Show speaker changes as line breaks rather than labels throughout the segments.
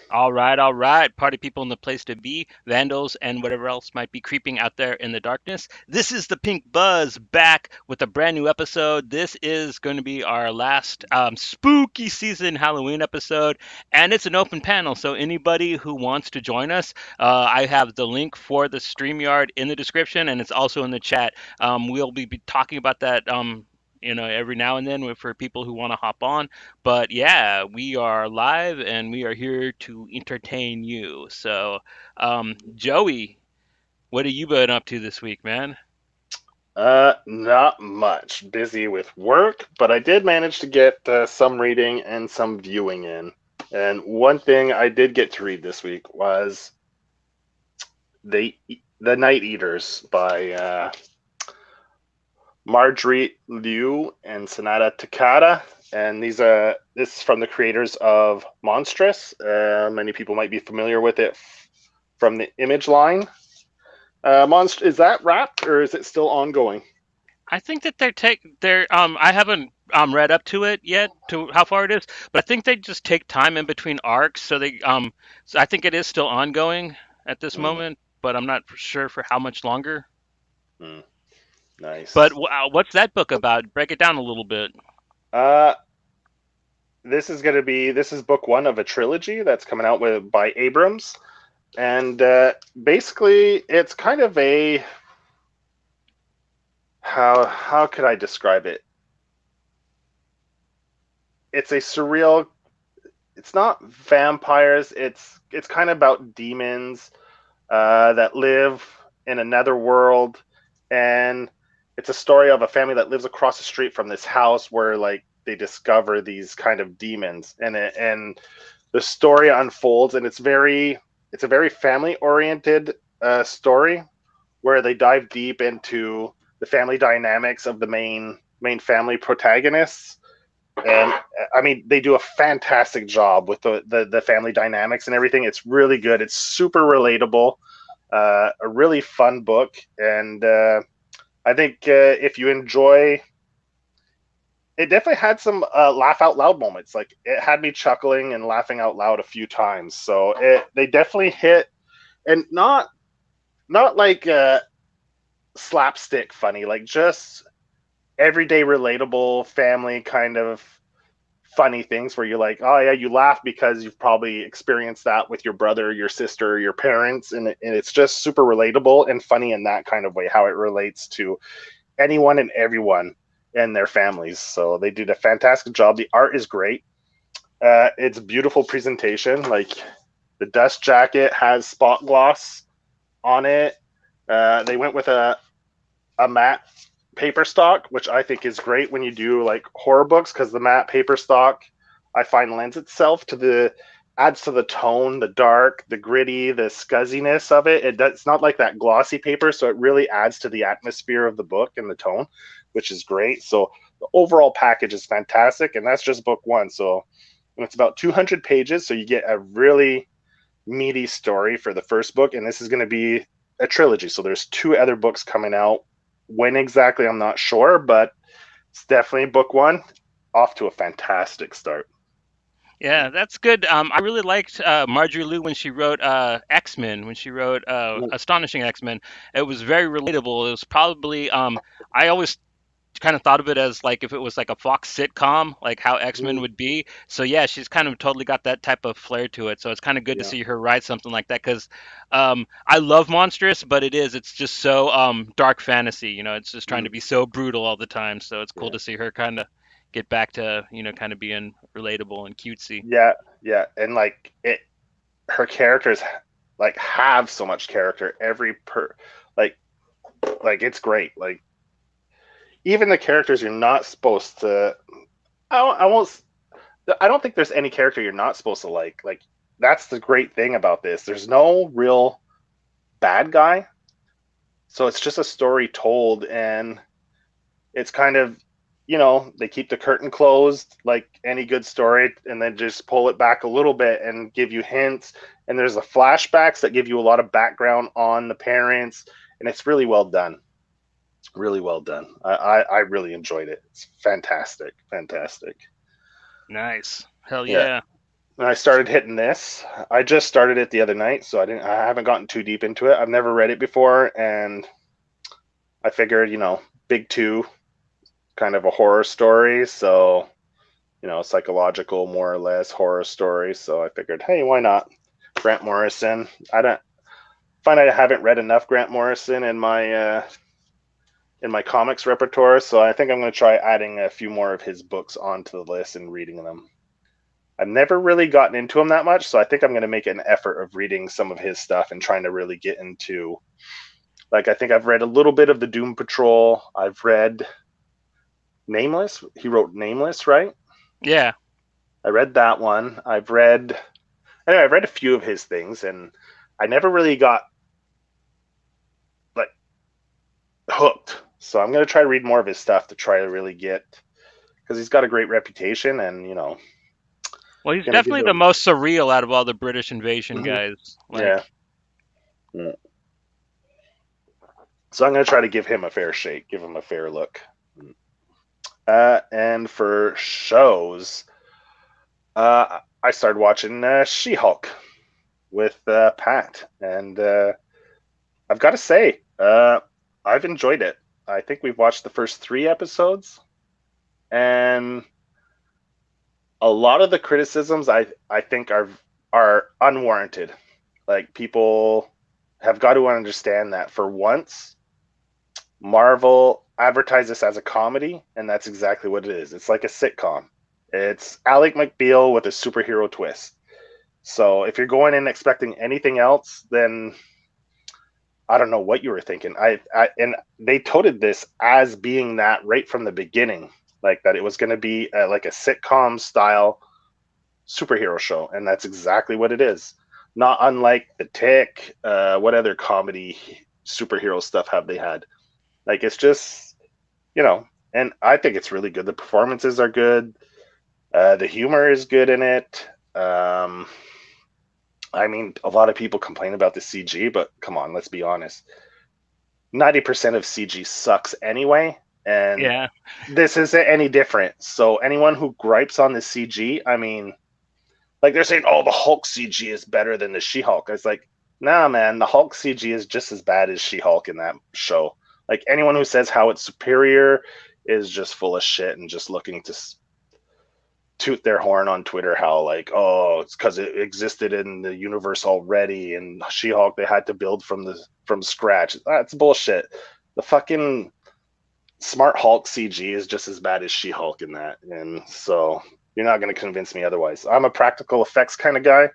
All right, party people in the place to be, vandals, and whatever else might be creeping out there in the darkness. This is the Pink Buzz back with a brand new episode. This is going to be our last spooky season Halloween episode, and it's an open panel. So anybody who wants to join us, I have the link for the StreamYard in the description, and it's also in the chat. We'll be talking about that. Every now and then for people who want to hop on. But yeah, we are live and we are here to entertain you. So, Joey, what have you been up to this week, man?
Not much. Busy with work, but I did manage to get some reading and some viewing in. And one thing I did get to read this week was the the Night Eaters by Marjorie Liu and Sonata Takada. And this is from the creators of Monstrous. Many people might be familiar with it from the Image line. Is that wrapped or is it still ongoing?
I think that they're I haven't read up to it yet to how far it is, but I think they just take time in between arcs, so I think it is still ongoing at this
Mm,
moment, but I'm not sure for how much longer.
mm,
But
nice.
what's that book about? Break it down a little bit.
Uh, this is book one of a trilogy that's coming out with by Abrams, and basically it's kind of a how could I describe it? It's a surreal. It's not vampires. It's kind of about demons that live in another world, and it's a story of a family that lives across the street from this house where like they discover these kind of demons, and the story unfolds, and it's a very family oriented story where they dive deep into the family dynamics of the main family protagonists. And I mean, they do a fantastic job with the family dynamics and everything. It's really good. It's super relatable. A really fun book, and I think if you enjoy, it definitely had some laugh out loud moments. Like it had me chuckling and laughing out loud a few times. So they definitely hit, and not like slapstick funny, like just everyday relatable family kind of funny things where you're like, oh yeah, you laugh because you've probably experienced that with your brother, your sister, your parents, and it's just super relatable and funny in that kind of way, how it relates to anyone and everyone and their families. So they did a fantastic job. The art is great. It's beautiful presentation. Like the dust jacket has spot gloss on it. They went with a matte paper stock, which I think is great when you do like horror books, because the matte paper stock I find lends itself to the adds to the tone, the dark, the gritty, the scuzziness of it. It's not like that glossy paper, so it really adds to the atmosphere of the book and the tone, which is great. So the overall package is fantastic, and that's just book one. So and it's about 200 pages, so you get a really meaty story for the first book, and this is going to be a trilogy. So there's two other books coming out. When exactly, I'm not sure, but it's definitely book one. Off to a fantastic start.
Yeah, that's good. I really liked Marjorie Liu when she wrote X-Men, when she wrote Astonishing X-Men. It was very relatable. It was probably I always kind of thought of it as like if it was like a Fox sitcom, like how X-Men would be. So yeah, she's kind of totally got that type of flair to it. So it's kind of good to
Yeah.
see her write something like that because I love Monstrous, but it's just so dark fantasy. It's just trying to be so brutal all the time. So it's cool
Yeah.
to see her kind of get back to kind of being relatable and cutesy.
Yeah. Yeah. And like her characters like have so much character. Like, like it's great. Like even the characters you're not supposed to. I won't. I don't think there's any character you're not supposed to like. Like that's the great thing about this. There's no real bad guy. So it's just a story told, and it's kind of, they keep the curtain closed like any good story, and then just pull it back a little bit and give you hints. And there's the flashbacks that give you a lot of background on the parents, and it's really well done. It's really well done. I really enjoyed it. It's fantastic, fantastic.
Nice. Hell
Yeah,
yeah.
and I started hitting this. I just started it the other night, so I haven't gotten too deep into it. I've never read it before, and I figured, Big Two, kind of a horror story, so psychological, more or less horror story. So I figured, hey, why not? Grant Morrison. I haven't read enough Grant Morrison in my comics repertoire, so I think I'm going to try adding a few more of his books onto the list and reading them. I've never really gotten into him that much, so I think I'm going to make an effort of reading some of his stuff and trying to really get into. Like, I think I've read a little bit of the Doom Patrol. I've read Nameless. He wrote Nameless, right?
Yeah.
I read that one. I've read a few of his things, and I never really got like hooked. So I'm going to try to read more of his stuff to try to really get, because he's got a great reputation, and
Well, he's
gonna give
definitely the
him.
most surreal out of all the British invasion
Mhm.
guys.
Yeah.
Like,
Mm. So I'm going to try to give him a fair shake, give him a fair look. And for shows, I started watching She-Hulk with Pat, and I've got to say, I've enjoyed it. I think we've watched the first 3 episodes, and a lot of the criticisms I think are unwarranted. Like, people have got to understand that for once, Marvel advertised this as a comedy, and that's exactly what it is. It's like a sitcom. It's Alec McBeal with a superhero twist. So if you're going in expecting anything else, then I don't know what you were thinking. And they touted this as being that right from the beginning, like that it was going to be like a sitcom style superhero show, and that's exactly what it is. Not unlike The Tick. What other comedy superhero stuff have they had? Like, it's just, and I think it's really good. The performances are good. The humor is good in it. I mean, a lot of people complain about the CG, but come on, let's be honest. 90% of CG sucks anyway, and
yeah.
this isn't any different. So anyone who gripes on the CG, I mean, like, they're saying, oh, the Hulk CG is better than the She-Hulk. It's like, nah, man, the Hulk CG is just as bad as She-Hulk in that show. Like, anyone who says how it's superior is just full of shit and just looking to toot their horn on Twitter how, like, oh, it's because it existed in the universe already, and She-Hulk they had to build from scratch. That's bullshit. The fucking Smart Hulk CG is just as bad as She-Hulk in that, and so you're not going to convince me otherwise. I'm a practical effects kind of guy,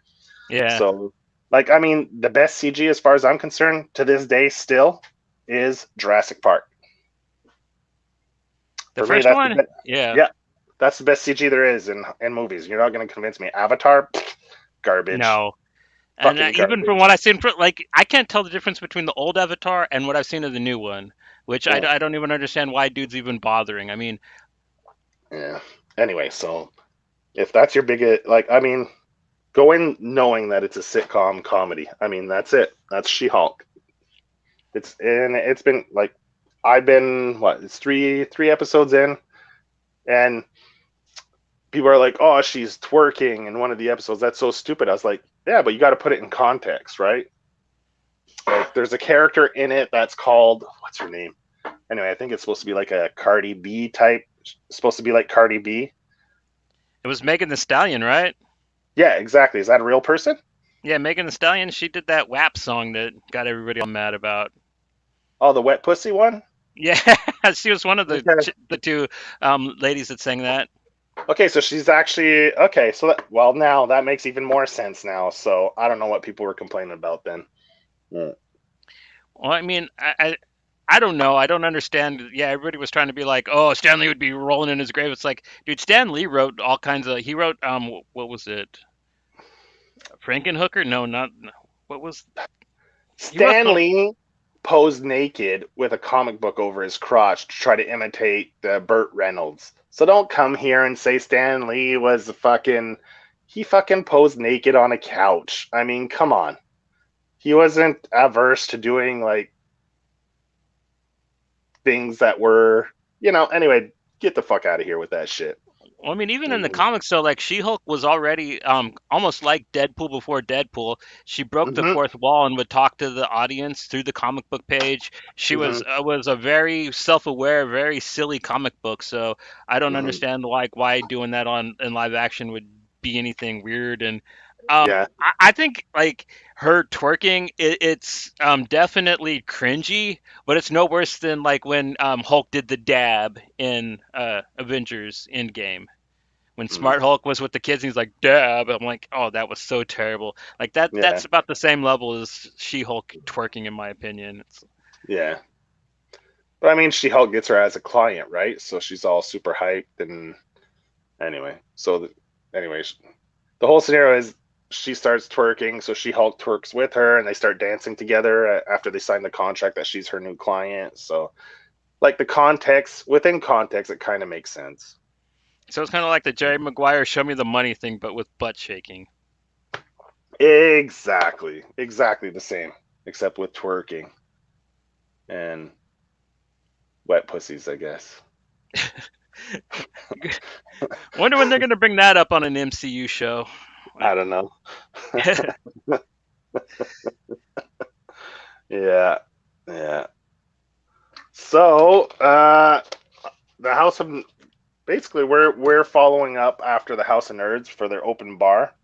Yeah.
so, like, I mean, the best CG as far as I'm concerned to this day still is Jurassic Park.
The
For me,
first
that's the
one?
best.
Yeah.
Yeah, that's the best CG there is in movies. You're not going to convince me. Avatar, garbage,
No. And
fucking
even from
garbage.
what I've seen, like, I can't tell the difference between the old Avatar and what I've seen of the new one, which
Yeah.
I don't even understand why dude's even bothering. I mean,
Yeah. Anyway, so if that's your biggest, like, I mean, go in knowing that it's a sitcom comedy. I mean, that's it. That's She-Hulk. It's been like, I've been what? It's three episodes in, and people are like, "Oh, she's twerking in one of the episodes. That's so stupid." I was like, "Yeah, but you got to put it in context, right?" Like, there's a character in it that's called, what's her name? Anyway, I think it's supposed to be like a Cardi B type. It's supposed to be like Cardi B.
it was Megan the Stallion, right?
Yeah, exactly. Is that a real person?
Yeah, Megan the Stallion, she did that WAP song that got everybody all mad about.
Oh, the wet pussy one.
Yeah, she was one of
Okay.
the two ladies that sang that.
Okay, so she's actually okay. So well, now that makes even more sense now. So I don't know what people were complaining about then. Mm.
Well, I mean, I don't know. I don't understand. Yeah, everybody was trying to be like, oh, Stan Lee would be rolling in his grave. It's like, dude, Stan Lee wrote all kinds of. He wrote what was it? Frankenhooker? No, not. What was? He wrote the.
Stanley posed naked with a comic book over his crotch to try to imitate Burt Reynolds. So don't come here and say Stan Lee was fucking. He fucking posed naked on a couch. I mean, come on. He wasn't averse to doing like things that were, anyway, get the fuck out of here with that shit.
Well, I mean, even in the
Mm-hmm.
comics, so like She-Hulk was already almost like Deadpool before Deadpool. She broke the
Mm-hmm.
fourth wall and would talk to the audience through the comic book page. She
Mm-hmm.
was a very self-aware, very silly comic book. So I don't
Mm-hmm.
understand like why doing that on in live action would be anything weird. And
Yeah.
I think like her twerking, it's definitely cringy, but it's no worse than like when Hulk did the dab in Avengers Endgame when
Mm-hmm.
Smart Hulk was with the kids and he's like, dab. I'm like, oh, that was so terrible. Like
Yeah.
that's about the same level as She-Hulk twerking, in my opinion.
Yeah. But I mean, She-Hulk gets her as a client, right? So she's all super hyped and anyway. Anyways, the whole scenario is she starts twerking, so She-Hulk twerks with her, and they start dancing together after they sign the contract that she's her new client. So, like the context, within context, it kind of makes sense.
So it's kind of like the Jerry Maguire show me the money thing, but with butt shaking.
Exactly, exactly the same, except with twerking and wet pussies, I guess.
Wonder when they're gonna bring that up on an MCU show.
I don't know. Yeah, yeah. So, the House of basically we're following up after the House of Nerds for their open bar.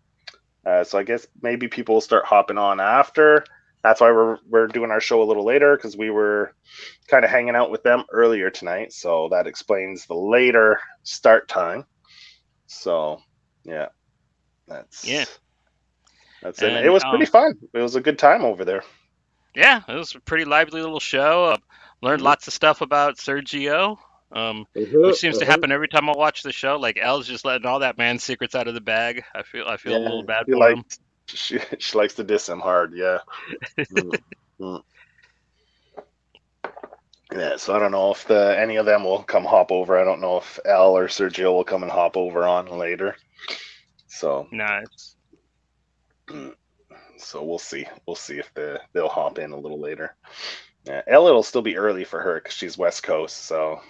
So I guess maybe people will start hopping on after. That's why we're doing our show a little later because we were kind of hanging out with them earlier tonight. So that explains the later start time. So yeah,
Yeah,
that's it. It
and
was pretty fun. It was a good time over there.
yeah, it was a pretty lively little show. Learned
Mm-hmm.
lots of stuff about Sergio, which seems to happen every time I watch the show. Like Elle's just letting all that man's secrets out of the bag. I feel a
Yeah,
little bad
he
for
likes
him.
she likes to diss him hard. Yeah. Mm-hmm. Yeah, so I don't know if any of them will come hop over. I don't know if Al or Sergio will come and hop over on later. So,
Nice.
so we'll see. We'll see if they'll hop in a little later. Yeah, Elle, it'll still be early for her because she's West Coast, so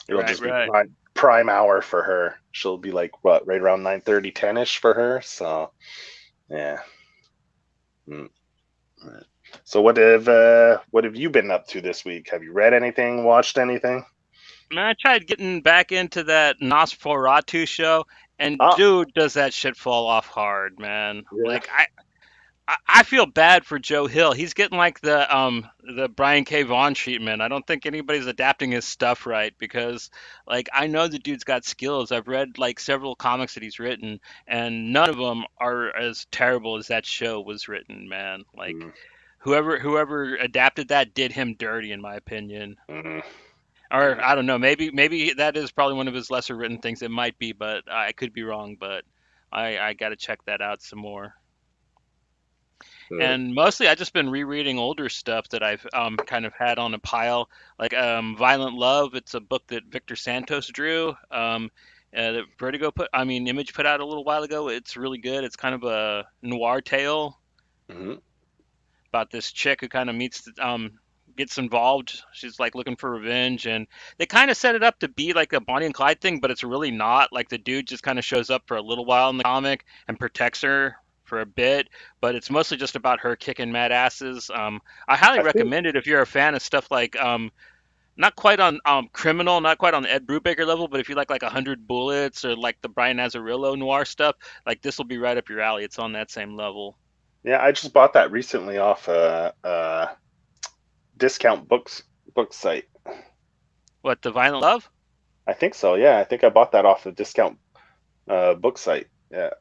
it'll
Right,
just be
right.
prime hour for her. She'll be like what, right around 9:30, 10ish for her. So yeah. Mm. Right. So what have you been up to this week? Have you read anything? Watched anything?
Man, I tried getting back into that Nosferatu show, and
Ah,
dude, does that shit fall off hard, man.
yeah.
Like I feel bad for Joe Hill. He's getting like the Brian K. Vaughan treatment. I don't think anybody's adapting his stuff right because like I know the dude's got skills. I've read like several comics that he's written, and none of them are as terrible as that show was written, man. Like
Mm,
whoever adapted that did him dirty, in my opinion.
mm,
Or
mm,
I don't know, maybe that is probably one of his lesser written things. It might be, but I could be wrong. But I got to check that out some more.
mm,
And mostly I just been rereading older stuff that I've kind of had on a pile, like Violent Love. It's a book that Victor Santos drew. That Vertigo Image put out a little while ago. It's really good. It's kind of a noir tale
mm.
about this chick who kind of gets involved. She's like looking for revenge, and they kind of set it up to be like a Bonnie and Clyde thing, but it's really not. Like the dude just kind of shows up for a little while in the comic and protects her for a bit, but it's mostly just about her kicking mad asses. I highly
I think
recommend it if you're a fan of stuff like not quite on criminal, not quite on the Ed Brubaker level, but if you like 100 Bullets or like the Brian Azzarello noir stuff, like this will be right up your alley. It's on that same level.
yeah, I just bought that recently off a discount book site.
What, the Violent Love?
I think so. Yeah, I think I bought that off a discount book site. Yeah.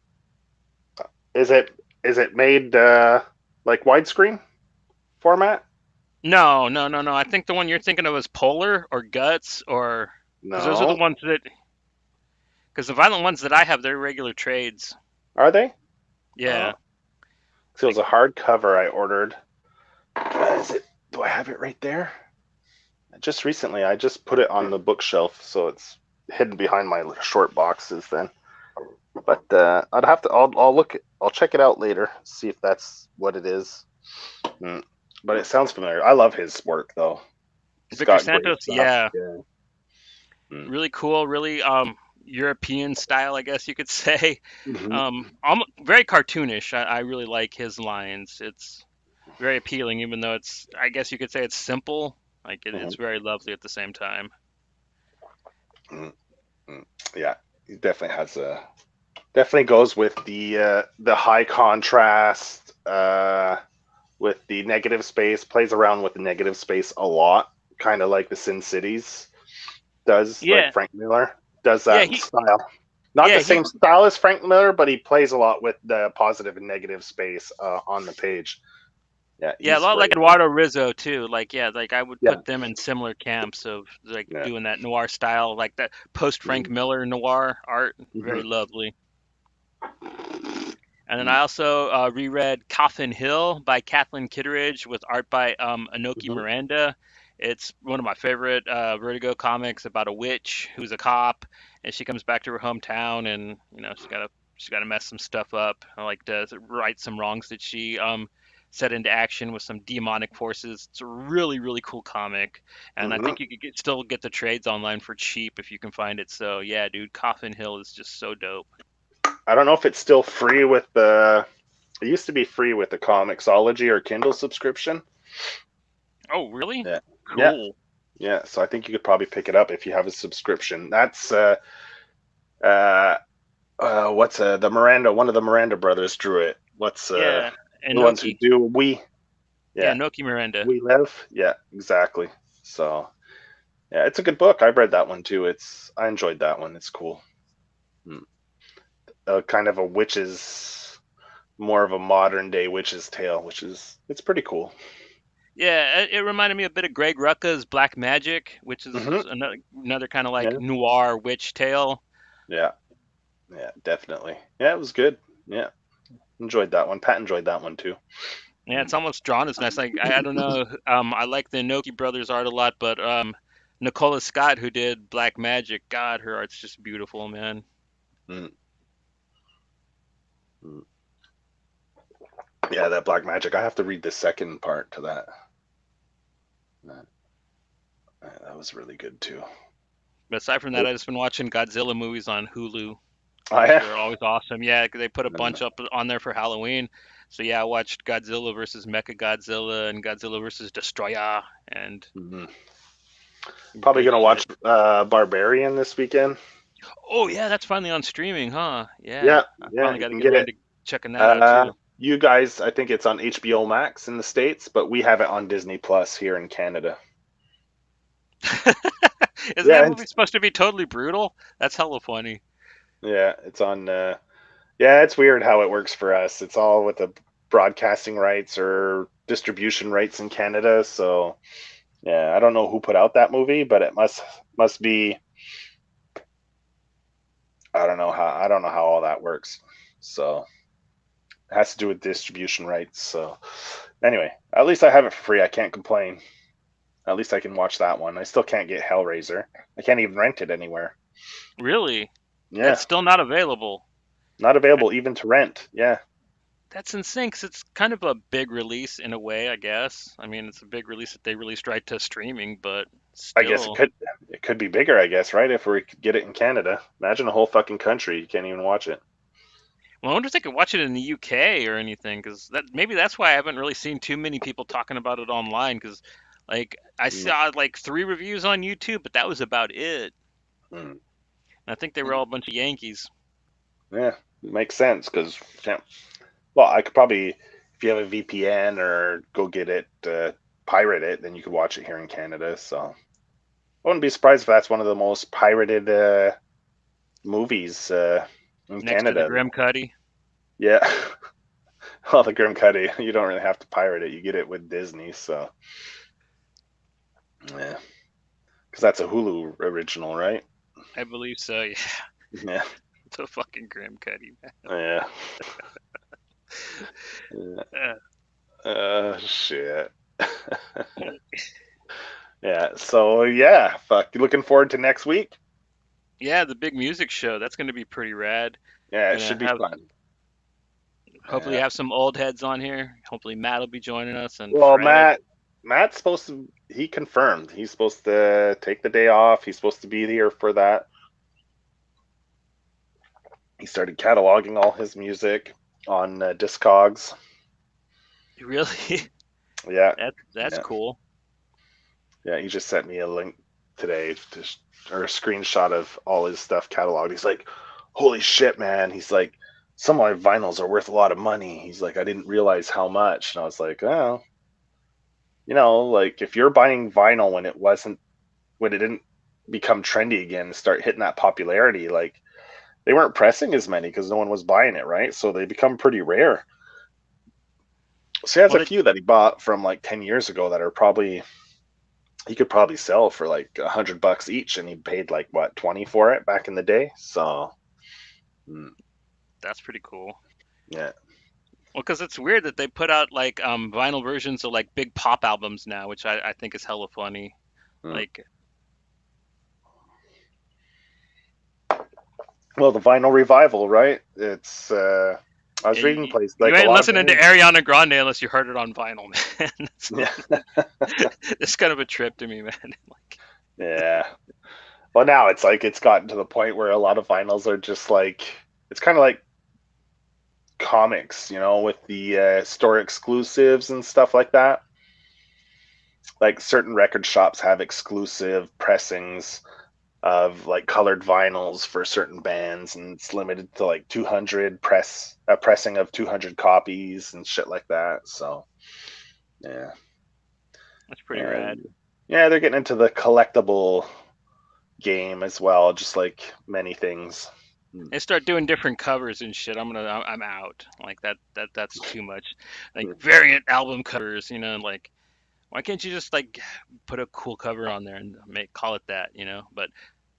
Is it made like widescreen format?
No, no, no, no. I think the one you're thinking of is Polar or Guts or because those are the
No.
ones that because the violent ones that I have, they're regular trades.
Are they?
Yeah.
So it was
Like
a hardcover I ordered. Is it? Do I have it right there? Just recently, I just put it on the bookshelf, so it's hidden behind my short boxes. Then, but I'd have to. I'll look. I'll check it out later. See if that's what it is. Mm. But it sounds familiar. I love his work though. He's
Victor
got great
Santos,
stuff.
yeah.
Yeah. Mm.
Really cool, really European style, I guess you could say.
Hmm.
Very cartoonish. I really like his lines. It's very appealing, even though I guess you could say it's simple. Like it's
Hmm.
very lovely at the same time.
Hmm. Yeah, he definitely has definitely goes with the high contrast with the negative space. Plays around with the negative space a lot, kind of like the Sin Cities does. Like
Yeah,
Frank Miller does
yeah,
that style. Not
yeah,
the
he,
same style as Frank Miller, but he plays a lot with the positive and negative space on the page. Yeah,
yeah, a
he's
lot like
great.
Eduardo Rizzo too. Like, yeah, like I would
Yeah,
put them in similar camps of like
yeah.
doing that noir style, like that post Frank Miller noir art. Very
Mm-hmm.
lovely. And then
Mm-hmm.
I also reread Coffin Hill by Kathleen Kitteridge with art by Inoki
Mm-hmm.
Miranda. It's one of my favorite Vertigo comics about a witch who's a cop, and she comes back to her hometown, and she's got to mess some stuff up. I like to right some wrongs that she set into action with some demonic forces. It's a really really cool comic, and I
Mm-hmm.
think you could still get the trades online for cheap if you can find it. So yeah, dude, Coffin Hill is just so dope.
I don't know if it's still free with the. It used to be free with the Comixology or Kindle subscription.
Oh, really?
Yeah, yeah,
Cool.
yeah. So I think you could probably pick it up if you have a subscription. That's uh, what's the Miranda? One of the Miranda brothers drew it. What's
Yeah,
the ones who
Enoki.
do We?
Yeah,
Yeah,
Enoki Miranda.
We Live. Yeah, exactly. So yeah, it's a good book. I read that one too. I enjoyed that one. It's cool. Mm. Kind of a witch's, more of a modern day witch's tale, which is it's pretty cool.
Yeah, it reminded me a bit of Greg Rucka's Black Magic, which
Hmm.
is another kind of like
Yeah,
noir witch tale.
yeah, yeah, definitely. Yeah, it was good. Yeah, enjoyed that one. Pat enjoyed that one too.
Yeah,
Mm.
it's almost drawn as nice. Like I don't know. I like the Inoki brothers art a lot, but Nicola Scott, who did Black Magic, God, her art's just beautiful, man.
Mm. Mm. Yeah, that Black Magic. I have to read the second part to that. That, that was really good too.
But aside from that, I just been watching Godzilla movies on Hulu,
Oh
which
yeah.
are always awesome. Yeah, 'cause they put a bunch up on there for Halloween. So yeah, I watched Godzilla versus Mechagodzilla and Godzilla versus Destroyer, and
Mm-hmm. Probably
good
gonna
shit.
watch Barbarian this weekend.
Oh yeah, that's finally on streaming, huh? Yeah,
Yeah,
I
yeah,
finally
you
got to
can
get
get
around
it.
to checking that out too.
You guys, I think it's on HBO Max in the States, but we have it on Disney Plus here in Canada.
Isn't that
Yeah,
movie supposed to be totally brutal? That's hella funny.
yeah, it's on. Yeah, it's weird how it works for us. It's all with the broadcasting rights or distribution rights in Canada. So yeah, I don't know who put out that movie, but it must be. I don't know how all that works. So it has to do with distribution rights. So anyway, at least I have it for free. I can't complain. At least I can watch that one. I still can't get Hellraiser. I can't even rent it anywhere.
Really? That's
Yeah,
still not available.
not available even to rent. Yeah.
That's insane 'cause it's kind of a big release in a way, I guess. I mean, it's a big release that they released right to streaming, but
I guess
still.
it could be bigger, I guess, right? If we could get it in Canada. Imagine a whole fucking country. You can't even watch it.
Well, I wonder if they could watch it in the UK or anything, because maybe that's why I haven't really seen too many people talking about it online. Because, like, I
Mm,
saw like 3 reviews on YouTube, but that was about it.
mm,
And I think they were
mm.
all a bunch of Yankees.
Yeah, it makes sense because, well, I could probably, if you have a VPN or go get it, pirate it, then you could watch it here in Canada. So I wouldn't be surprised if that's one of the most pirated movies in
Next to the
Canada.
Grim Cuddy.
Yeah. Well, the Grim Cuddy, you don't really have to pirate it. You get it with Disney. So yeah, because that's a Hulu original, right?
I believe so. Yeah,
Yeah.
the fucking Grim Cuddy,
Yeah. Yeah.
man.
Shit. Yeah. So yeah, fuck. You looking forward to next week?
Yeah, the big music show. That's going to be pretty rad.
Yeah, it
Gonna
should be
have
fun.
hopefully
Yeah.
have some old heads on here. Hopefully Matt will be joining us and
Well,
Fred.
Matt's supposed to. He confirmed he's supposed to take the day off. He's supposed to be here for that. He started cataloging all his music on Discogs.
Really?
Yeah,
That's
yeah,
cool.
yeah. He just sent me a link today or a screenshot of all his stuff cataloged. He's like, "Holy shit, man!" He's like, "Some of my vinyls are worth a lot of money." He's like, "I didn't realize how much." And I was like, "Oh, like if you're buying vinyl when it didn't become trendy again, and start hitting that popularity, like they weren't pressing as many because no one was buying it, right? So they become pretty rare." So he has
Well,
a few that he bought from like 10 years ago that are probably he could probably sell for like $100 each, and he paid like what 20 for it back in the day. So mm,
that's pretty cool.
yeah,
Well, because it's weird that they put out like vinyl versions of like big pop albums now, which I think is hella funny.
mm.
Like,
Well, the vinyl revival, right? It's I was
yeah,
reading place
you
like a
ain't
lot of
listening to
bands.
Ariana Grande unless you heard it on vinyl, man.
Yeah,
It's kind of a trip to me, man. Like,
yeah. Well, now it's like it's gotten to the point where a lot of vinyls are just like it's kind of like comics, with the store exclusives and stuff like that. Like certain record shops have exclusive pressings of like colored vinyls for certain bands, and it's limited to like 200 a pressing of 200 copies and shit like that. So yeah,
that's pretty rad.
and yeah, they're getting into the collectible game as well, just like many things.
They start doing different covers and shit. I'm out. Like that's too much. Like variant album covers, like why can't you just like put a cool cover on there and call it that, But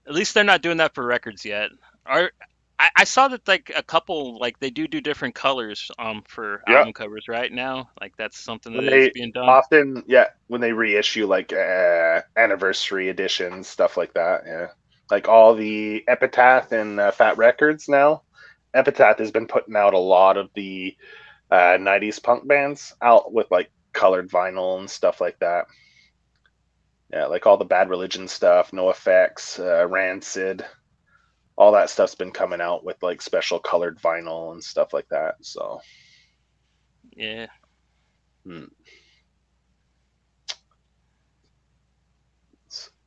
at least they're not doing that for records yet. Are I saw that like a couple like they do different colors for
Yeah,
album covers right now. Like that's something that
when
is
they
being done.
often when they reissue like anniversary editions, stuff like that. Yeah, like all the Epitaph and Fat Records now. Epitaph has been putting out a lot of the 90s punk bands out with like colored vinyl and stuff like that. Yeah, like all the Bad Religion stuff, No Effects, Rancid, all that stuff's been coming out with like special colored vinyl and stuff like that. So,
Yeah.
hmm.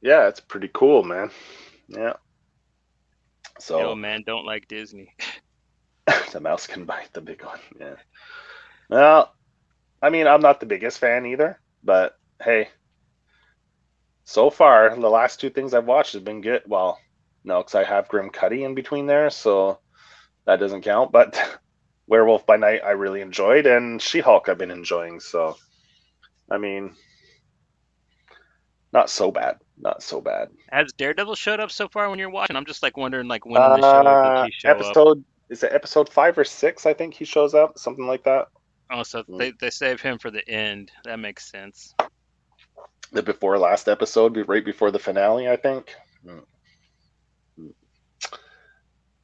Yeah, it's pretty cool, man. Yeah.
The old
So
man don't like Disney.
the mouse can bite the big one. Yeah. Well, I mean, I'm not the biggest fan either, but hey, so far the last two things I've watched have been good. Well, no, because I have Grim Cuddy in between there, so that doesn't count. But Werewolf by Night I really enjoyed, and She-Hulk I've been enjoying. So I mean, not so bad, not so bad.
Has Daredevil showed up so far when you're watching? I'm just like wondering like when in the show does he show up?
Episode is it episode 5 or 6? I think he shows up, something like that.
Oh, so
Mm.
they save him for the end. That makes sense.
The before last episode, right before the finale, I think. Mm.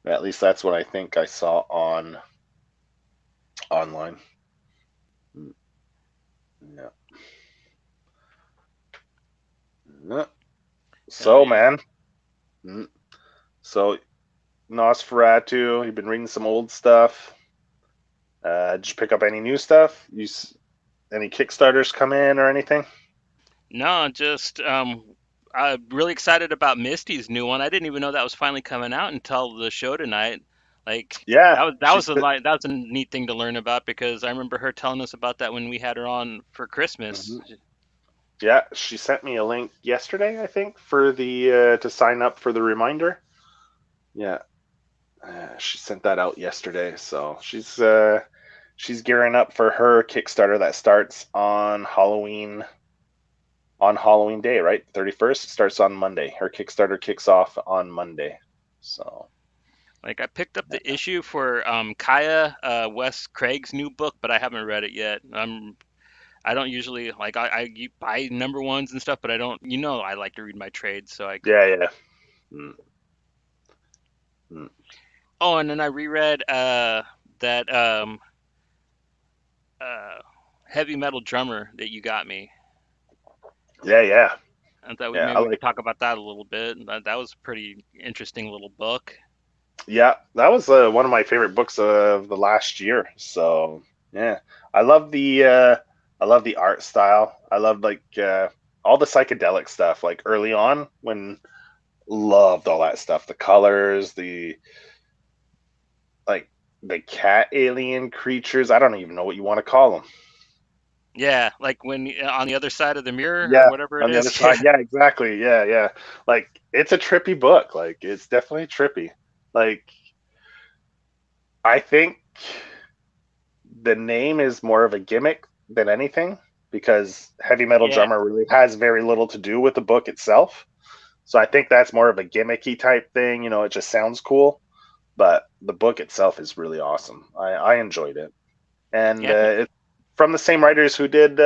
At least that's what I think I saw on online. Mm. Yeah. Yeah.
Hell
So,
yeah.
man. Mm. So, Nosferatu, you've been reading some old stuff. Did you pick up any new stuff? Any Kickstarters come in or anything?
No, just I'm really excited about Misty's new one. I didn't even know that was finally coming out until the show tonight. Like
Yeah,
that was a neat thing to learn about because I remember her telling us about that when we had her on for Christmas.
mhm. Yeah, she sent me a link yesterday, I think, for the to sign up for the reminder. Yeah, she sent that out yesterday, so she's gearing up for her Kickstarter that starts on Halloween Day, right? 31st. It starts on Monday. Her Kickstarter kicks off on Monday. So
Like I picked up the issue for Kaya Wes Craig's new book, but I haven't read it yet. I don't usually like I buy number ones and stuff, but I don't. I like to read my trades, so I.
yeah, yeah. Mm, mm.
Oh, and then I reread that uh heavy metal drummer that you got me.
Yeah, yeah,
I thought
yeah.
maybe
I
we could
like.
talk about that a little bit. That was a pretty interesting little book.
Yeah, that was one of my favorite books of the last year. So yeah, I love the uh, I love the art style. I love like all the psychedelic stuff. Like early on, when loved all that stuff, the colors, the like the cat alien creatures. I don't even know what you want to call them.
Yeah, like when on the other side of the mirror or
Yeah,
whatever it
on the other
is.
side.
Yeah,
Yeah, exactly. Yeah, yeah. Like it's a trippy book. Like it's definitely trippy. Like I think the name is more of a gimmick than anything because Heavy Metal
yeah,
Drummer really has very little to do with the book itself. So I think that's more of a gimmicky type thing. You know, it just sounds cool, but the book itself is really awesome. I enjoyed it, and
yeah. I think
it's from the same writers who did,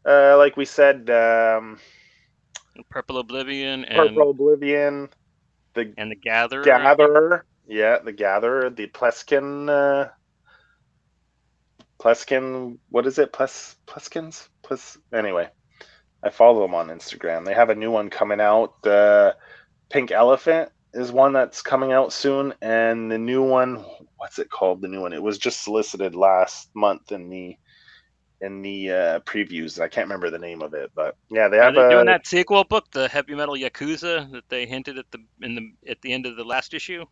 like we said,
Purple Oblivion
Purple Oblivion, the
and the Gatherer. I think.
Gatherer. Yeah, the Gatherer, the Pleskin. Pleskin. What is it? Pleskins. Anyway, I follow them on Instagram. They have a new one coming out. Pink Elephant is one that's coming out soon, and the new one, what's it called? The new one. It was just solicited last month in the previews. I can't remember the name of it, but yeah, they
Are
have
they doing
a.
that sequel book, the Heavy Metal Yakuza, that they hinted at the end of the last issue?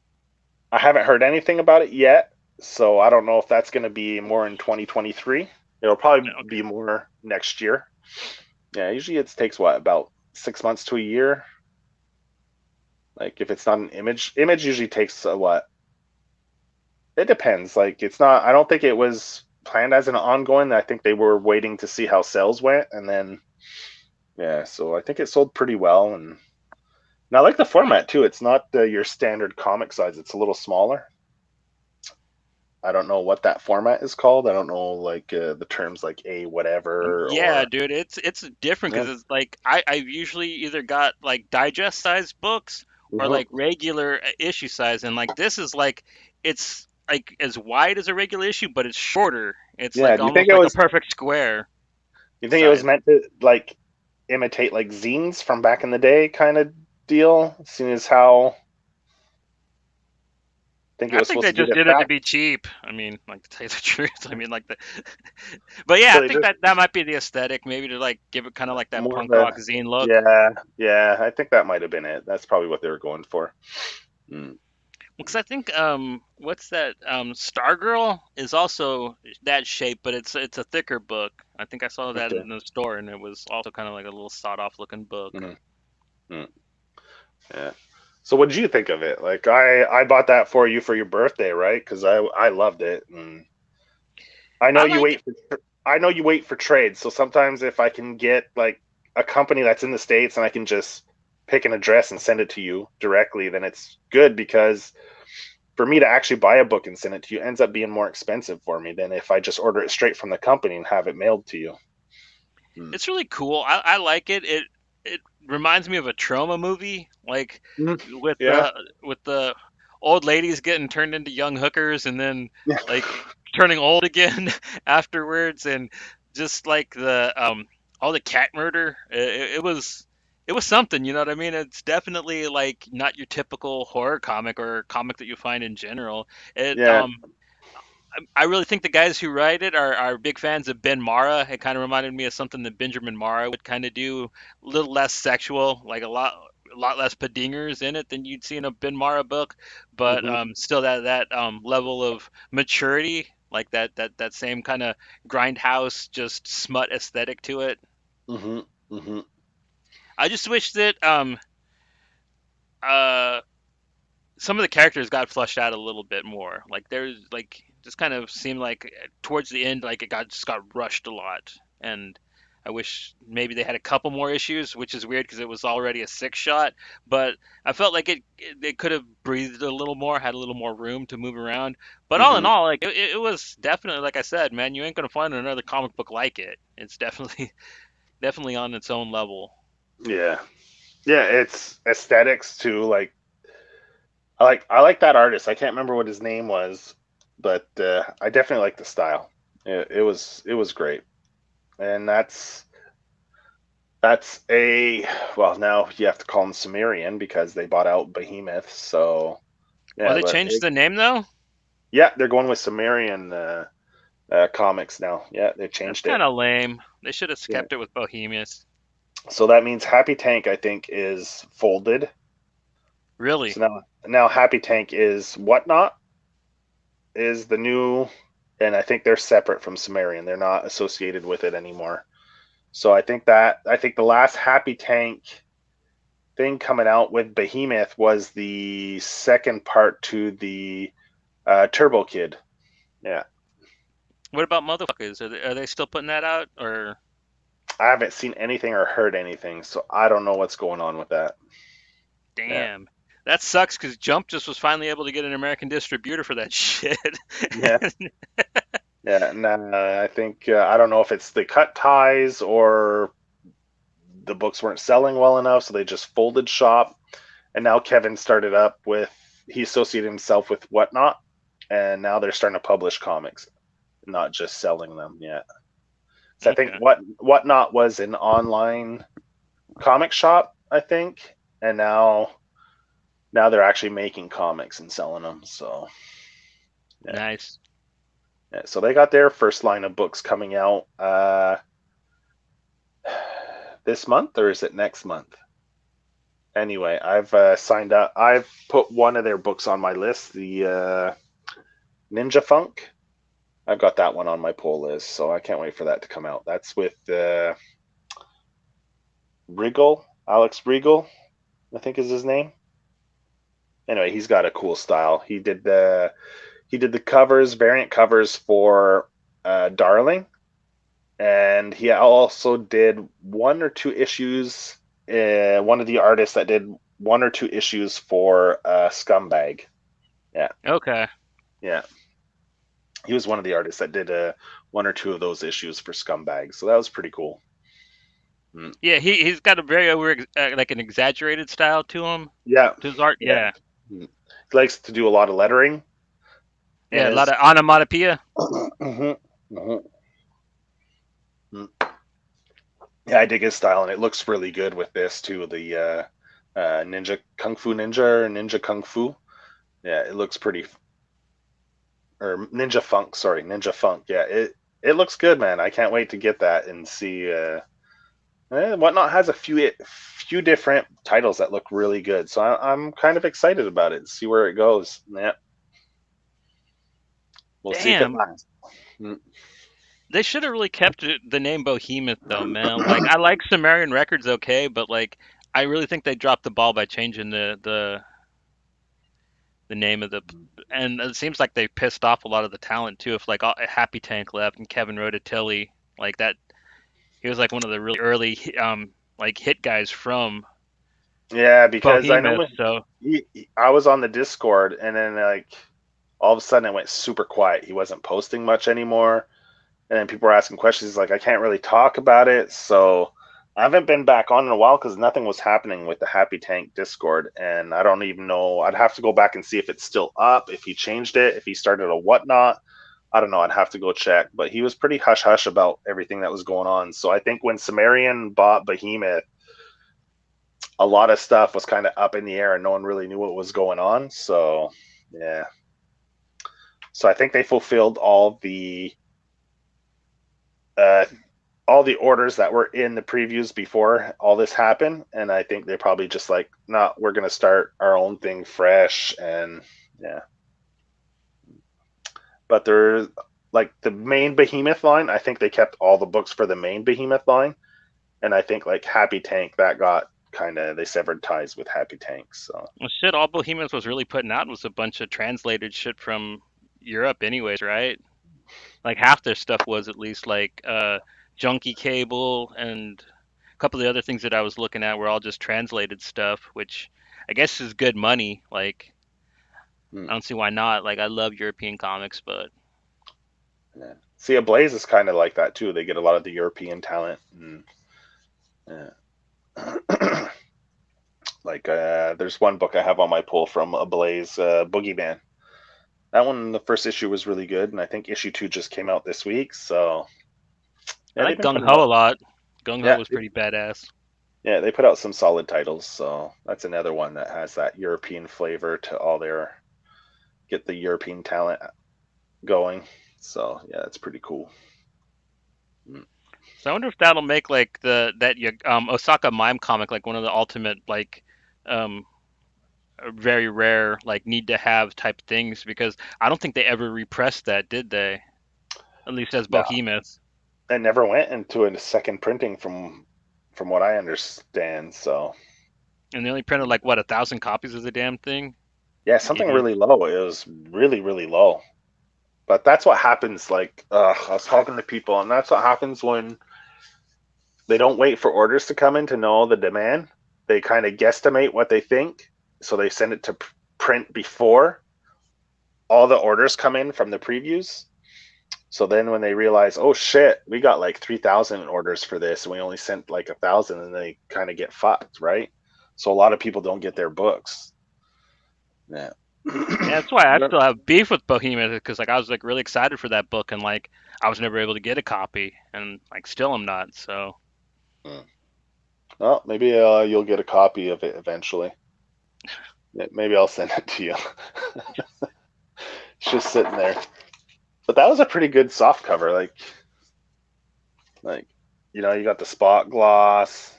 I haven't heard anything about it yet, so I don't know if that's going to be more in 2023. It'll probably
Okay.
be more next year. Yeah, usually it takes what about 6 months to a year. Like if it's not an image usually takes what? It depends. Like it's not. I don't think it was planned as an ongoing. I think they were waiting to see how sales went, and then yeah. So I think it sold pretty well, and I like the format too. It's not your standard comic size. It's a little smaller. I don't know what that format is called. I don't know like the terms like a whatever
Yeah,
or
dude, it's different
yeah.
because it's like I've usually either got like digest size books or
Hmm.
like regular issue size, and like this is like it's like as wide as a regular issue, but it's shorter. It's
Yeah.
like
Do you think
almost
it
like a
was?
perfect square
You think it was
size.
meant to like imitate like zines from back in the day kind of deal? Seeing as how I think it
I
was
think
supposed
they
to get
just
it
did it to
back.
be cheap. I mean, like to tell you the truth. I mean, like the, but yeah,
So
I
they
think
just
that might be the aesthetic, maybe to like give it kind of like that
more of
punk rock
a
zine look.
yeah, yeah. I think that might have been it. That's probably what they were going for. Mm.
Because I think what's that Stargirl is also that shape, but it's a thicker book. I think I saw that
Okay.
in the store, and it was also kind of like a little sawed off looking book.
Mm. Mm. Yeah. So what did you think of it? Like I bought that for you for your birthday, right? Because I loved it, and I know
I
you
like it.
wait for I know you wait for trades. So sometimes if I can get like a company that's in the States and I can just pick an address and send it to you directly, then it's good because for me to actually buy a book and send it to you ends up being more expensive for me than if I just order it straight from the company and have it mailed to you. Mm.
It's really cool. I like it. It reminds me of a trauma movie, like
Mm.
with
Yeah.
the old ladies getting turned into young hookers, and then like turning old again afterwards, and just like the all the cat murder. It was something, you know what I mean? It's definitely like not your typical horror comic or comic that you find in general. It
Yeah.
I really think the guys who write it are big fans of Ben Mara. It kind of reminded me of something that Benjamin Mara would kind of do, a little less sexual, like a lot less padingers in it than you'd see in a Ben Mara book, but
Hmm.
still that level of maturity, like that same kind of grindhouse, just smut aesthetic to it.
Hmm. Hmm.
I just wish that uh some of the characters got flushed out a little bit more. Like there's like just kind of seemed like towards the end like it got just got rushed a lot. And I wish maybe they had a couple more issues, which is weird because it was already a six shot. But I felt like it could have breathed a little more, had a little more room to move around. But all in
Hmm.
all, like it was definitely like I said, man, you ain't gonna find another comic book like it. It's definitely definitely on its own level.
Yeah. Yeah. It's aesthetics too. Like I like that artist. I can't remember what his name was, but I definitely like the style. It was great, and that's a well now you have to call him Sumerian because they bought out Behemoth. So
Oh,
Yeah,
they
but
changed the name though?
yeah, they're going with Sumerian comics now. Yeah, they
That's
changed it.
kind of lame. They should have
Yeah.
kept it with Bohemians.
So that means Happy Tank, I think, is folded.
Really?
So now Happy Tank is Whatnot is the new, and I think they're separate from Sumerian. They're not associated with it anymore. So I think the last Happy Tank thing coming out with Behemoth was the second part to the Turbo Kid. Yeah,
What about motherfuckers? Are they still putting that out or
I haven't seen anything or heard anything, so I don't know what's going on with that. Yeah,
damn? That sucks because Jump just was finally able to get an American distributor for that shit.
yeah, yeah. And I think I don't know if it's the cut ties or the books weren't selling well enough, so they just folded shop. And now Kevin started up with he associated himself with Whatnot, and now they're starting to publish comics, not just selling them yet. So I think
Okay.
Whatnot was an online comic shop, I think, and now they're actually making comics and selling them. So yeah,
Nice.
yeah. So they got their first line of books coming out this month, or is it next month? Anyway, I've signed up. I've put one of their books on my list, the Ninja Funk. I've got that one on my pull list, so I can't wait for that to come out. That's with Alex Regal, I think is his name. Anyway, he's got a cool style. He did the covers, variant covers for Darling, and he also did one or two issues. One of the artists that did one or two issues for Scumbag. Yeah,
Okay.
yeah. He was one of the artists that did one or two of those issues for Scumbag, so that was pretty cool. Mm.
Yeah, he's got a very like an exaggerated style
Yeah,
to his art.
yeah.
Yeah.
Mm. He likes to do a lot of lettering in
Yeah, a lot
his.
of onomatopoeia.
Mhm, mhm. Mm. Yeah, I dig his style, and it looks really good with this too. The Ninja Kung Fu Ninja or Ninja Kung Fu. Yeah, it looks pretty. Or Ninja Funk, sorry, Ninja Funk. Yeah, it looks good, man. I can't wait to get that and see. Whatnot has a few different titles that look really good, so I'm kind of excited about it. See where it goes. Yeah, we'll see if it
Damn.
lasts. Mm.
They should have really kept the name Behemoth though, man. Like I like Sumerian Records okay, but like I really think they dropped the ball by changing the name of the and it seems like they pissed off a lot of the talent too. If like Happy Tank left and Kevin Rotatelli like that, he was like one of the really early like hit guys from
Yeah, because I know
Behemoth. So
I was on the Discord, and then like all of a sudden it went super quiet. He wasn't posting much anymore, and then people were asking questions. He's like, I can't really talk about it, so I haven't been back on in a while because nothing was happening with the Happy Tank Discord, and I don't even know. I'd have to go back and see if it's still up, if he changed it, if he started a whatnot. I don't know. I'd have to go check, but he was pretty hush hush about everything that was going on. So I think when Sumerian bought Behemoth, a lot of stuff was kind of up in the air, and no one really knew what was going on. So yeah. So I think they fulfilled uh, all the orders that were in the previews before all this happened, and I think they're probably just like, no, we're gonna start our own thing fresh, and yeah. But they're like the main Behemoth line. I think they kept all the books for the main Behemoth line, and I think like Happy Tank that got kind of they severed ties with Happy Tank. So
well, shit, all Behemoth was really putting out was a bunch of translated shit from Europe, anyways, right? Like half their stuff was at least like Junkie Cable and a couple of the other things that I was looking at were all just translated stuff, which I guess is good money. Like
hmm,
I don't see why not. Like I love European comics, but
yeah. See, Ablaze is kind of like that too. They get a lot of the European talent, and yeah. Like there's one book I have on my pull from Ablaze, Boogeyman. That one, the first issue was really good, and I think issue 2 just came out this week. So
I
yeah, they've
like
been
Gung
putting
Ho
out.
a lot. Gung Ho
Yeah,
was pretty badass.
yeah, they put out some solid titles. So that's another one that has that European flavor to all their. get the European talent going. So yeah, that's pretty cool. Mm.
So I wonder if that'll make like Osaka Mime comic like one of the ultimate like um very rare like need to have type things because I don't think they ever repressed that, did they? At least as
No,
Behemoth.
it never went into a second printing from what I understand. So
And they only printed like what 1,000 copies of the damn thing.
yeah, something
Idiot.
really low. It was really really low. But that's what happens. Like I was talking to people, and that's what happens when they don't wait for orders to come in to know the demand. They kind of guesstimate what they think, so they send it to print before all the orders come in from the previews. So then when they realize, oh shit, we got like 3,000 orders for this and we only sent like 1,000, and they kind of get fucked, right? So a lot of people don't get their books. Yeah.
Yeah, that's why I still have beef with Behemoth because like I was like really excited for that book and like I was never able to get a copy and like still I'm not. So
Well, maybe you'll get a copy of it eventually. Maybe I'll send it to you. It's just sitting there. But that was a pretty good soft cover. Like you got the spot gloss.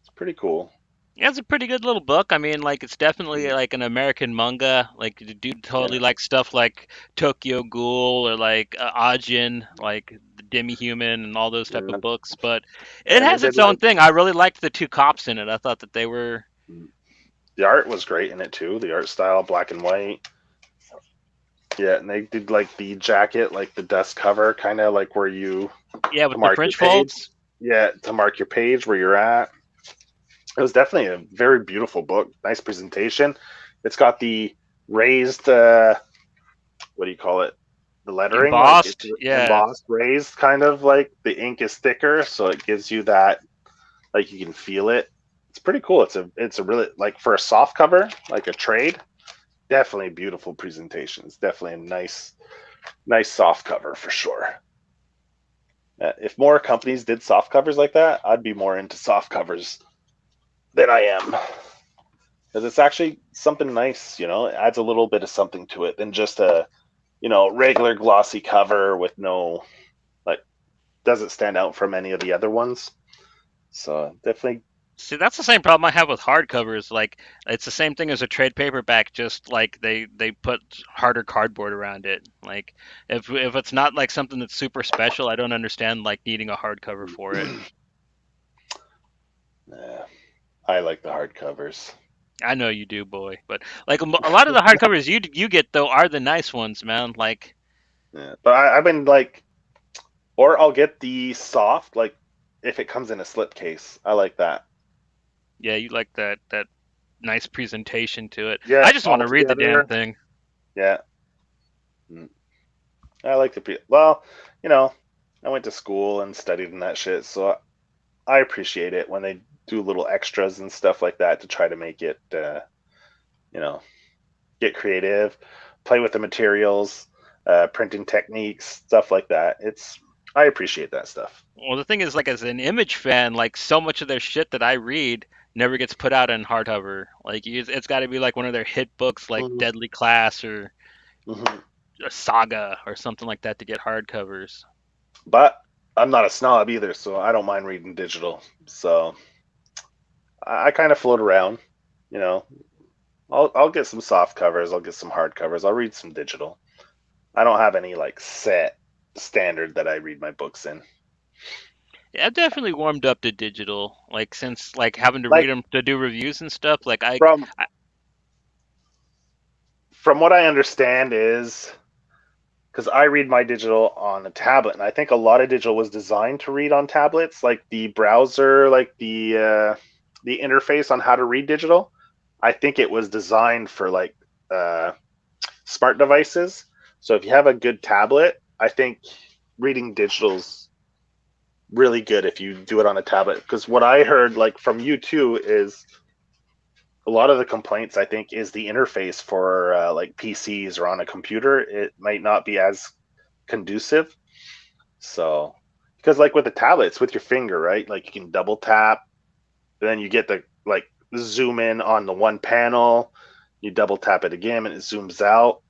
It's pretty cool.
yeah, it's a pretty good little book. I mean, like it's definitely like an American manga. Like the dude totally
Yeah.
likes stuff like Tokyo Ghoul or like Ajin, like the Demi-Human and all those type of books. But it
And they
has
did
its own
like
thing. I really liked the two cops in it. I thought that they were
the art was great in it too. The art style, black and white. Yeah, and they did like the jacket, like the dust cover, kind of like where you
yeah
to
with the
mark your
French
page.
folds.
Yeah, to mark your page where you're at. It was definitely a very beautiful book. Nice presentation. It's got the raised, what do you call it? The lettering, like it's
Embossed, yeah.
embossed, raised, kind of like the ink is thicker, so it gives you that, like you can feel it. It's pretty cool. It's a really like for a soft cover, like a trade. Definitely beautiful presentation. It's definitely a nice soft cover for sure. If more companies did soft covers like that, I'd be more into soft covers than I am, because it's actually something nice. It adds a little bit of something to it than just a regular glossy cover with no, like, doesn't stand out from any of the other ones. So definitely.
See, that's the same problem I have with hardcovers. Like, it's the same thing as a trade paperback, just like they put harder cardboard around it. Like, if it's not like something that's super special, I don't understand like needing a hardcover for it.
Yeah, I like the hardcovers.
I know you do, boy, but like a lot of the hardcovers you get though are the nice ones, man. Like,
Yeah, but I've been like, or I'll get the soft, like if it comes in a slipcase. I like that.
yeah, you like that nice presentation to it.
Yeah,
I just want
all
to read the damn
together.
thing.
Yeah, mm, I like the. Well, you know, I went to school and studied in that shit, so I appreciate it when they do little extras and stuff like that to try to make it, you know, get creative, play with the materials, printing techniques, stuff like that. I appreciate that stuff.
Well, the thing is, like, as an Image fan, like, so much of their shit that I read never gets put out in hardcover. Like, it's got to be like one of their hit books, like
Mm-hmm.
Deadly Class or
Mm-hmm.
a Saga or something like that to get hardcovers.
But I'm not a snob either, so I don't mind reading digital. So I kind of float around. You know, I'll get some soft covers, I'll get some hard covers, I'll read some digital. I don't have any like set standard that I read my books in.
Yeah, I've definitely warmed up to digital, like since like having to read
Like
them to do reviews and stuff. Like
from
I
from what I understand is because I read my digital on a tablet, and I think a lot of digital was designed to read on tablets, like the browser, like the interface on how to read digital. I think it was designed for like uh, smart devices. So if you have a good tablet, I think reading digital's really good if you do it on a tablet. Because what I heard, like from you too, is a lot of the complaints I think is the interface for like PCs or on a computer. It might not be as conducive. So because like with the tablet, it's with your finger, right? Like you can double tap, then you get the like zoom in on the one panel. You double tap it again, and it zooms out.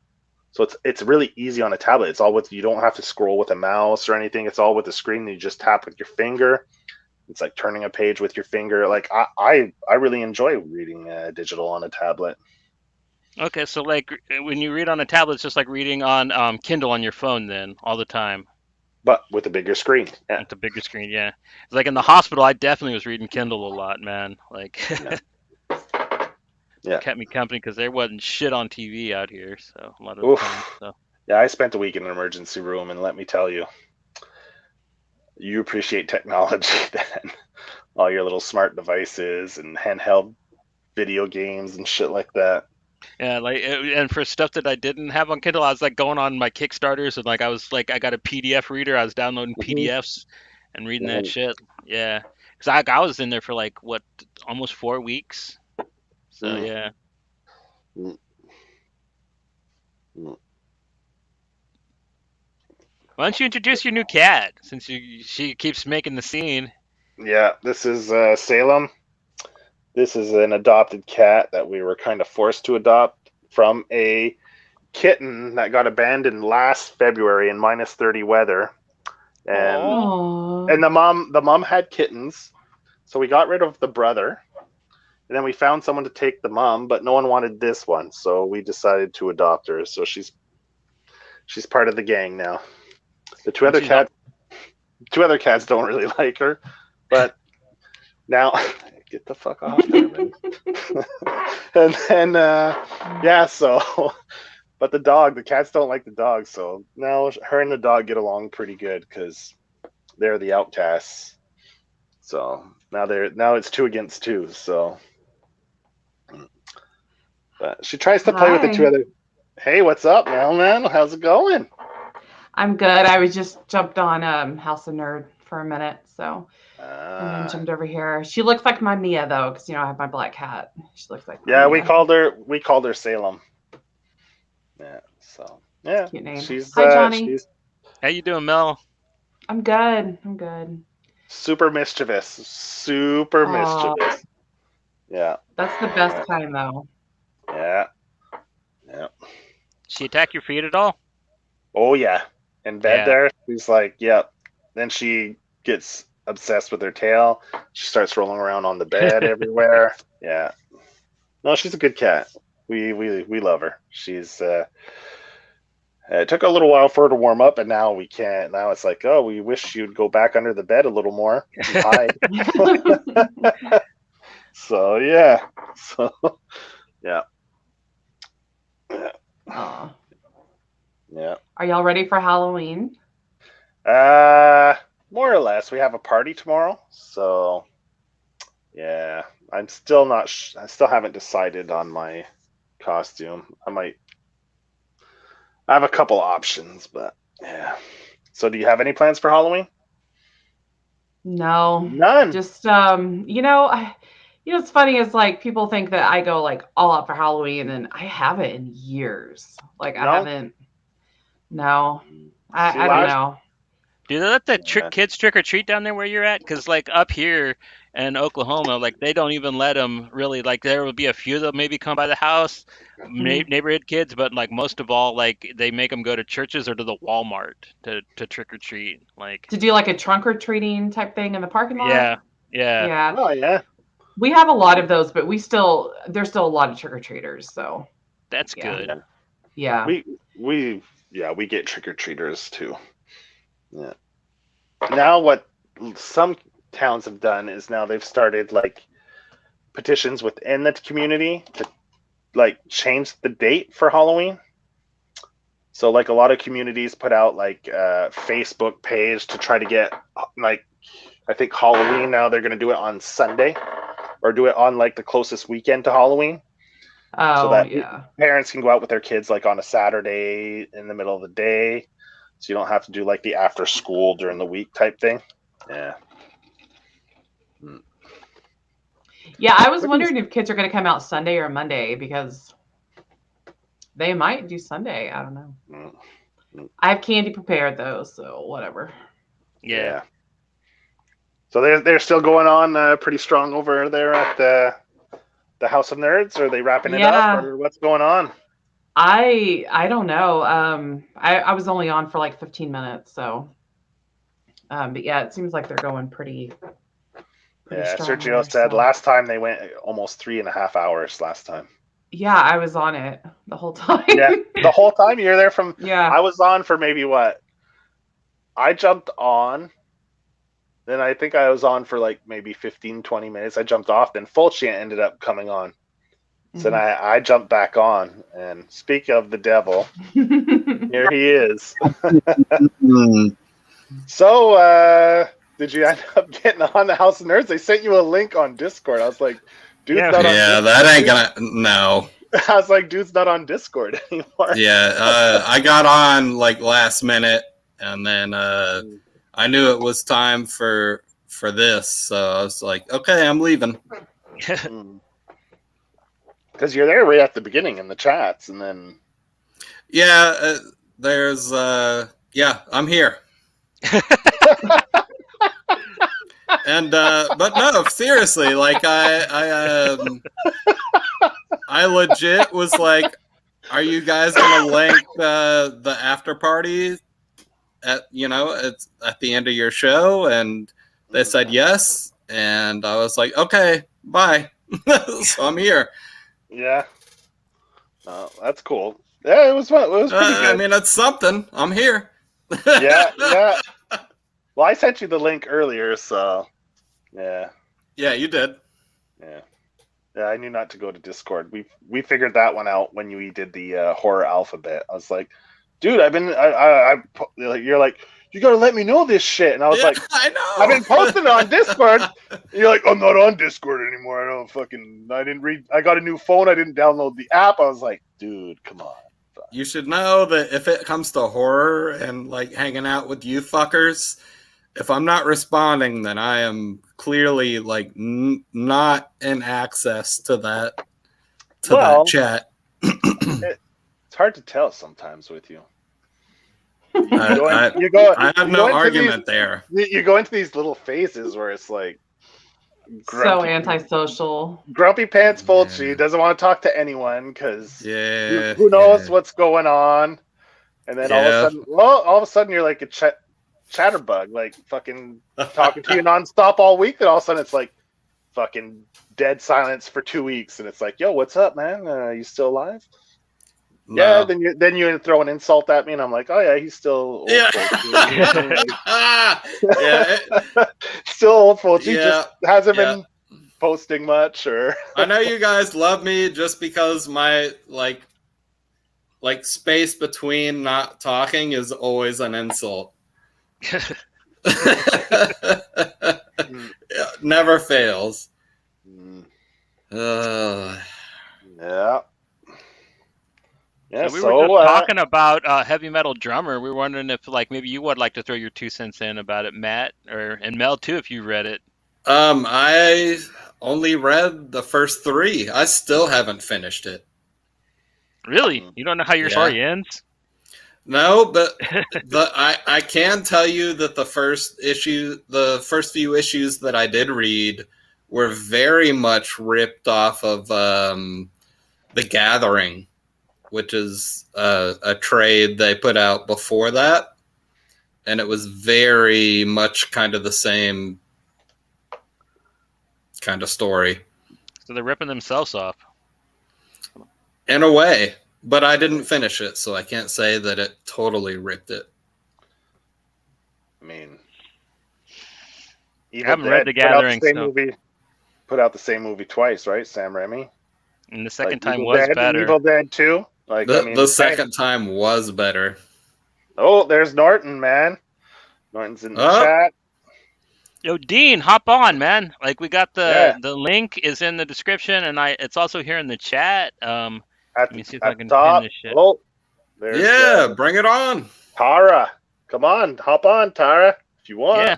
So it's really easy on a tablet. It's all with, you don't have to scroll with a mouse or anything. It's all with the screen. You just tap with your finger. It's like turning a page with your finger. Like I really enjoy reading digital on a tablet.
Okay, so like when you read on a tablet, it's just like reading on Kindle on your phone then all the time.
But with a bigger screen. Yeah.
With the bigger screen, yeah. Like in the hospital, I definitely was reading Kindle a lot, man. Like
Yeah. Yeah.
kept me company because there wasn't shit on TV out here, so a lot of the time.
Oof.
So
Yeah, I spent a week in an emergency room, and let me tell you, you appreciate technology then. All your little smart devices and handheld video games and shit like that.
yeah, like and for stuff that I didn't have on Kindle, I was like going on my Kickstarters and like I was like I got a PDF reader. I was downloading
Mm-hmm.
PDFs and reading that
Mm-hmm.
shit. Yeah, because I was in there for like what almost 4 weeks. So yeah.
Mm-hmm.
Why don't you introduce your new cat since she keeps making the scene?
Yeah, this is Salem. This is an adopted cat that we were kind of forced to adopt from a kitten that got abandoned last February in -30 weather. And
Oh,
Oh,
and the mom had kittens, so we got rid of the brother. And then we found someone to take the mom, but no one wanted this one, so we decided to adopt her. So she's part of the gang now. The two
and
other
she's not.
cats don't really like her, but now get the fuck off there, man. And then yeah, so but the cats don't like the dog, so now her and the dog get along pretty good because they're the outcasts. So now it's 2 against 2. So, but she tries to play with the two
hi.
other. Hey, what's up, man? How's it going?
I'm good. I was just jumped on House of Nerd for a minute, so and then jumped over here. She looks like my Mia though, because I have my black cat. She looks like my
yeah,
Mia.
we called her Salem. Yeah, so yeah,
Cute name.
she's
Hi, Johnny.
she's
How you doing, Mel?
I'm good. I'm good.
super mischievous, super
Oh,
mischievous. Yeah,
that's the best kind though.
yeah, yeah.
She attack your feet at all?
Oh yeah, in bed
Yeah.
there, she's like, yep. Then she gets obsessed with her tail. She starts rolling around on the bed everywhere. Yeah, no, she's a good cat. We love her. She's it took a little while for her to warm up, and now we can't. Now it's like, oh, we wish you'd go back under the bed a little more and hide. So yeah, so yeah,
Oh.
yeah.
Are y'all ready for Halloween?
More or less. We have a party tomorrow, so yeah. I'm still not. I still haven't decided on my costume. I have a couple options, but yeah. So, do you have any plans for Halloween?
No.
None.
Just what's funny is like people think that I go like all out for Halloween, and I haven't in years. Like I
No.
haven't. No,
See,
I don't know.
Do they let the
Yeah.
kids trick or treat down there where you're at? Because like up here in Oklahoma, like they don't even let them really. Like there will be a few that maybe come by the house, neighborhood kids, but like most of all, like they make them go to churches or to the Walmart to trick or treat. Like
To do like a trunk or treating type thing in the parking lot.
yeah, yeah,
Yeah,
Oh yeah.
we have a lot of those, but there's still a lot of trick or treaters. So
that's
yeah,
good.
yeah.
We get trick or treaters too. Yeah. Now what some towns have done is now they've started like petitions within the community to like change the date for Halloween. So like a lot of communities put out like a Facebook page to try to get like, I think Halloween now they're going to do it on Sunday or do it on like the closest weekend to Halloween. So
Oh
that
yeah.
parents can go out with their kids like on a Saturday in the middle of the day. So you don't have to do like the after school during the week type thing. Yeah.
Yeah, I was wondering if kids are going to come out Sunday or Monday because they might do Sunday. I don't know.
Mm.
I have candy prepared though, so whatever.
Yeah.
So they're still going on pretty strong over there at the House of Nerds? Are they wrapping it up,
Yeah.
or what's going on?
I don't know. I was only on for like 15 minutes, so but yeah, it seems like they're going pretty
Yeah,
strong
Sergio
there,
said
so.
last time they went almost 3.5 hours last time.
Yeah, I was on it the whole time.
Yeah, the whole time you're there from.
Yeah.
I was on for maybe what? I jumped on. Then I think I was on for like maybe 15, 20 minutes. I jumped off. Then Fulci ended up coming on. So then I jumped back on. And speak of the devil, here he is. So, did you end up getting on the House of Nerds? They sent you a link on Discord. I was like, dude's not on Discord.
That ain't gonna. No.
I was like, dude's not on Discord anymore.
Yeah, I got on like last minute, and then I knew it was time for this, so I was like, okay, I'm leaving.
Because you're there right at the beginning in the chats, and then
there's I'm here. And but no, seriously, like I legit was like, are you guys gonna link the after party it's at the end of your show? And they said yes, and I was like, okay, bye. So I'm here.
Yeah. That's cool. Yeah, it was fun. It was pretty good.
I mean, it's something. I'm here.
Yeah. Well, I sent you the link earlier, so yeah.
Yeah, you did.
Yeah. Yeah, I knew not to go to Discord. We figured that one out when you did the horror alphabet. I was like, dude, you're like, you gotta let me know this shit. And I was like,
I know.
I've been posting it on Discord. You're like, I'm not on Discord anymore. I didn't read. I got a new phone. I didn't download the app. I was like, dude, come on.
You should know that if it comes to horror and like hanging out with you fuckers, if I'm not responding, then I am clearly like not in access to that chat.
It's hard to tell sometimes with you.
I have no argument there.
You go into these little phases where it's like
so antisocial.
Grumpy Pants Fulci doesn't want to talk to anyone because who knows what's going on, and then all of a sudden you're like a chatterbug, like fucking talking to you nonstop all week. Then all of a sudden it's like fucking dead silence for 2 weeks, and it's like, yo, what's up, man? You still alive? No. Yeah, then you throw an insult at me, and I'm like, oh yeah, he's still old. Yeah, still old Fulci. He just hasn't been posting much. Or
I know you guys love me just because my like space between not talking is always an insult. Never fails.
Yeah.
Yeah, we were just talking about heavy metal drummer. We were wondering if, like, maybe you would like to throw your 2 cents in about it, Matt, and Mel too, if you read it.
I only read the first 3. I still haven't finished it.
Really? You don't know how your story ends?
No, but I can tell you that the first few issues that I did read were very much ripped off of The Gathering, which is a trade they put out before that. And it was very much kind of the same kind of story.
So they're ripping themselves off.
In a way. But I didn't finish it, so I can't say that it totally ripped it.
I mean,
I haven't read The Gathering.
Put out the same movie twice, right? Sam Raimi.
And the second time was better.
Evil Dead 2.
The second time was better.
Oh, there's Norton, man. Norton's in the chat.
Yo, Dean, hop on, man. Like, we got the link is in the description, and it's also here in the chat. Let me see if I can pin this shit.
Oh,
bring it on.
Tara. Come on, hop on, Tara, if you want.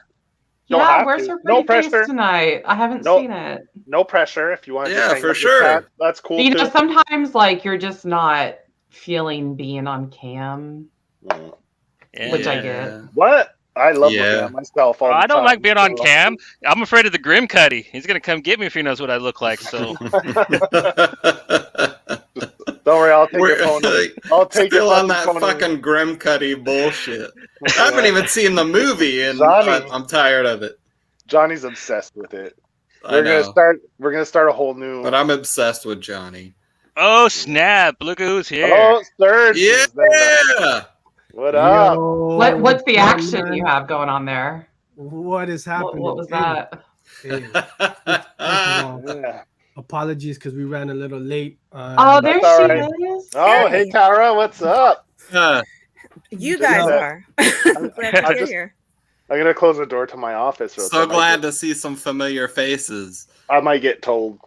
Yeah, where's her pretty face tonight? I haven't seen it.
No pressure if you want to.
Yeah, for sure.
That's cool.
You know, sometimes like you're just not feeling being on cam, which I get.
What? I love looking at myself all the time.
I don't like being on cam. I'm afraid of the Grim Cuddy. He's gonna come get me if he knows what I look like. So
don't worry, I'll take your phone. I'll take
still
your
on that
phone
fucking Grim Cuddy bullshit. I haven't even seen the movie, and
Johnny,
I'm tired of it.
Johnny's obsessed with it.
We're
gonna start a whole new.
But I'm obsessed with Johnny.
oh snap! Look at who's here.
Oh, Serge.
Yeah.
What up?
Yo, what's the action you have going on there?
What is happening?
What was that?
Hey, apologies because we ran a little late.
Oh, there she is.
Oh, hey, Tara, what's up?
You guys are. I'm glad to get here.
I'm gonna close the door to my office.
So glad to see some familiar faces.
I might get told.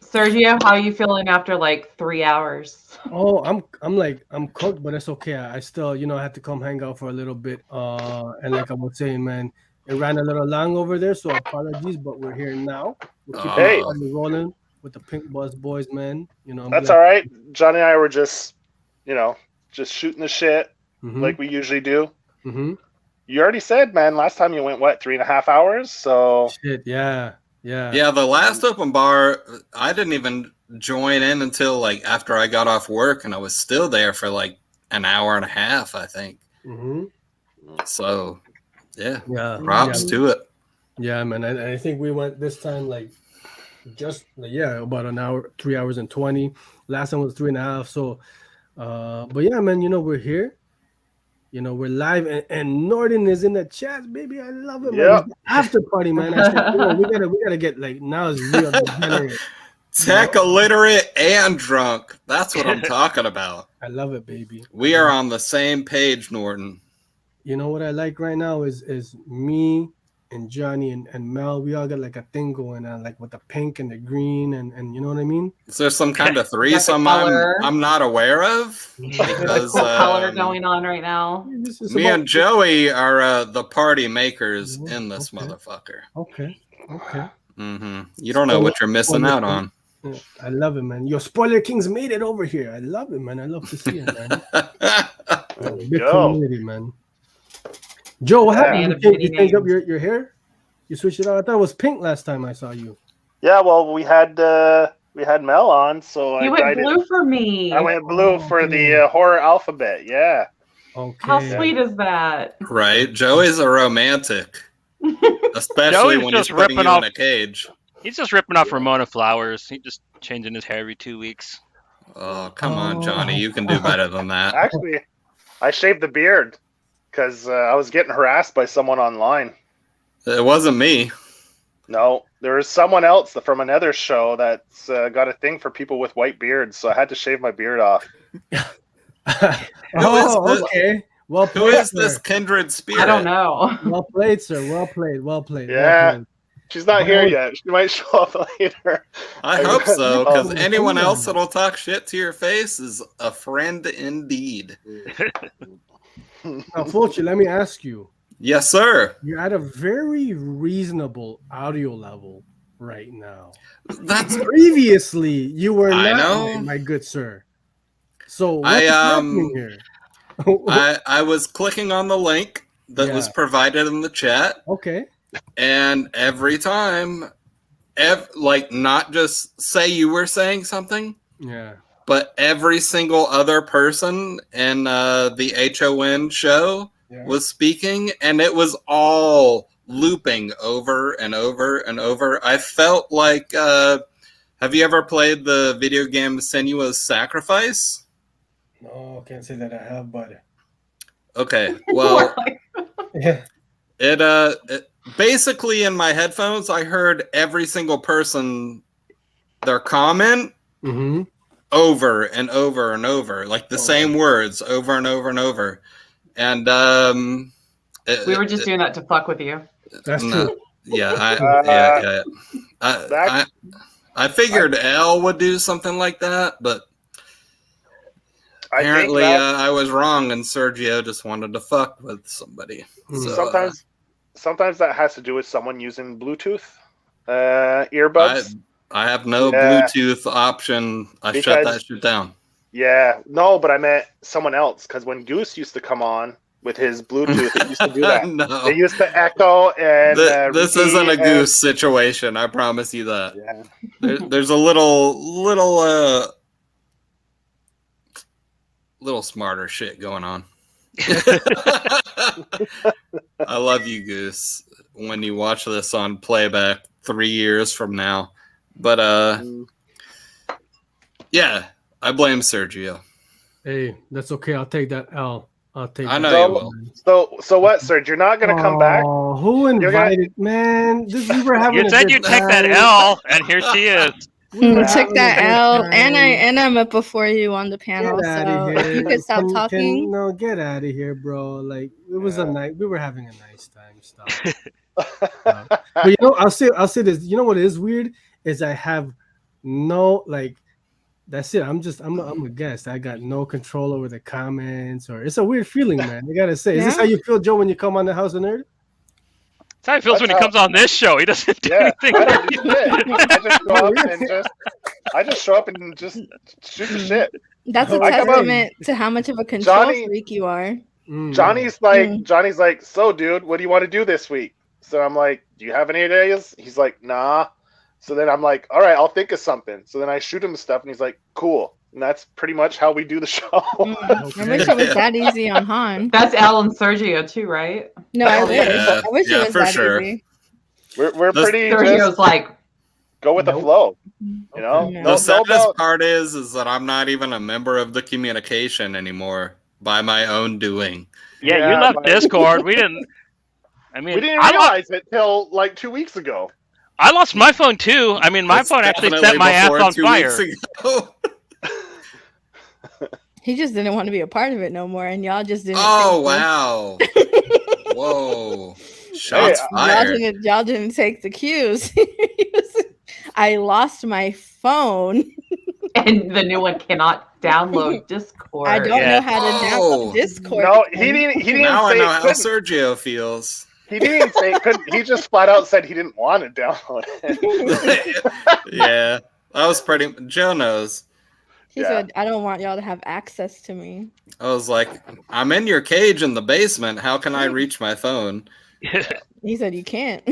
Sergio, how are you feeling after like 3 hours?
Oh, I'm cooked, but it's okay. I still, I had to come hang out for a little bit. And like I was saying, man, it ran a little long over there, so apologies, but we're here now. We're keeping rolling with the Pink Buzz boys, man.
That's all right. Johnny and I were just shooting the shit like we usually do.
Mm-hmm.
You already said, man, last time you went, 3.5 hours? So
shit, yeah.
Yeah, the last open bar, I didn't even join in until like after I got off work, and I was still there for like an hour and a half, I think.
Mm-hmm.
So, props to it.
Yeah, man. I think we went this time like about an hour, 3 hours and 20. Last time was 3.5. So, but yeah, man, we're here. We're live, and Norden is in the chat, baby. I love it, man.
Yep.
After party, man. I said, we gotta get like now is real degenerate.
Tech illiterate and drunk. That's what I'm talking about.
I love it, baby.
We are on the same page, Norton.
You know what I like right now is me and Johnny and Mel. We all got like a thing going on, like with the pink and the green, and you know what I mean?
Is there some kind of threesome I'm not aware of? Because
color going on right now.
Me and Joey are the party makers in this motherfucker.
Okay.
Mm-hmm. You don't know what you're missing out on.
I love it, man. Your Spoiler Kings made it over here. I love it, man. I love to see it, man. Big community, man. Joe, what happened? You changed up your hair? You switched it out? I thought it was pink last time I saw you.
Yeah, well, we had Mel on, so
you went blue for me.
I went blue for the horror alphabet. Yeah.
Okay.
How sweet is that?
Right, Joey's a romantic, especially when he's putting you in a cage.
He's just ripping off Ramona Flowers. He's just changing his hair every 2 weeks.
Oh, come on, Johnny. You can do better than that.
Actually, I shaved the beard because I was getting harassed by someone online.
It wasn't me.
No, there was someone else from another show that's got a thing for people with white beards, so I had to shave my beard off.
Okay. Well played,
who is this kindred spirit?
I don't know.
Well played, sir. Well played.
Yeah.
Well played.
She's not here yet. She might show up later.
I hope so, because anyone else that'll talk shit to your face is a friend indeed.
Now, Fulci, let me ask you.
Yes, sir.
You're at a very reasonable audio level right now.
That's
previously you were not,
know.
My good sir. So what's happening here?
I was clicking on the link that was provided in the chat.
Okay.
And every time, not just say you were saying something, but every single other person in the HON show was speaking, and it was all looping over and over and over. I felt like, have you ever played the video game Senua's Sacrifice?
No, can't say that I have, but
okay, well, it basically, in my headphones, I heard every single person, their comment over and over and over, like the same words over and over and over. And
we were just doing that to fuck with you.
That's true.
Yeah, I figured L would do something like that, but apparently I was wrong, and Sergio just wanted to fuck with somebody. So,
Sometimes that has to do with someone using Bluetooth earbuds.
I have no Bluetooth option. I shut that shit down.
Yeah, no, but I meant someone else, because when Goose used to come on, with his Bluetooth. It used to do that.
No.
It used to echo and
This
repeat
isn't a
and-
goose situation. I promise you that.
Yeah.
There's a little smarter shit going on. I love you, Goose. When you watch this on playback 3 years from now, but yeah, I blame Sergio.
Hey, that's okay. I'll take that L. I'll take.
I
that.
know you will.
So what, Serge? You're not gonna come back?
Oh, who invited? Man, we were having.
You
a
said
good
you'd take that
time.
L, and here she is.
We were
Yeah.
Took
having
that
a good
L,
time.
and I'm up before you on the panel.
Get out
So
of
if
here!
you could stop talking.
No, get out of here, bro. Like it was a night. We were having a nice time. Stop. But you know, I'll say this. You know what is weird is I have no like. That's it. I'm a guest. I got no control over the comments, or it's a weird feeling, man. I gotta say, is this
Yeah.
how you feel, Joe, when you come on the House of Nerd?
That's how he feels when he comes on this show. He doesn't do
Yeah,
anything.
I don't do shit. I just show up and just shoot the shit.
That's a
I come out-
testament to how much of a control
Johnny-
freak you are.
Johnny's like, so dude, what do you want to do this week? So I'm like, do you have any ideas? He's like, nah. So then I'm like, all right, I'll think of something. So then I shoot him stuff, and he's like, cool. And that's pretty much how we do the show.
I wish it was that easy on Han.
That's Al and Sergio too, right?
No, I wish.
Yeah,
I wish
yeah,
it was
for
that
sure.
easy.
We're
This-
pretty
Sergio's
just
like,
go with the
Nope.
flow. You know,
Okay.
no,
The saddest
no,
part is that I'm not even a member of the communication anymore by my own doing.
Yeah,
Yeah,
you left
but-
Discord. We didn't. I mean,
we didn't
I
realize it till like 2 weeks ago.
lost my phone too. I mean, my
That's
phone actually
definitely
set my ass
before
on
2
fire.
weeks ago.
He just didn't want to be a part of it no more, and y'all just didn't.
Oh
take
wow! Whoa!
Hey,
Shots fired.
Y'all didn't take the cues. I lost my phone.
and the new one cannot download Discord.
I don't
Yeah.
know how to
Oh.
download Discord.
No, he didn't
Now I
say
know
it
how
couldn't.
Sergio feels.
He didn't say it couldn't. He just flat out said he didn't want to download it.
Yeah, that was pretty. Joe knows.
He
Yeah.
said, "I don't want y'all to have access to me."
I was like, I'm in your cage in the basement. How can I reach my phone?
He said, "You can't."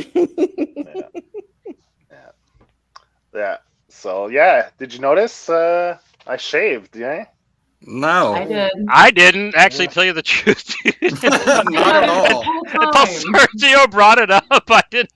Yeah. So yeah, did you notice? I shaved. Yeah.
No,
I did.
I didn't actually tell you the truth.
not at all.
Until Sergio brought it up, I didn't.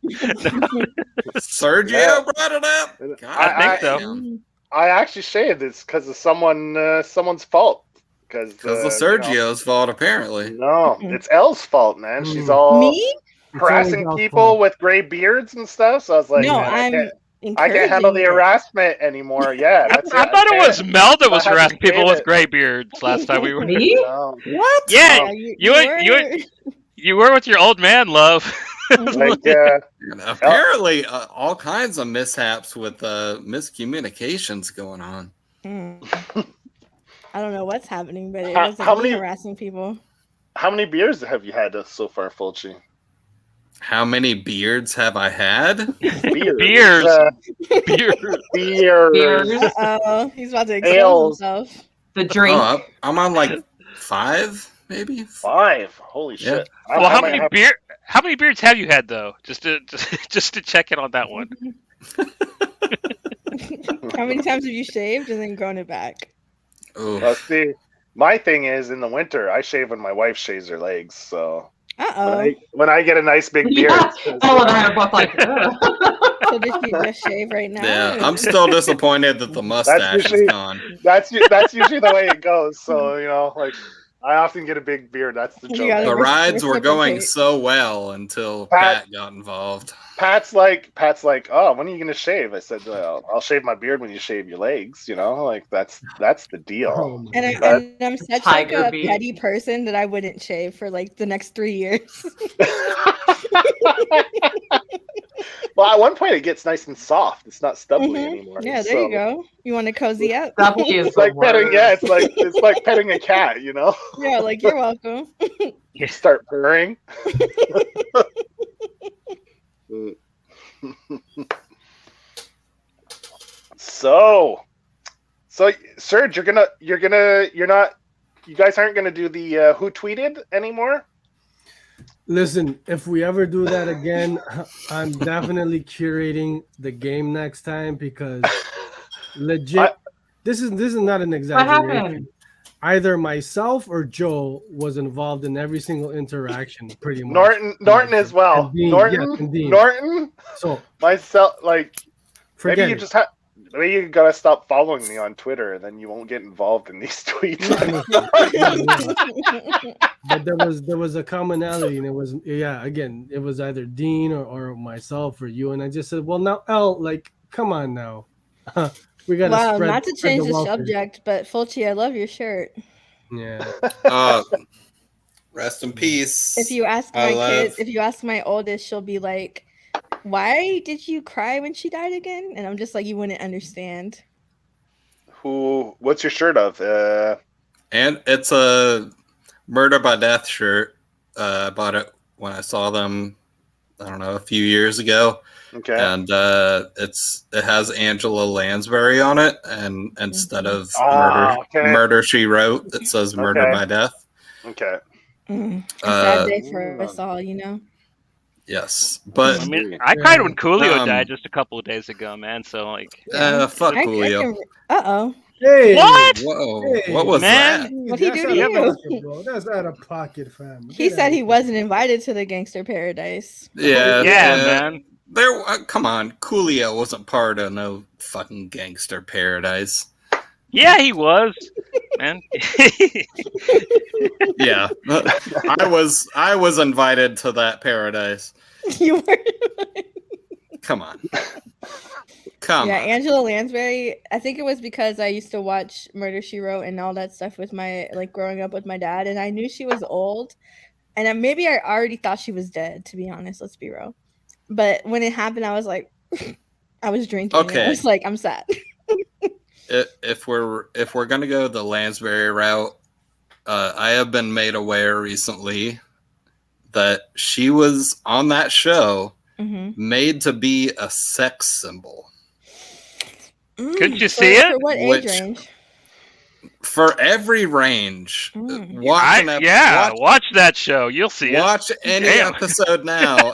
Sergio
Yeah.
brought it up. God
I think so.
damn.
I actually shaved. It's because of someone's fault. Because
Because of Sergio's fault, apparently.
No, it's Elle's fault, man. She's all
Me?
harassing
It's always
people
Elle's fault.
with gray beards and stuff. So I was like,
No,
man,
I'm
I can't handle the
encouraging it.
harassment anymore. Yeah, that's
I thought it was
can't.
Mel that was
I had to
harassing people
save
with
it.
gray beards last time we were.
Me?
No.
What?
Yeah, you
were-
You were with your old man, love.
Like,
And apparently, all kinds of mishaps with miscommunications going on.
Hmm. I don't know what's happening, but it
How-
wasn't
how
me
many-
harassing people.
how many beers have you had so far, Fulci?
How many beards have I had?
Beers.
Beers.
Beers.
Beers.
Oh, he's about to expose
Ales.
himself.
The drink.
Oh, I'm on like 5, maybe.
5. Holy
Yeah.
shit.
Well,
I might have-
how many beards have you had though? Just to check in on that one.
How many times have you shaved and then grown it back?
Ooh.
Well, see, my thing is in the winter, I shave when my wife shaves her legs. So
Uh-oh.
when I get a nice big beard,
Yeah.
it's 'cause,
Elle and I are both like, ugh.
So did you just shave right now?
Yeah, I'm still disappointed that the mustache
usually-
is gone.
that's usually the way it goes. So like I often get a big beard. That's the
You
joke.
gotta
The rides were going
reciprocate.
so well until
Pat-
Pat got involved.
Pat's like, oh, when are you gonna shave? I said, well, I'll shave my beard when you shave your legs. Like that's the deal.
Oh my
And,
God.
I'm such
Tiger
like a
beat.
petty person that I wouldn't shave for like the next 3 years.
Well, at one point it gets nice and soft. It's not stubbly
Mhm.
anymore.
Yeah, there you go. You want to cozy up?
Stubbly is
It's like
the
petting. Yeah,
worst.
it's like petting a cat.
Yeah, like you're welcome.
You start purring. So, Serge, you're not you guys aren't going to do the who tweeted anymore?
Listen, if we ever do that again, I'm definitely curating the game next time because legit, this is not an
What
exaggeration.
happened?
Either myself or Joe was involved in every single interaction, pretty much.
Norton as well.
And Dean,
Norton,
yes, and Dean.
Norton,
So
myself, like
forget
maybe you
it.
just have. Maybe you gotta stop following me on Twitter, and then you won't get involved in these tweets.
But there was a commonality, and it was again, it was either Dean or myself or you, and I just said, well, now L, like, come on now, we gotta
Wow,
spread,
not to
spread
change the
welfare.
subject, but Fulci, I love your shirt.
Yeah.
Rest in peace.
If you ask
I
my
love-
kids, if you ask my oldest, she'll be like, "Why did you cry when she died again?" And I'm just like, "You wouldn't understand."
What's your shirt of?
And it's a Murder by Death shirt. I bought it when I saw them, I don't know, a few years ago.
Okay.
And it has Angela Lansbury on it, and instead of Murder She Wrote, it says Murder by Death.
Okay.
A sad day for us all, you know.
Yes, but
I mean, I cried when Coolio died just a couple of days ago, man. So like,
fuck Coolio.
Uh-oh.
Hey,
what?
Whoa,
Hey,
what was
man.
that?
What'd he
That's
do
out
to
of
you?
pocket, bro. That's out of pocket, fam.
He said he wasn't invited to the gangster paradise.
Yeah,
man.
There, come on, Coolio wasn't part of no fucking gangster paradise.
Yeah, he was, man.
Yeah, I was invited to that paradise.
You were.
Come on. Come
Yeah,
on.
Angela Lansbury. I think it was because I used to watch Murder She Wrote and all that stuff with my growing up with my dad, and I knew she was old, and maybe I already thought she was dead. To be honest, let's be real. But when it happened, I was like, I was drinking.
Okay.
I was like, I'm sad.
If we're gonna go the Lansbury route, I have been made aware recently that she was on that show made to be a sex symbol.
Couldn't you see it?
For what age range?
For every range.
Watch that show. You'll see it.
Watch any episode now,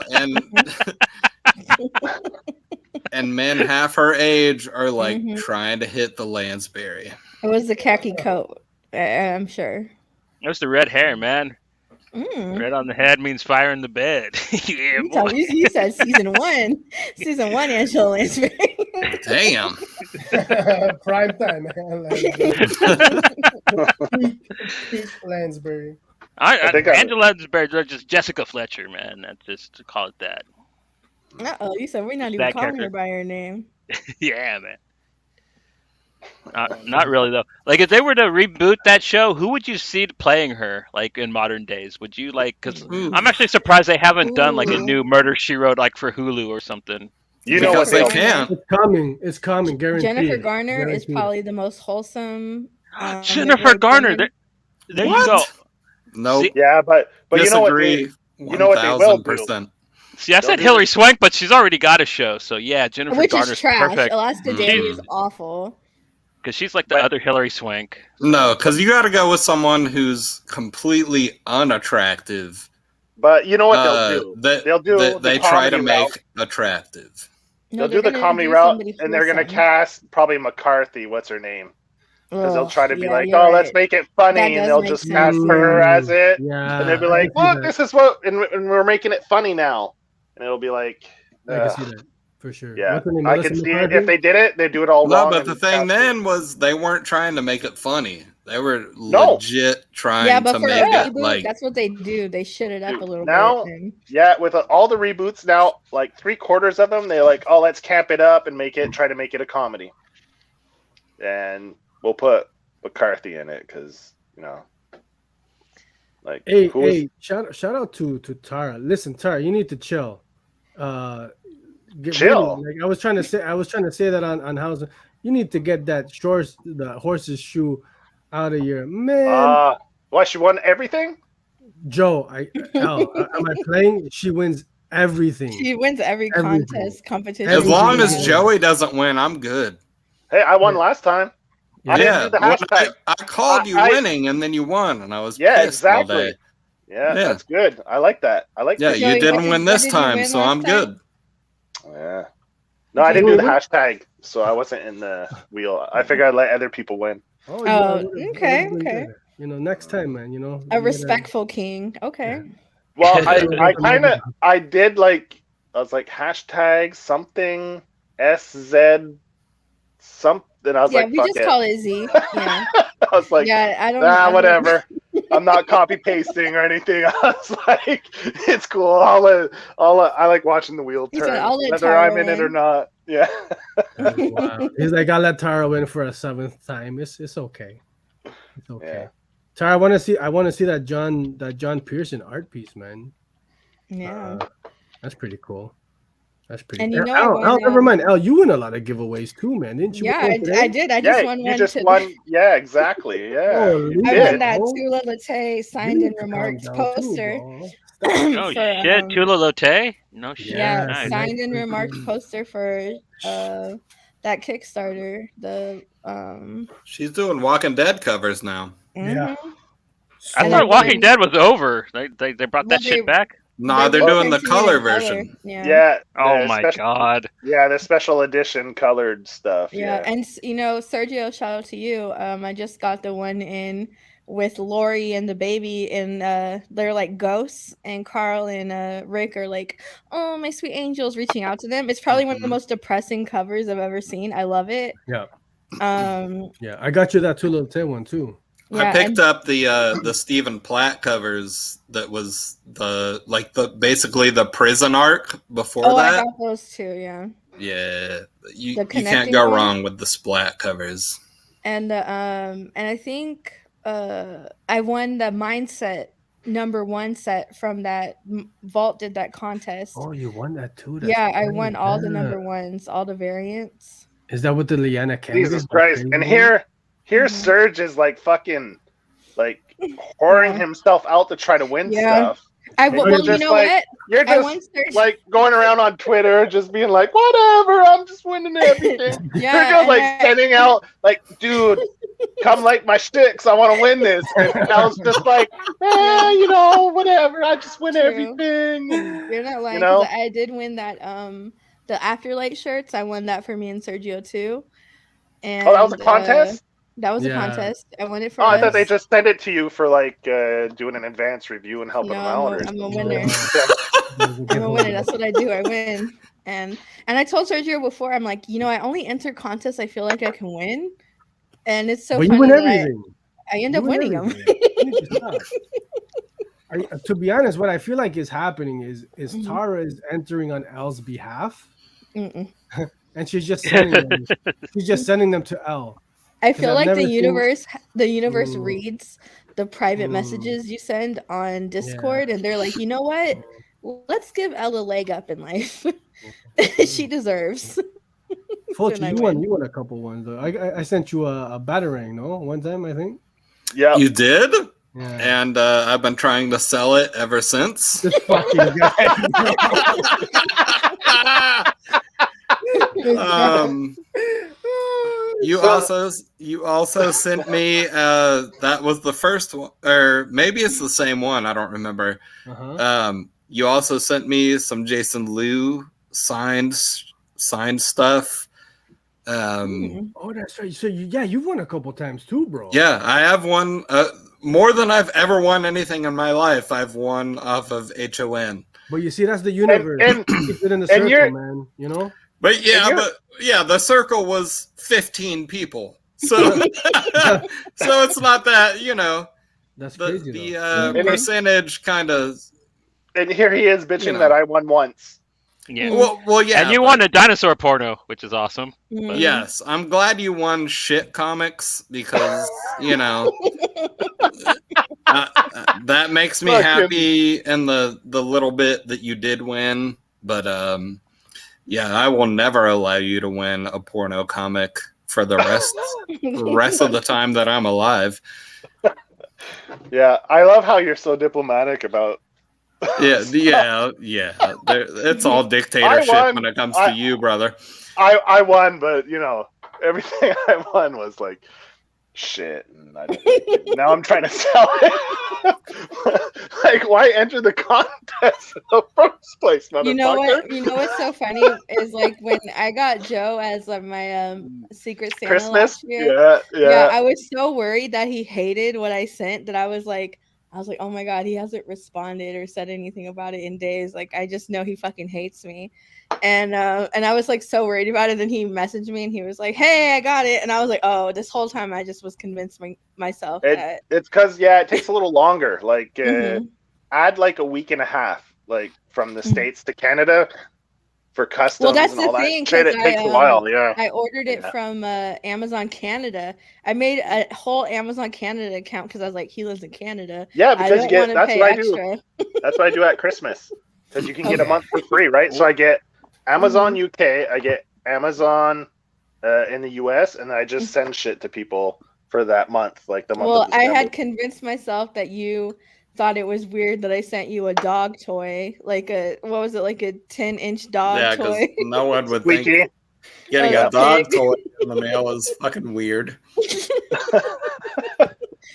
and men half her age are like trying to hit the Lansbury.
It was the khaki coat, I'm sure.
It was the red hair, man. Red on the head means fire in the bed. Yeah, boy.
You said season one. Season one, Angela Lansbury.
Damn.
Prime time. Lansbury.
I think Angela Lansbury, just Jessica Fletcher, man. That's just to call it that.
Uh-oh, you said we're not even
That
calling
character.
her by her name.
Yeah, man. Not really though. Like if they were to reboot that show, who would you see playing her? Like in modern days, would you like? Because I'm actually surprised they haven't done like a new Murder She Wrote like for Hulu or something.
You know what
they can.
It's coming. Guaranteed.
Jennifer Garner is probably the most wholesome.
Jennifer Garner. There you go.
Nope.
Yeah, but you know what?
Disagree.
You know what they will do.
1000%.
See, I said Hillary Swank, but she's already got a show, so yeah, Jennifer
Which
Garner's
is trash.
perfect.
Alaska Day is awful.
Because she's like the other Hillary Swank.
No, because you got to go with someone who's completely unattractive.
But you know what they'll do?
They try to make attractive.
They'll do the comedy route, and they're going to cast probably McCarthy. What's her name? Because they'll try to be like, oh, let's make it funny, and they'll just cast her as it.
Yeah,
and they'll be like, look, this is what, and we're making it funny now. And it'll be like,
I can see that for sure.
Yeah,
What's her name?
I
Melissa
can see
McCarthy?
it. If they did it, they'd do it all wrong.
No, but the thing then was they weren't trying to make it funny. They were
No.
legit trying
but
to
for
make
a
it
reboot,
like.
that's what they do. They shit it up a little
now,
bit. And
yeah, with all the reboots now, like 3/4 of them, they're like, oh, let's camp it up and try to make it a comedy. And we'll put McCarthy in it because, like,
hey, shout out to Tara. Listen, Tara, you need to chill.
Chill.
Like I was trying to say that on house. You need to get the horse's shoe out of your man.
Why she won everything?
Joe, am I playing? She wins everything.
she wins every contest, competition.
As long as
Everything.
Joey doesn't win, I'm good.
Hey, I won last time. I didn't do the hashtag.
I called you winning, and then you won, and I was pissed all day.
Yeah, that's good. I like that.
Yeah, you didn't win this time, so I'm good.
Yeah. No, I didn't do the hashtag, so I wasn't in the wheel. I figured I'd let other people win.
Okay.
You know, next time, man. You know,
a respectful king. Okay.
Yeah.
Well, I did like. I was like hashtag something SZ something. I was like,
we just call it Z. Yeah.
I was like,
I don't.
Whatever. I'm not copy pasting or anything. I was like, it's cool. I like watching the wheel turn, whether I'm in it or not. Yeah.
Wow. He's like, I'll let Tara win for a 7th time. It's okay. It's okay. Yeah. Tara, I want to see that John Pearson art piece, man.
Yeah.
That's pretty cool. That's pretty.
And
cool. Al, never mind. Al, you win a lot of giveaways too, man, didn't you?
Yeah, I did. I just won one.
You just won. Yeah, exactly. Yeah.
I won that Tula Latte signed and remarked poster.
Shit, Tula Latte? No shit.
Yeah,
nice.
signed and remarked poster for that Kickstarter.
She's doing Walking Dead covers now.
Yeah.
I thought Walking Dead was over. They brought that shit back.
No, they're doing the color version.
Yeah.
Oh my god.
Yeah, the special edition colored stuff.
Yeah, and Sergio, shout out to you. I just got the one in with Lori and the baby, and they're like ghosts, and Carl and Rick are like, oh, my sweet angels, reaching out to them. It's probably one of the most depressing covers I've ever seen. I love it.
Yeah. Yeah, I got you that Tula Latte one too.
Yeah, I picked up the Stephen Platt covers that was basically the prison arc before that.
I got those too, yeah.
Yeah. You can't go wrong with the Splat covers.
And I think I won the Mindset #1 set from that Vault did that contest.
Oh, you won that too?
I won all the #1s, all the variants.
Is that what the Liana Candy?
Jesus Christ. And here Serge is like fucking like whoring himself out to try to win stuff.
You know what?
You're just like going around on Twitter, just being like, whatever, I'm just winning everything. You're just like sending out like, dude, come like my sticks, I want to win this. And I was just like, whatever, I just win everything.
You're not lying, because I did win that the Afterlight shirts. I won that for me and Sergio too. And
that was a contest?
That was a contest. I won it for
I thought they just sent it to you for like doing an advanced review and helping them out.
I'm a winner. I'm a winner. That's what I do. I win. And I told Sergio before, I'm like, I only enter contests I feel like I can win. And it's so funny.
You win everything.
I end up winning them.
To be honest, what I feel like is happening is Tara is entering on L's behalf. And she's just sending them to L.
I feel like the universe reads the private messages you send on Discord, and they're like, you know what? Let's give Elle a leg up in life. She deserves.
Fulci, you won a couple ones though. I sent you a Batarang, no? One time, I think.
Yeah.
You did? Yeah. And I've been trying to sell it ever since.
This fucking guy.
You also sent me that was the first one, or maybe it's the same one, I don't remember. You also sent me some Jason Liu signed stuff.
Oh, that's right. So you've won a couple times too, bro.
Yeah, I have won more than I've ever won anything in my life. I've won off of HON.
But you see, that's the universe. And keep it in the circle, man.
But the circle was 15 people. So so it's not that,
That's crazy.
The percentage kind of.
And here he is bitching that I won once.
Yeah.
Well, yeah.
And you won a dinosaur porno, which is awesome.
Mm-hmm.
Yes, I'm glad you won shit comics because that makes me happy in the little bit that you did win. But I will never allow you to win a porno comic for the rest of the time that I'm alive.
Yeah, I love how you're so diplomatic about.
Yeah. It's all dictatorship when it comes to you, brother.
I won, but everything I won was like shit. And now I'm trying to sell it. Like, why enter the contest in the first place, motherfucker?
You know what? You know what's so funny is like when I got Joe as my Secret Santa
Christmas?
last year.
Yeah.
I was so worried that he hated what I sent that I was like, oh my god, he hasn't responded or said anything about it in days. Like, I just know he fucking hates me. And I was like so worried about it. Then he messaged me and he was like, "Hey, I got it." And I was like, "Oh, this whole time I just was convincing myself that
it's because it takes a little longer. Like, add like a week and a half, like from the States to Canada for customs.
Well, that's
and all
the thing.
That shit, it takes a while. Yeah,
I ordered it from Amazon Canada. I made a whole Amazon Canada account because I was like, he lives in Canada.
Yeah, because you get that's what
extra.
I do. That's what I do at Christmas because you can get a month for free, right? So I get Amazon UK, I get Amazon in the US, and I just send shit to people for that month, like the month.
Well,
of December.
I had convinced myself that you thought it was weird that I sent you a dog toy, like a 10-inch dog toy.
No one would
Squeaky.
think getting a dog toy in the mail is fucking weird.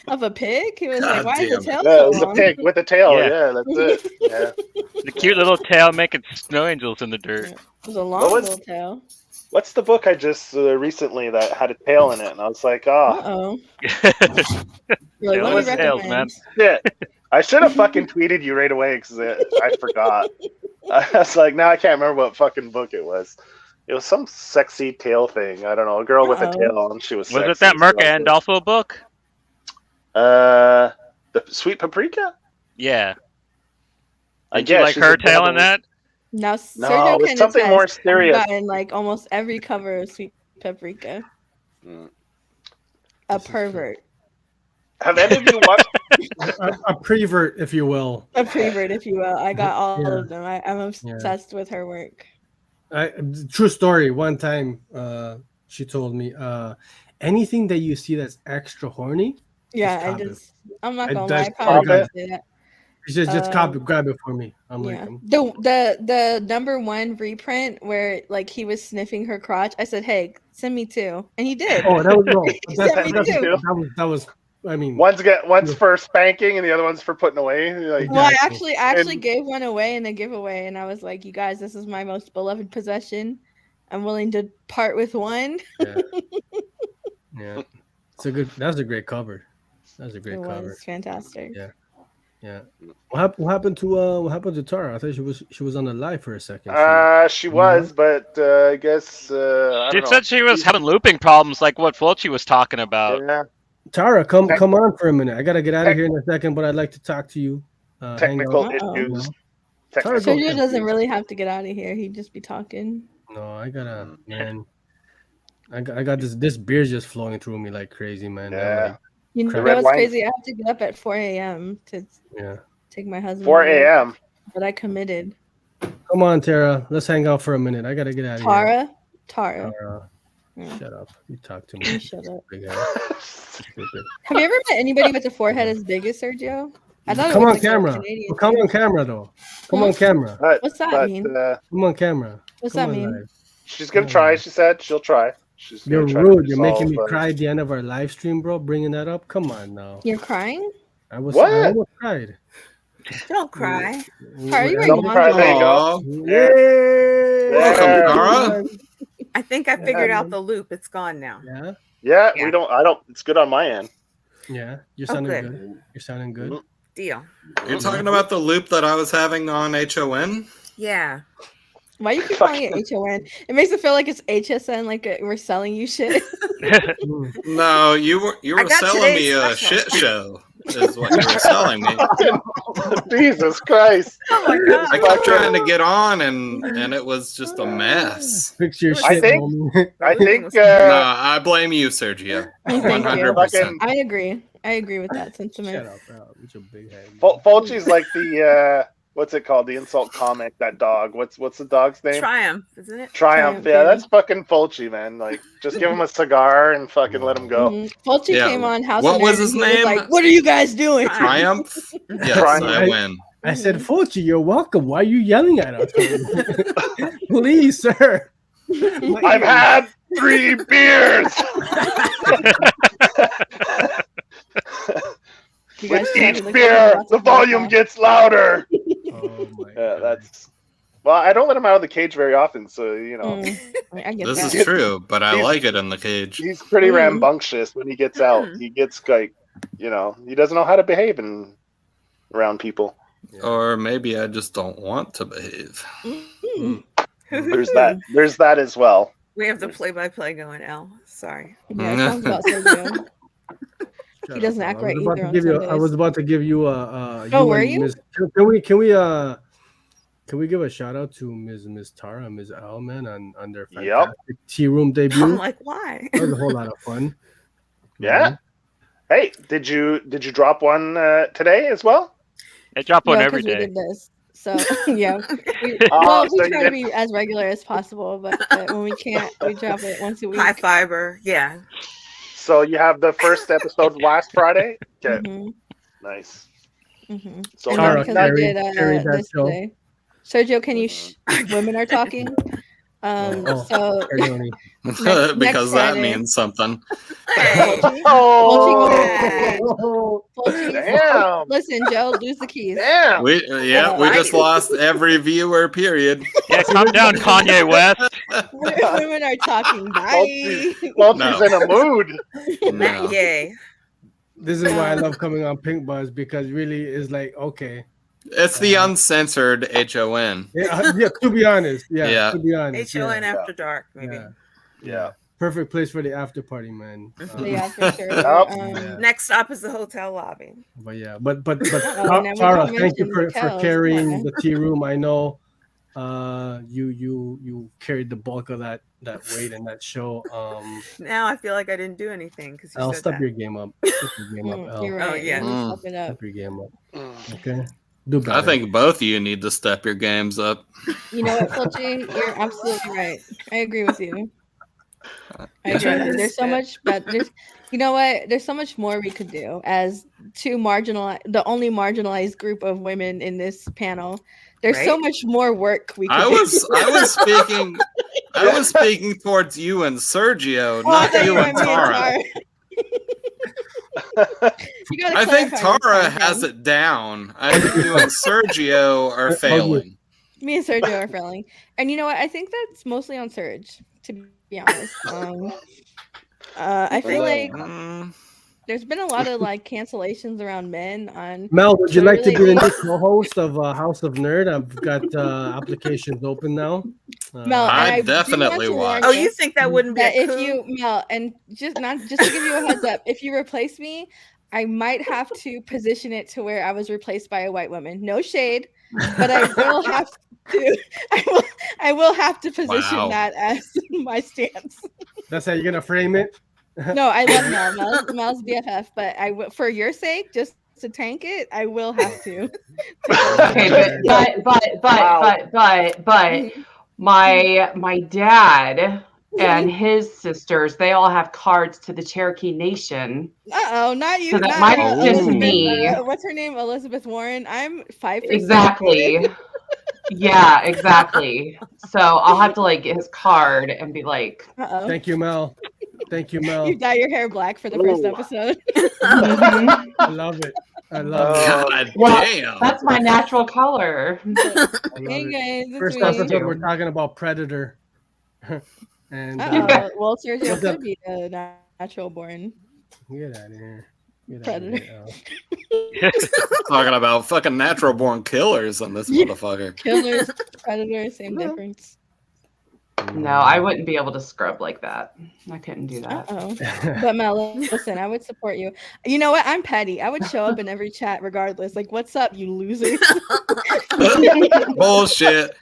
Of a pig? He was
God
like, "Why is the tail
Yeah,
so
it was a
long?"
pig with a tail.
Yeah.
Yeah, that's it. Yeah.
The cute little tail making snow angels in the dirt.
It was a long little tail.
What's the book I just recently that had a tail in it? And I was like, oh.
Uh-oh.
Tail
Like, what
with
do you
tails,
recommend?
Shit. I should have fucking tweeted you right away because I forgot. I was like, now I can't remember what fucking book it was. It was some sexy tail thing. I don't know. A girl with a tail, and she was sexy.
Was it that Merca and Dolfo book?
The Sweet Paprika?
Yeah.
I
Did you like her tail in that?
Now,
No,
Sergio
it was
can
something
attest,
more
I've
serious.
gotten like almost every cover of Sweet Paprika. A pervert.
Have any of you watched?
A prevert, if you will.
A prevert, if you will. I got all
Yeah.
of them. I'm obsessed with her work.
True story. One time, she told me, anything that you see that's extra horny,
Yeah,
copy it.
I'm not gonna
That's
lie. I probably
copy
would say that.
She said, just grab it for me. I'm
Yeah.
like,
The number one reprint where like he was sniffing her crotch. I said, "Hey, send me two," and he did.
oh, that was wrong.
He sent me two.
That was. I mean,
One's for spanking and the other one's for putting away. Like,
Well, I
Exactly.
actually gave one away in a giveaway, and I was like, "You guys, this is my most beloved possession. I'm willing to part with one."
yeah. That's a great cover. That's a great
It
cover.
was fantastic.
Yeah. What happened to Tara? I thought she was on the live for a second.
she was, but I guess I
She
don't know.
said she was having looping problems like what Fulci was talking about.
Yeah.
Tara, come on for a minute. I gotta get out of here in a second, but I'd like to talk to you.
Technical
hang out.
issues.
Tara,
So
go.
you doesn't really have to get out of here. He'd just be talking.
No, I gotta, man. I got this beer's just flowing through me like crazy, man.
Yeah.
You know
The
red
what's
wine.
crazy? I have to get up at 4 a.m. to
Yeah.
take my husband.
4
to work,
a.m.
But I committed.
Come on, Tara. Let's hang out for a minute. I gotta get out of here.
Tara. Yeah.
Shut up. You talk to
You
me.
shut up.
Big guy. Stupid.
Have you ever met anybody with a forehead as big as Sergio? I thought
Come
it was
on
like
camera.
Canadian.
Come on camera though. Come on camera.
What's that mean?
Come on camera.
What's
Come
that
on
mean?
live.
She's gonna try. She said she'll try. She's
You're
gonna try to
rude. You're making me
resolve,
cry at the end of our live stream, bro. Bringing that up. Come on now.
You're crying?
I
What?
almost cried.
Don't cry.
Are you
Don't
wearing
cry.
laundry?
There you go.
Aw.
Yay!
Welcome, Tara.
I think I figured out the loop. It's gone now.
Yeah.
Yeah,
Yeah.
we don't. I don't. It's good on my end.
Yeah. You're sounding
good.
good. You're sounding good.
Mhm.
Deal.
You're talking about the loop that I was having on HON?
Yeah.
Why you keep calling it HON? It makes it feel like it's HSN, like we're selling you shit.
Mm.
No, you were
I got
selling me
today's
a
special.
shit show. Is what you were selling me.
Jesus Christ!
Oh my god.
I kept trying to get on, and it was just a mess.
Fix your
I
shit,
think-
homie.
I think.
No, I blame you, Sergio.
Thank you.
100%.
I agree. I agree with that sentiment.
Shut up, bro. With your big head.
Fulci's like the what's it called? The insult comic. That dog. What's the dog's name?
Triumph, isn't it?
Triumph. Yeah, that's fucking Fulci, man. Like, just give him a cigar and fucking let him go.
Mhm. Fulci
Yeah.
came on House
What
of
was
Nerds
his
and he was
name?
like, what are you guys doing?
Triumph? Yes,
Triumph.
I win.
I said, Fulci, you're welcome. Why are you yelling at us? Please, sir.
I've had 3 beers.
You guys
With
tell me,
each
like,
beer,
lots
the
of
volume
vodka.
gets louder.
Oh my
Yeah,
god.
that's. Well, I don't let him out of the cage very often, so
I get
This
that.
is true, but I
He's-
like it in the cage.
he's pretty
Mm.
rambunctious when he gets out. He gets like, he doesn't know how to behave around people.
Or maybe I just don't want to behave.
Mm.
There's that as well.
We have the play-by-play going, Al. Sorry.
Yeah, it sounds about Sergio. He doesn't act right either on Sundays.
I was about to give you a.
Oh, were you?
Can we give a shout out to Miss Tara, Ms. Al, man, on their
Yep.
fantastic tea room debut?
I'm like, why?
That was a whole lot of fun.
Yeah. Hey, did you drop one today as well?
I drop one
No,
every
'cause we
day.
did this. So yeah, we
So you
try to
did-
be as regular as possible, but when we can't, we drop it once a week.
High fiber. Yeah.
So you have the first episode last Friday? Okay,
Mhm,
nice.
mhm.
So
And
Tara,
then because
carry-
we
carry
did
that
this
show.
today, Sergio, can you? Women are talking.
Oh.
So
Carry
Because
next
that
Friday.
means something.
Hey.
Oh,
Fulci,
damn.
listen, Joe, lose the keys.
Damn.
We just lost every viewer. Period.
Yeah, calm down, Kanye West.
Women are talking. Bye.
Fulci's in a mood.
No.
Yay.
This is why I love coming on Pink Buzz, because really it's like, okay.
It's the uncensored HON.
Yeah, to be honest.
Yeah.
To be honest.
HON
yeah.
After Dark, maybe.
Yeah.
Yeah.
Perfect place for the after party, man.
Yeah, for sure.
Yep.
Next stop is the hotel lobby.
But yeah, but
Uh-oh, now we
Tara,
don't
thank you
mention
for
hotels.
carrying
Come
the tea room. I know you carried the bulk of that weight in that show.
Now I feel like I didn't do anything because you
I'll
said
step
that.
your game up. Step your game up, Al.
You're right.
Oh, yeah.
You step it up.
Step your game up.
Mm.
Okay. Do better.
I think both of you need to step your games up.
You know what, Fulci? You're absolutely right. I agree with you. I agree with you. There's so much, but you know what? There's so much more we could do as the only marginalized group of women in this panel. There's so
Right?
much more work we could
I
do.
was speaking towards you and Sergio,
Oh, I
not
thought
you
were
and
me
Tara.
You gotta
I think
clarify what's
Tara
going
has
on.
it down. I think you and Sergio are failing.
Me and Sergio are failing. And you know what? I think that's mostly on Serge, to be honest. I feel like
Mm,
there's been a lot of like cancellations around men on
Mel, would you like to be the
Twitter
new co-host of House of Nerd? I've got applications open now.
Mel, and
I'd
I do want
definitely
to warn
watch.
Oh, you think that wouldn't be
that
a
if
coup?
you Mel, and just to give you a heads up, if you replace me, I might have to position it to where I was replaced by a white woman. No shade, but I will have to. I will have to position
Wow.
that as my stance.
That's how you're gonna frame it.
No, I love Mel. Mel's BFF, but for your sake, just to tank it, I will have to.
Okay, but my dad and his sisters, they all have cards to the Cherokee Nation.
Uh-oh, not you.
So that
not
might
be just
Elizabeth,
me.
What's her name? Elizabeth Warren. I'm 5%.
Exactly. Yeah, exactly. So I'll have to like get his card and be like,
Uh-oh.
Thank you, Mel. Thank you, Mel.
You dye your hair black for the first
Ooh.
episode.
mhm.
I love it. I love
God
Well,
damn.
that's my natural color.
it. I love
Hey
it.
guys, it's
First
me.
episode, we're talking about Predator. And
Uh-oh. Well, Sergio
What's up?
could be a natural born.
get out of here. Get
Predator.
Out of here,
Talking about fucking natural born killers on this
Yeah.
motherfucker.
Killers, predators, same difference.
No, I wouldn't be able to scrub like that. I couldn't do that.
Uh-oh. But Mel, listen, I would support you. You know what? I'm petty. I would show up in every chat regardless. Like, what's up, you losers?
Bullshit.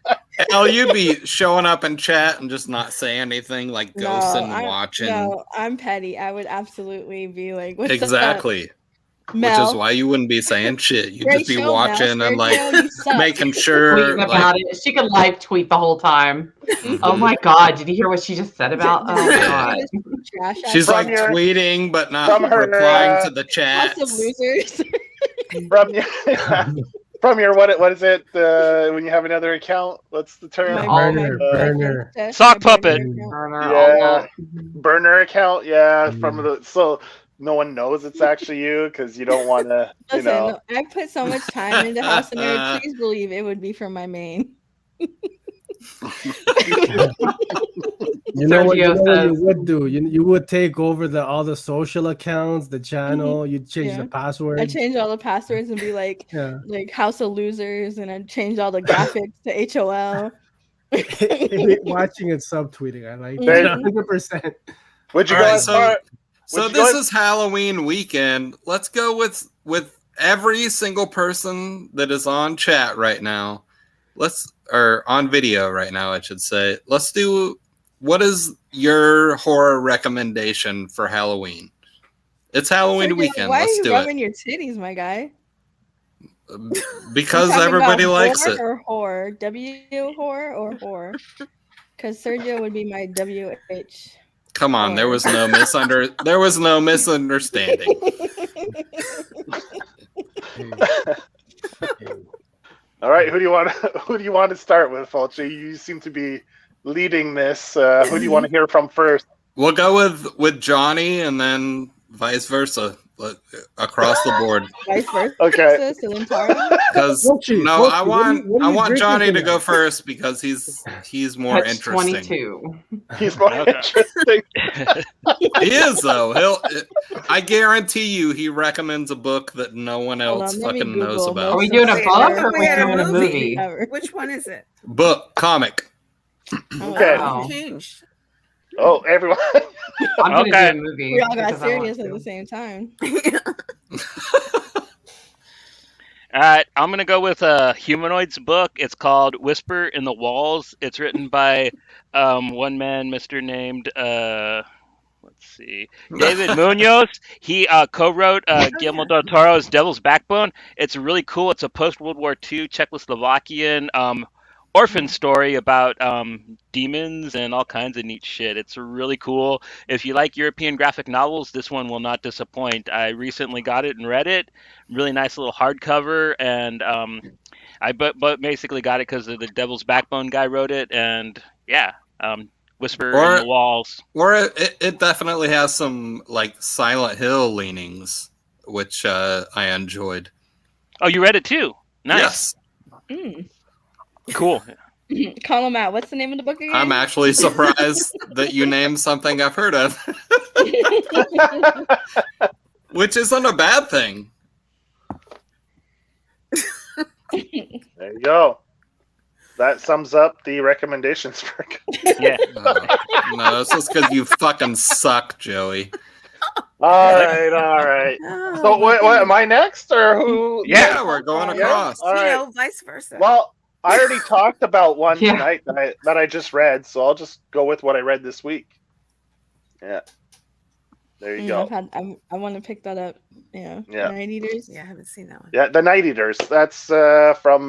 Hell, you'd be showing up in chat and just not say anything, like ghosting and watching.
No, I'm petty. I would absolutely be like, what's
Exactly.
up, Mel?
Which is why you wouldn't be saying shit. You'd
Great
just be
show, Mel.
watching and like
Sergio, you suck.
making sure.
Tweeting
Like,
about it. She could live tweet the whole time. Oh my god, did you hear what she just said about? Oh my god.
Trash ass
she's
From
like
your-
tweeting but not
from her,
replying to the chat.
lots of losers.
From your from your what is it when you have another account? What's the term?
Burner.
Sock puppet.
Yeah, burner account. Yeah, from the so no one knows it's actually you because you don't want to.
Listen, I put so much time into House of Nerd. Please believe it would be from my main.
You know what you would do? You would take over all the social accounts, the channel. You'd change the password.
I change all the passwords and be like, like House of Losers, and I'd change all the graphics to HOL.
Watching it subtweeting, I like 100%.
Would you go as far?
So this is Halloween weekend. Let's go with every single person that is on chat right now. Or on video right now, I should say. Let's do, what is your horror recommendation for Halloween? It's Halloween weekend. Let's do it. Why are you
rubbing your titties, my guy?
Because everybody likes it.
Or horror? W horror or horror? Because Sergio would be my WH.
Come on, there was no misunderstanding.
All right, who do you want to start with, Fulci? You seem to be leading this. Who do you want to hear from first?
We'll go with Johnny, and then vice versa, across the board.
Vice versa.
Okay.
Because I want Johnny to go first because he's more interesting.
22.
He's more interesting.
He is though. I guarantee you, he recommends a book that no one else fucking knows about.
Are we doing a book or are we doing a movie?
Which one is it?
Book, comic.
Okay.
Changed.
Oh, everyone.
I'm gonna do a movie.
We all got serious at the same time.
All right, I'm going to go with a Humanoids book. It's called Whisper in the Walls. It's written by one man, Mr. named, David Munoz. He co-wrote Guillermo del Toro's Devil's Backbone. It's really cool. It's a post-World War II Czechoslovakian orphan story about demons and all kinds of neat shit. It's really cool. If you like European graphic novels, this one will not disappoint. I recently got it and read it. Really nice little hardcover, and I basically got it because of the Devil's Backbone guy wrote it, and Whisper in the Walls.
Or it definitely has some like Silent Hill leanings, which I enjoyed.
Oh, you read it too? Nice.
Yes.
Cool.
Call him out. What's the name of the book again?
I'm actually surprised that you named something I've heard of. Which isn't a bad thing.
There you go. That sums up the recommendations for.
Yeah.
No, it's just because you fucking suck, Joey.
All right. So, what am I next, or who?
Yeah, we're going across.
All right.
Vice versa.
Well, I already talked about one tonight that I just read, so I'll just go with what I read this week. Yeah. There you go.
I want to pick that up. Yeah. Night Eaters.
Yeah, I haven't seen that one.
Yeah, The Night Eaters. That's from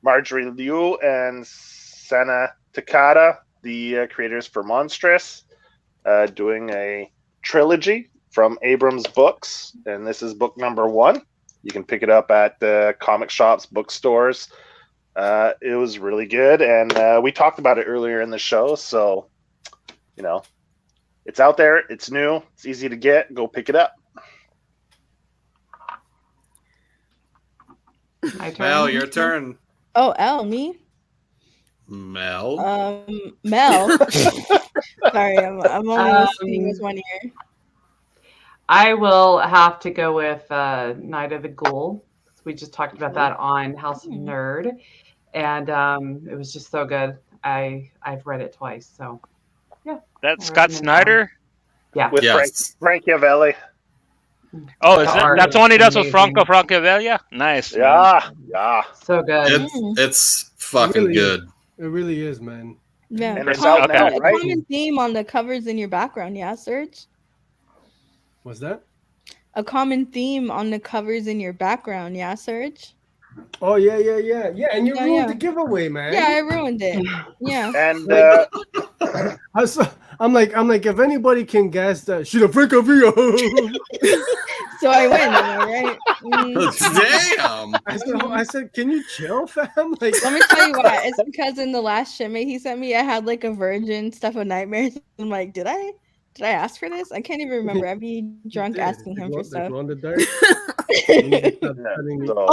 Marjorie Liu and Sana Takada, the creators for Monstrous, doing a trilogy from Abrams Books, and this is book number 1. You can pick it up at comic shops, bookstores. It was really good, and we talked about it earlier in the show, so it's out there, it's new, it's easy to get. Go pick it up.
Mel, your turn.
Oh, L, me?
Mel.
Mel. Sorry, I'm only listening with one ear.
I will have to go with Night of the Ghoul. We just talked about that on House of Nerd, and it was just so good. I've read it twice, so yeah.
That's Scott Snyder?
Yeah.
With Franchiavelli.
Oh, that's the one he does with Franco Francavilla? Nice.
Yeah.
So good.
It's fucking good.
It really is, man.
Yeah.
And it's out now, right?
A common theme on the covers in your background, yeah, Serge?
What's that?
A common theme on the covers in your background, yeah, Serge?
Oh, yeah. And you ruined the giveaway, man.
Yeah, I ruined it. Yeah.
And
I'm like, if anybody can guess that, should have Francavilla.
So I win, am I right?
Damn.
I said, can you chill, fam? Like,
Let me tell you why. It's because in the last shipment he sent me, I had like a virgin stuff of nightmares. I'm like, did I ask for this? I can't even remember. I'd be drunk asking him for stuff.
They glow in the dark.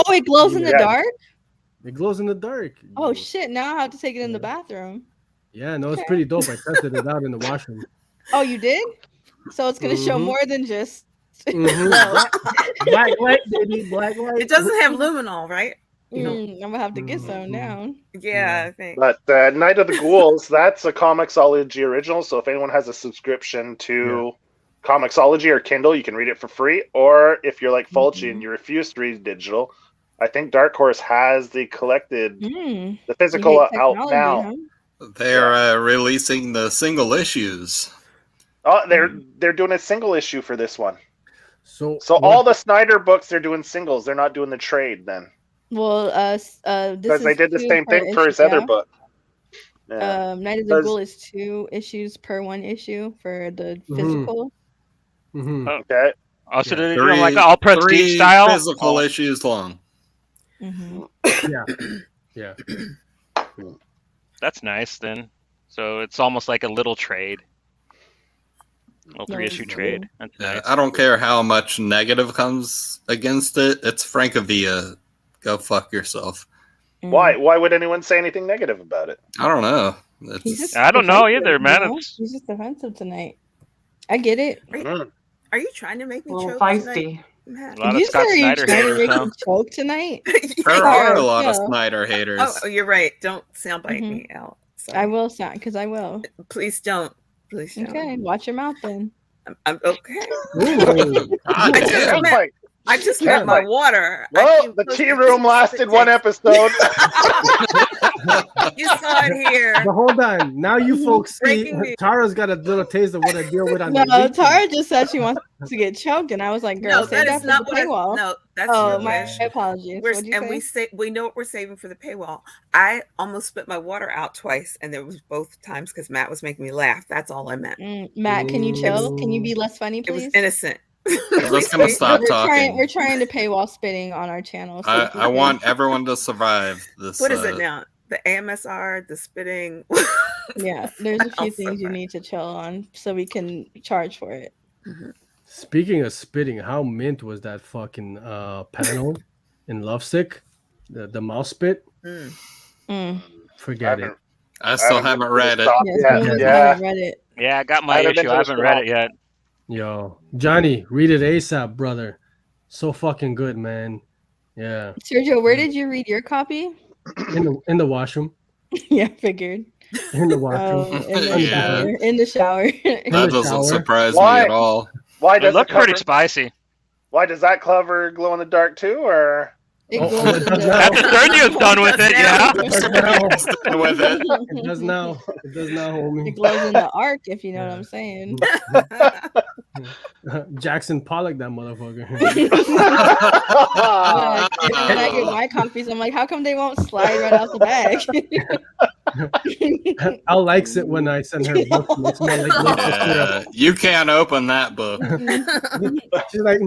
Oh, it glows in the dark?
It glows in the dark.
Oh shit! Now I have to take it in the bathroom.
Yeah, no, it's pretty dope. I tested it out in the washroom.
Oh, you did? So it's gonna show more than just
black light, baby, black light.
It doesn't have luminol, right?
I'm gonna have to get some now.
Yeah, I think.
But Night of the Ghouls, that's a Comixology original. So if anyone has a subscription to Comixology or Kindle, you can read it for free. Or if you're like Fulci and you refuse to read digital, I think Dark Horse has the collected, the physical out now.
Huh?
They're releasing the single issues.
Oh, they're doing a single issue for this one.
So
all the Snyder books, they're doing singles. They're not doing the trade then.
Well,
because they did the same thing for his other book.
Yeah. Night of the Ghoul is 2 issues per 1 issue for the physical.
Okay.
Also, did they do like all prestige style?
Physical issues long.
Yeah.
That's nice then. So it's almost like a little trade. Little 3-issue trade. That's nice.
I don't care how much negative comes against it. It's Francavilla. Go fuck yourself.
Why? Why would anyone say anything negative about it?
I don't know.
I don't know either, man.
He's just defensive tonight. I get it.
Are you trying to make me choke
feisty?
tonight?
A lot of Scott Snyder haters, though.
Choke tonight?
There are a lot of Snyder haters.
Oh, you're right. Don't soundbite me out.
I will sound because I will.
Please don't. Please don't.
Okay, watch your mouth then.
I'm okay.
I
just got my water.
Well, the tea room lasted 1 episode.
You saw it here.
But hold on. Now you folks see Tara's got a little taste of what I deal with on the weekend.
Tara just said she wants to get choked, and I was like, "Girl, save that for the paywall."
No, that's
my apologies.
We know what we're saving for the paywall. I almost spit my water out twice, and there was both times because Matt was making me laugh. That's all I meant.
Matt, can you chill? Can you be less funny, please?
It was innocent.
I'm just gonna stop talking.
We're trying to paywall spitting on our channel. So
I want everyone to survive this.
What is it now? The AMSR, the spitting.
Yeah, there's a few things you need to chill on so we can charge for it.
Speaking of spitting, how mint was that fucking panel in Lovesick? The mouse spit? Forget it.
I still haven't read it.
Yeah, I got my issue. I haven't read it yet.
Yo, Johnny, read it ASAP, brother. So fucking good, man. Yeah.
Sergio, where did you read your copy?
In the washroom.
Yeah, figured.
In the washroom.
In the shower.
That doesn't surprise me at all.
Why does
it look pretty spicy?
Why does that cover glow in the dark too, or?
After Sergio's done with it, yeah.
With it. It does now. It does now, homie.
It glows in the arc, if you know what I'm saying.
Jackson Pollock, that motherfucker.
When I get my copies, I'm like, how come they won't slide right out the bag?
Al likes it when I send her books. It's more like
you can't open that book.
She's like,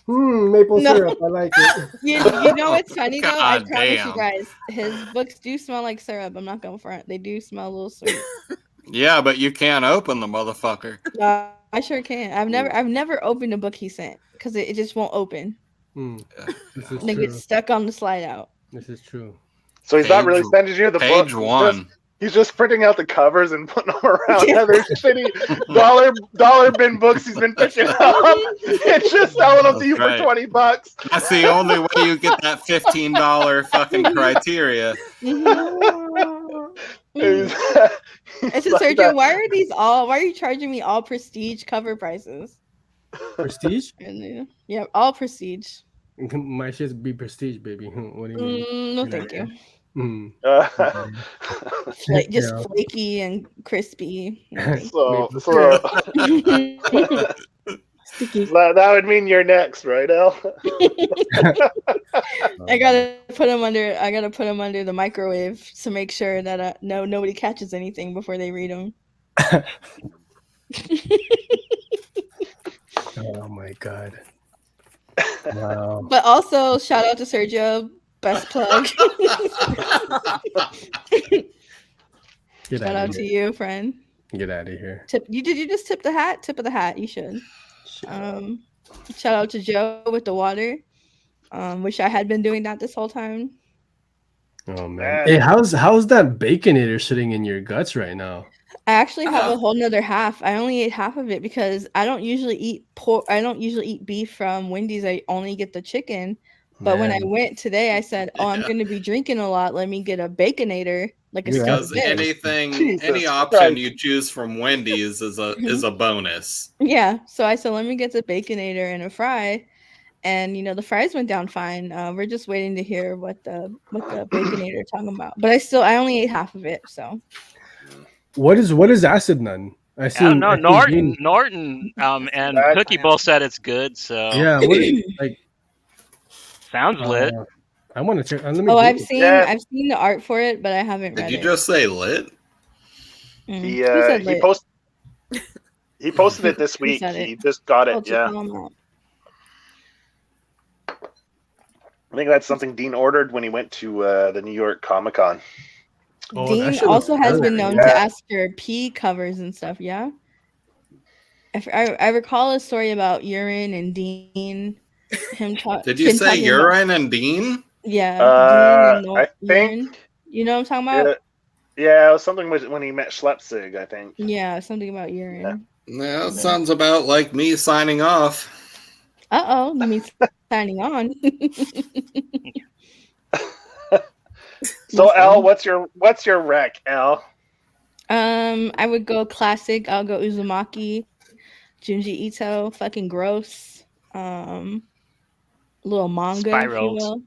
maple syrup. I like it.
You know what's funny though? I
God
promise
damn.
you guys, his books do smell like syrup. I'm not going front. They do smell a little sweet.
Yeah, but you can't open the motherfucker.
I sure can. I've never opened a book he sent because it just won't open. And it gets stuck on the slide out.
This is true.
So he's not really sending you the book.
Page 1.
He's just printing out the covers and putting them around other shitty dollar bin books he's been picking up. It's just selling them to you for $20.
That's the only way you get that $15 fucking criteria.
It's just Sergio, why are you charging me all prestige cover prices?
Prestige?
Yeah, all prestige.
My shit's be prestige, baby. What do you mean?
No, thank you. Just flaky and crispy.
Sticky. That would mean you're next, right, El?
I gotta put them under the microwave to make sure that nobody catches anything before they read them.
Oh my god. Wow.
But also, shout out to Sergio. Best plug.
Get
Shout
out
out
of
to
here.
you, friend.
Get out of here.
Did you just tip the hat? Tip of the hat. You should. Shout out to Joe with the water. Wish I had been doing that this whole time.
Oh man.
Man.
Hey, how's that baconator sitting in your guts right now?
I actually have a whole nother half. I only ate half of it because I don't usually eat pork. I don't usually eat beef from Wendy's. I only get the chicken. But when I
Man.
went today, I said, "Oh, I'm
Yeah.
going to be drinking a lot. Let me get a baconator, like a
Yeah.
slice
Because
of fish."
Jesus
any option
Christ.
you choose from Wendy's is a bonus.
Yeah. So I said, "Let me get the baconator and a fry." And the fries went down fine. We're just waiting to hear what the baconator talking about. But I only ate half of it. So
What is acid nun?
I don't know.
Dean-
Norton, and
That-
Cookie both said it's good. So
Yeah, what is, like
sounds lit.
I want to check. Let me
oh, I've
Google.
seen
Yeah.
I've seen the art for it, but I haven't
Did
read
you
it.
just say lit?
He
Who said
he
lit?
posted it this
Who
week.
said it?
He just got
I'll
it.
check
Yeah,
them out.
I think that's something Dean ordered when he went to the New York Comic Con.
Oh, that
Dean
shit
also
looks
has been
good.
known
Yeah.
to ask for pee covers and stuff. Yeah, I recall a story about urine and Dean.
Did you say urine and Dean?
Yeah, Dean and
I
urine.
think.
You know what I'm talking about?
Yeah, it was something when he met Schlepzig, I think.
Yeah, something about urine.
That sounds about like me signing off.
Uh-oh, you mean signing on.
So Al, what's your rec, Al?
I would go classic. I'll go Uzumaki, Junji Ito, fucking gross. Little manga, if you
Spirals.
will.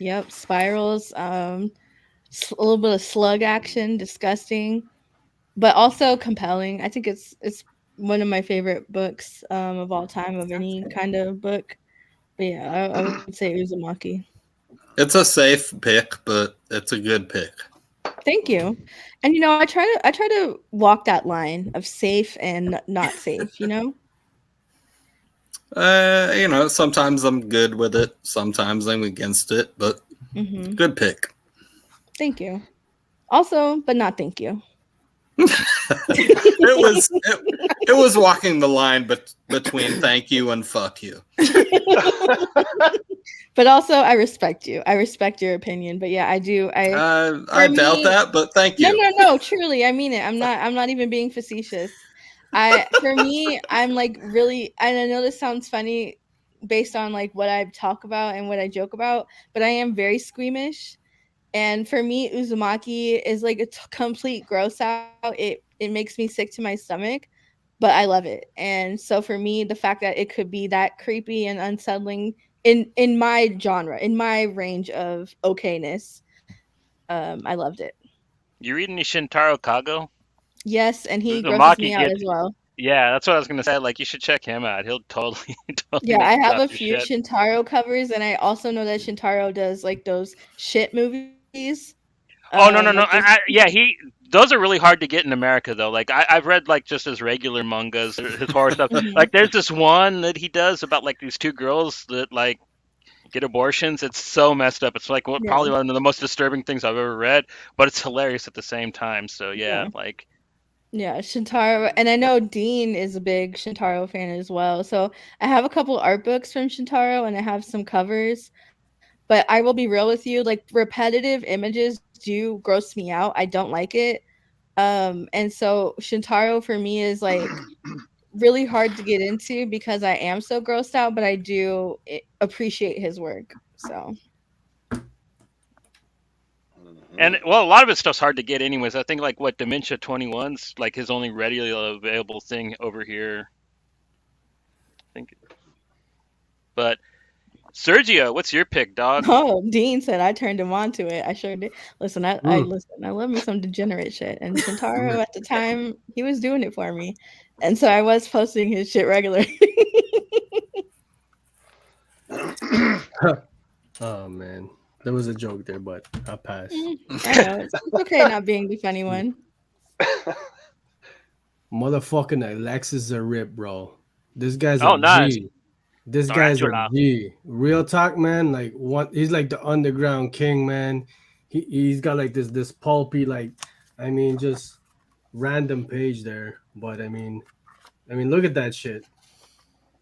Yep, spirals. A little bit of slug action, disgusting, but also compelling. I think it's one of my favorite books of all time, of any kind of book. But yeah, I would say Uzumaki.
It's a safe pick, but it's a good pick.
Thank you. And I try to walk that line of safe and not safe.
Sometimes I'm good with it, sometimes I'm against it, but good pick.
Thank you. Also, but not thank you.
It was walking the line between thank you and fuck you.
But also, I respect you. I respect your opinion. But yeah, I do.
I doubt that, but thank you.
No. Truly, I mean it. I'm not even being facetious. For me, I'm like really. And I know this sounds funny, based on like what I talk about and what I joke about, but I am very squeamish. And for me, Uzumaki is like a complete gross out. It makes me sick to my stomach, but I love it. And so for me, the fact that it could be that creepy and unsettling in my genre, in my range of okayness, I loved it.
You reading any Shintaro Kago?
Yes, and he grosses
Uzumaki
me out as well.
Yeah, that's what I was gonna say. Like, you should check him out. He'll totally.
Yeah,
make
I
you
have a
drop your
few
shit.
Shintaro covers, and I also know that Shintaro does like those shit movies.
Oh no.
Like
Yeah, those are really hard to get in America though. Like I've read like just his regular mangas, his horror stuff. Like there's this one that he does about like these two girls that like get abortions. It's so messed up. It's like probably one of the most disturbing things I've ever read, but it's hilarious at the same time. So yeah. Like.
Yeah, Shintaro, and I know Dean is a big Shintaro fan as well. So I have a couple art books from Shintaro, and I have some covers. But I will be real with you, like repetitive images do gross me out. I don't like it. And so Shintaro for me is like really hard to get into because I am so grossed out, but I do appreciate his work. So.
And well, a lot of his stuff's hard to get anyways. I think like what Dementia 21's like his only readily available thing over here. I think. But Sergio, what's your pick, dog?
Oh, Dean said I turned him on to it. I sure did. Listen, I love me some degenerate shit. And Shintaro at the time, he was doing it for me. And so I was posting his shit regularly.
Oh man. There was a joke there, but I'll pass.
I know. It's okay not being the funny one.
Motherfucking Alexis a rip, bro. This guy's
Oh,
a
nice.
G. This guy's a
Tarantula.
G. Real talk, man. Like he's like the underground king, man. He's got like this pulpy, like, I mean, just random page there. But I mean, look at that shit.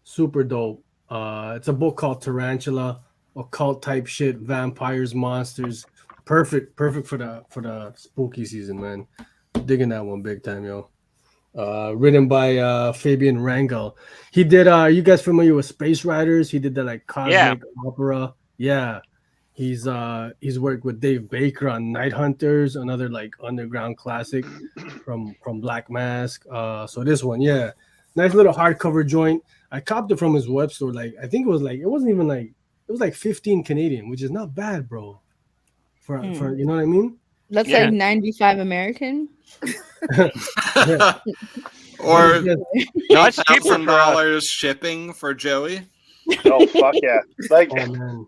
Super dope. It's a book called Tarantula, occult type shit, vampires, monsters. Perfect for the spooky season, man. Digging that one big time, yo. Written by Fabian Rangel. He did you guys familiar with Space Riders? He did the like cosmic opera. Yeah. He's worked with Dave Baker on Night Hunters, another like underground classic from Black Mask. So this one, yeah. Nice little hardcover joint. I copped it from his web store. Like, I think it was like 15 Canadian, which is not bad, bro. For you know what I mean?
That's like 95 American.
Yeah.
Or
No, it's cheaper for us.
$1,000 shipping for Joey.
Oh fuck yeah! Like
Oh man.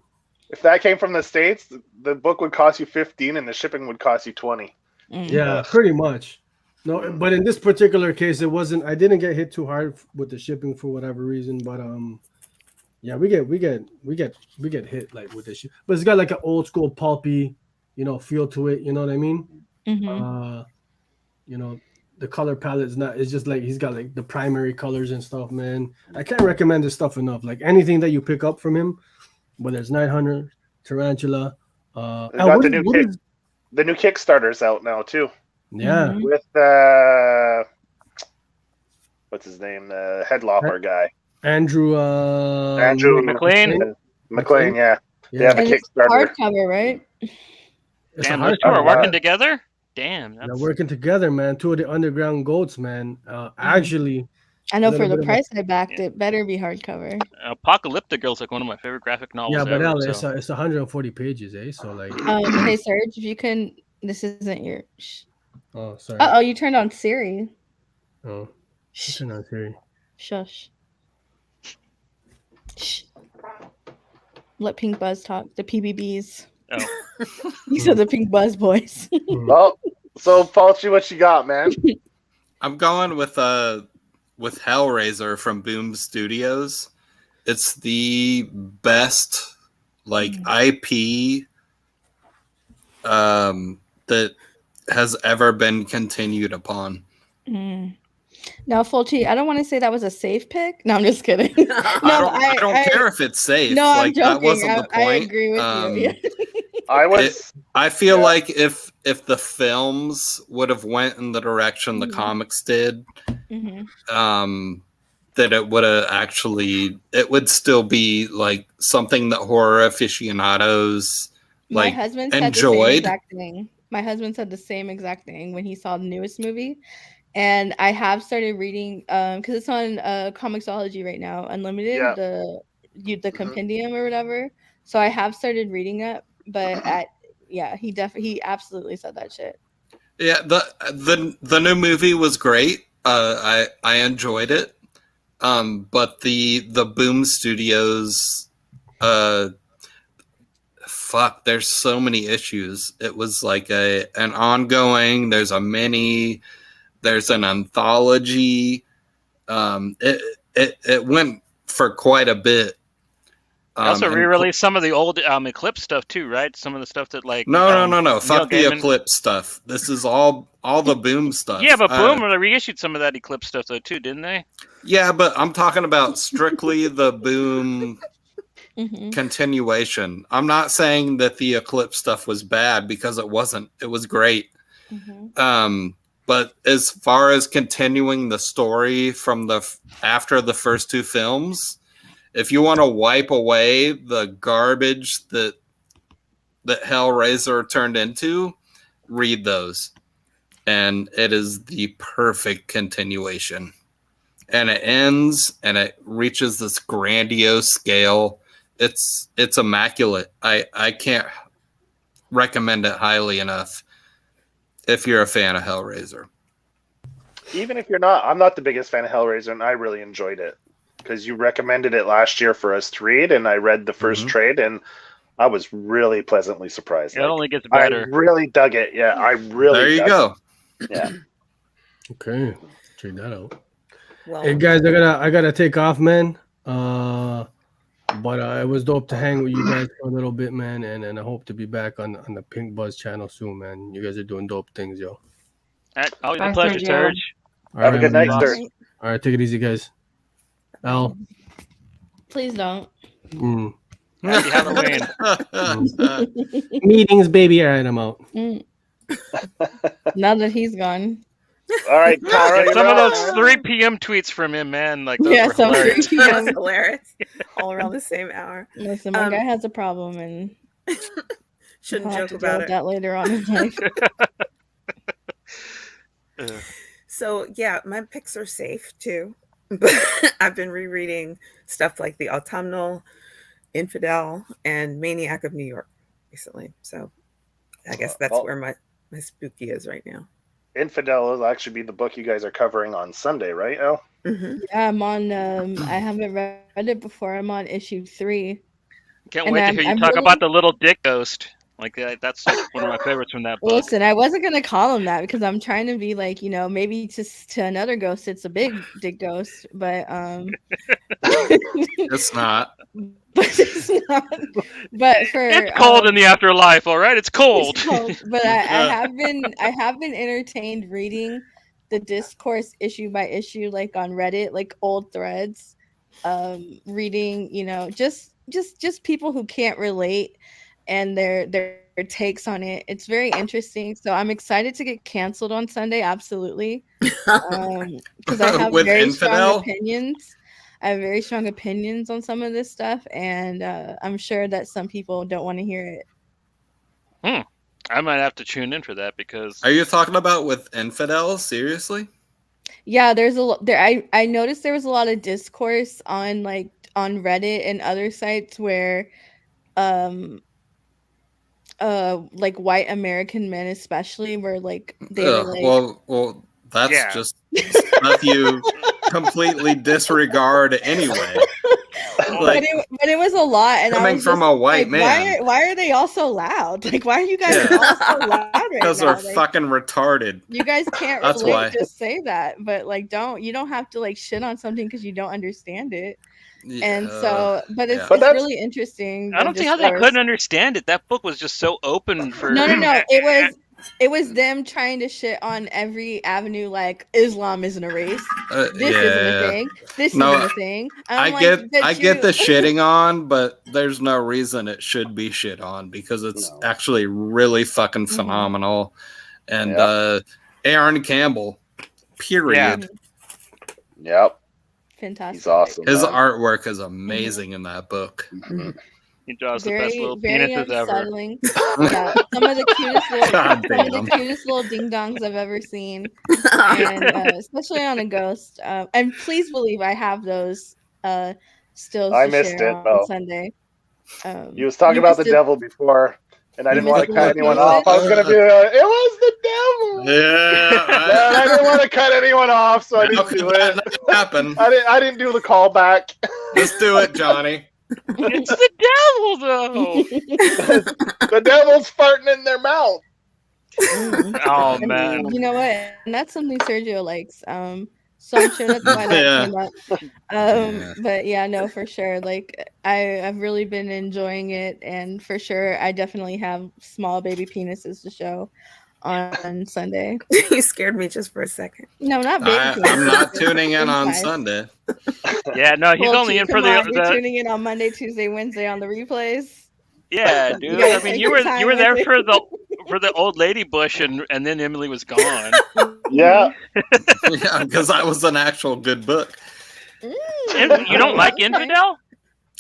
if that came from the States, the book would cost you 15 and the shipping would cost you 20.
Yeah, pretty much. No, but in this particular case, it wasn't. I didn't get hit too hard with the shipping for whatever reason. But yeah, we get hit like with this shit. But it's got like an old school pulpy, feel to it. You know what I mean?
Mm-hmm.
The color palette is not. It's just like he's got like the primary colors and stuff. Man, I can't recommend this stuff enough. Like anything that you pick up from him, whether it's Night Hunter, Tarantula.
Got the new Kickstarter's out now too.
Yeah.
With what's his name? The Headlopper guy.
Andrew
McLean.
McLean, yeah. They have a
And it's
Kickstarter.
hardcover, right?
It's
Damn,
a
those two are
hardcover.
working together. Damn,
They're
that's
working together, man. Two of the underground goats, man. Actually,
I know
A
for
little
the
bit of a-
price I backed it, better be hardcover.
Apocalyptic Girl's like one of my favorite graphic novels
yeah, but
ever.
Al,
so.
it's 140 pages, eh? So like,
Hey Serge, if you can, this isn't your.
oh, sorry.
Oh, you turned on Siri.
Oh,
Shh.
turn on Siri.
Shush. Shh. Let Pink Buzz talk. The PBBs.
Oh.
These are the Pink Buzz boys.
Well, so Falchi, what you got, man?
I'm going with Hellraiser from Boom Studios. It's the best like IP that has ever been continued upon.
Now, Fulci, I don't want to say that was a safe pick. No, I'm just kidding. No,
I don't care if it's safe.
No, I'm
like that
joking.
wasn't the point.
I agree with you. Yeah.
I feel like if the films would have went in the direction the comics did, that it would have it would still be like something that horror aficionados like enjoyed.
My husband said the same exact thing when he saw the newest movie. And I have started reading because it's on Comixology right now, Unlimited, the compendium or whatever. So I have started reading it, but he absolutely said that shit.
Yeah, the new movie was great. I enjoyed it. But the Boom Studios, there's so many issues. It was like an ongoing. There's a mini. There's an anthology. It went for quite a bit.
They also re-released some of the old Eclipse stuff too, right? Some of the stuff that like
no. Fuck the Eclipse stuff. This is all the Boom stuff.
Yeah, but Boom reissued some of that Eclipse stuff though too, didn't they?
Yeah, but I'm talking about strictly the Boom continuation. I'm not saying that the Eclipse stuff was bad because it wasn't. It was great. But as far as continuing the story from after the first two films, if you want to wipe away the garbage that Hellraiser turned into, read those. And it is the perfect continuation. And it ends and it reaches this grandiose scale. It's immaculate. I can't recommend it highly enough if you're a fan of Hellraiser.
Even if you're not, I'm not the biggest fan of Hellraiser, and I really enjoyed it because you recommended it last year for us to read, and I read the first trade, and I was really pleasantly surprised.
It only gets better.
I really dug it. Yeah, I really.
There you go.
Yeah.
Okay, check that out.
Well,
Hey guys, I gotta take off, man. But it was dope to hang with you guys for a little bit, man. And I hope to be back on the Pink Buzz channel soon, man. You guys are doing dope things, yo.
Always a
Bye,
pleasure,
Sergio.
Serge.
All
Have a good night,
man.
sir.
All right, take it easy, guys. Al.
Please don't.
Mm.
Happy Halloween.
Meetings, baby. All right, I'm out.
Now that he's gone.
All right, Kara.
Get some of
you're
those
up.
3 p.m. tweets from him, man. Like those
Yeah,
were
some
hilarious.
3
That's
p.m.
hilarious. All around the same hour.
Listen, my guy has a problem, and
Shouldn't
I'll have
joke
to deal
about
with
it.
that later on in life.
So yeah, my picks are safe too. But I've been rereading stuff like The Autumnal, Infidel, and Maniac of New York recently. So I guess that's
Well-
where my spooky is right now.
Infidel will actually be the book you guys are covering on Sunday, right, El?
Mm-hmm.
Yeah, I'm on. I haven't read it before. I'm on issue 3.
Can't
And
wait to
I'm-
hear you
I'm
talk
really-
about the little dick ghost. Like that's like one of my favorites from that book.
Listen, I wasn't gonna call him that because I'm trying to be like, maybe just to another ghost, it's a big dick ghost, but
It's not.
but it's not. But for
It's cold in the afterlife, all right? It's cold.
it's cold. But I have been entertained reading the discourse issue by issue, like on Reddit, like old threads, reading, just people who can't relate and their takes on it. It's very interesting. So I'm excited to get canceled on Sunday, absolutely. Because I have
With
very
Infidel?
strong opinions. I have very strong opinions on some of this stuff, and I'm sure that some people don't want to hear it.
I might have to tune in for that because
Are you talking about with infidels? Seriously?
Yeah, there's a lot there. I noticed there was a lot of discourse on on Reddit and other sites where like white American men especially were like they were
Ugh,
like
well, that's
Yeah.
just stuff you completely disregard anyway. Like,
but it was a lot, and I
coming
was
from
just
a white
like,
man.
why are they all so loud? Like, why are you guys
Yeah.
all so loud right
because
now?
they're
Like,
fucking retarded.
you guys can't
That's
relate,
why.
just say that, but like you don't have to like shit on something because you don't understand it. And so, but it's,
yeah.
But
it's
that's-
really interesting.
I don't see how they couldn't understand it. That book was just so open for
No. It was them trying to shit on every avenue. Like Islam isn't a race. This isn't a thing. This
No,
isn't a thing.
I
I'm
get
like, but
I get
you-
the shitting on, but there's no reason it should be shit on because it's
No.
actually really fucking
Mhm.
phenomenal. And
Yeah.
Aaron Campbell, period.
Yep.
Fantastic.
He's awesome.
His
man.
artwork is amazing in that book.
Mhm.
he draws the best
Very,
little
very
penises ever.
unsettling. Yeah, some of the
God damn.
cutest little ding dongs I've ever seen, and especially on a ghost. And please believe I have those stills
I
to
missed
share
it,
on
though.
Sunday.
You was talking
You
about the
missed it.
devil before, and I
You
didn't want
missed
to
the
cut
little
anyone
pieces?
off. I was gonna be like, it was the devil.
Yeah,
Man, I didn't want to cut anyone off, so I
how
didn't
could
do
that
it.
not happen?
I didn't do the callback.
Just do it, Johnny.
It's the devil, though.
The devil's farting in their mouth.
Oh
And
man.
you know what? And that's something Sergio likes. So I'm sure that's why that
Yeah.
came up.
Yeah.
But yeah, no, for sure. Like I've really been enjoying it, and for sure, I definitely have small baby penises to show on Sunday.
You scared me just for a second.
No, not baby.
I'm
penises,
not tuning in on
inside.
Sunday.
Yeah, no, he's
Well,
only in for
come on, you're
the
tuning in on Monday, Tuesday, Wednesday on the replays.
yeah, dude.
gotta
I mean,
take
you
your
were
time
there
with it.
for the old lady bush, and then Emily was gone.
Yeah.
Yeah, because that was an actual good book.
And you don't like
Okay.
Infidel?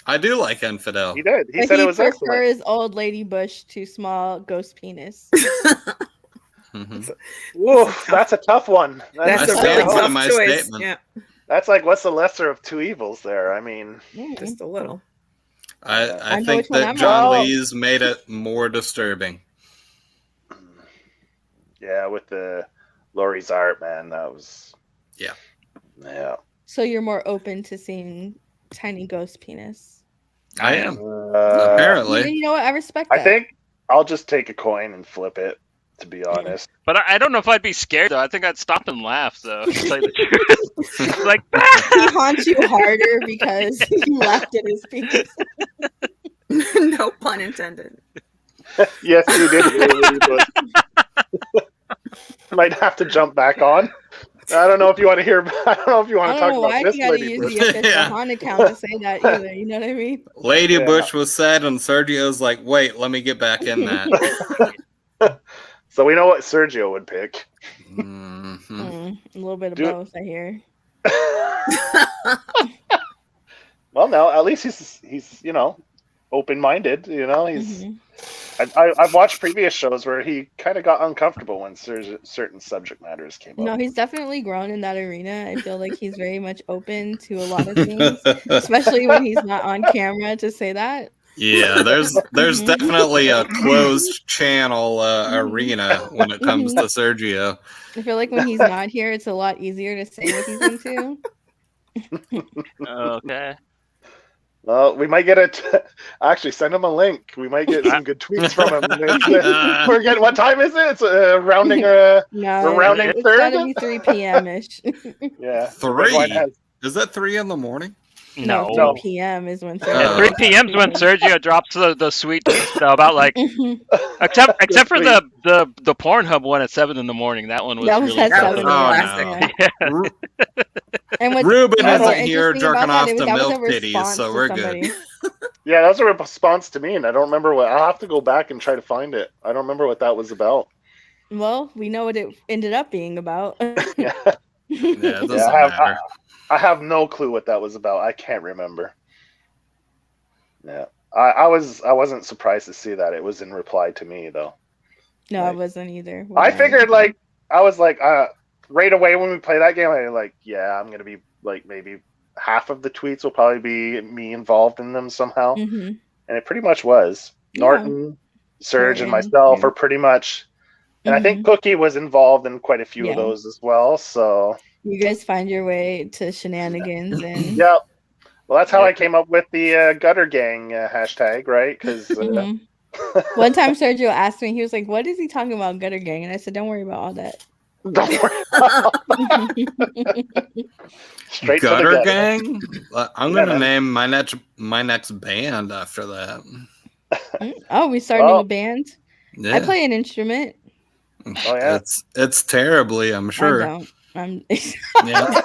I do like Infidel.
He did. He
But
said
he
it was excellent.
prefers old lady bush to small ghost penis.
Mhm.
Woof, that's a tough one.
That's
I
a
stand
really
by
tough
my
choice.
statement.
Yeah,
That's like, what's the lesser of two evils there? I mean,
just a little.
I
I know
think
which one
that
I'm
John
on.
Lee's made it more disturbing.
yeah, with the Laurie's art, man, that was.
Yeah.
Yeah.
So you're more open to seeing tiny ghost penis.
I am.
Uh,
Apparently.
You know what? I respect
I
that.
think I'll just take a coin and flip it to be honest.
But I don't know if I'd be scared though. I think I'd stop and laugh though. To tell you the truth. Like
He haunts you harder because you laughed at his penis.
No pun intended.
Yes, you did. Really, but might have to jump back on. I don't know if you want to hear. I don't know if you want
I
to
don't
talk
know
about
why
this
you gotta
lady.
use
Bush.
the official
Yeah.
haunt account to say that either. You know what I mean?
Lady
Yeah.
Bush was said, and Sergio's like, wait, let me get back in that.
So we know what Sergio would pick.
Mhm.
A little bit of
Dude.
both, I hear.
Well, no, at least he's open-minded. He's.
Mhm.
I've watched previous shows where he kind of got uncomfortable when certain subject matters came
No,
up.
he's definitely grown in that arena. I feel like he's very much open to a lot of things, especially when he's not on camera to say that.
Yeah, there's
Mhm.
definitely a closed channel arena when it comes to Sergio.
I feel like when he's not here, it's a lot easier to say what he's into.
okay.
Well, we might get actually send him a link. We might get some good tweets from him. We're getting. What time is it? It's rounding.
No,
We're rounding
it's
third?
gotta be 3 p.m. ish.
Yeah,
3? Is that 3 in the morning?
No,
No.
3 p.m. is when
Yeah,
Oh.
3 p.m. is when Sergio drops the sweet stuff about like
Mhm.
except for the Pornhub one at 7 in the morning. That one was
That was
really
at
That
7
was
in
a
the
classic.
morning.
Yeah.
Ru-
And what's
Ruben
more
isn't here
interesting
jerking
about
off
that,
to
that was a
milk titties,
response
so
to
we're
somebody.
good.
Yeah, that was a response to me, and I don't remember what. I'll have to go back and try to find it. I don't remember what that was about.
Well, we know what it ended up being about.
Yeah,
Yeah, it doesn't
Yeah,
matter.
I have no clue what that was about. I can't remember. Yeah, I wasn't surprised to see that it was in reply to me though.
No, I
Like,
wasn't either.
I figured I was like right away when we play that game. I like I'm gonna be like maybe half of the tweets will probably be me involved in them somehow,
Hmm.
and it pretty much was.
Yeah.
Norton, Serge,
Right,
and myself
yeah.
are pretty much. And I
Mhm.
think Cookie was involved in quite a few
Yeah.
of those as well. So
You guys find your way to shenanigans and
yeah, well that's how I came up with the Gutter Gang hashtag, right? Because
Mhm. One time Sergio asked me, he was like, "What is he talking about, Gutter Gang?" And I said, "Don't worry about all that."
don't worry, straight to the
Gutter
gutter.
Gang? I'm
Yeah,
gonna
man.
name my next band after that.
Oh, we starting
Well,
a band.
Yeah.
I play an instrument.
Oh yeah.
It's terribly, I'm sure.
I don't. I'm.
Yeah.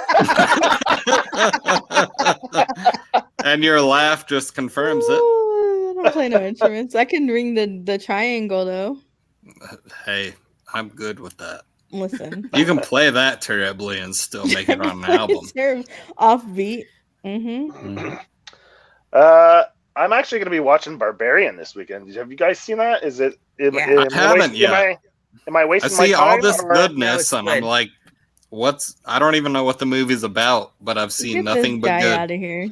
And your laugh just confirms it.
I don't play no instruments. I can ring the triangle though.
Hey, I'm good with that.
Listen.
You can play that terribly and still make it on an album.
Offbeat. Mm-hmm.
Mhm.
I'm actually going to be watching Barbarian this weekend. Have you guys seen that? Is it?
Yeah.
I haven't yet.
Am I
I
wasting my
see
time?
all this
or-
goodness,
it's
and I'm
good.
like, I don't even know what the movie's about, but I've seen
Get
nothing
this
but
guy
good.
out of here.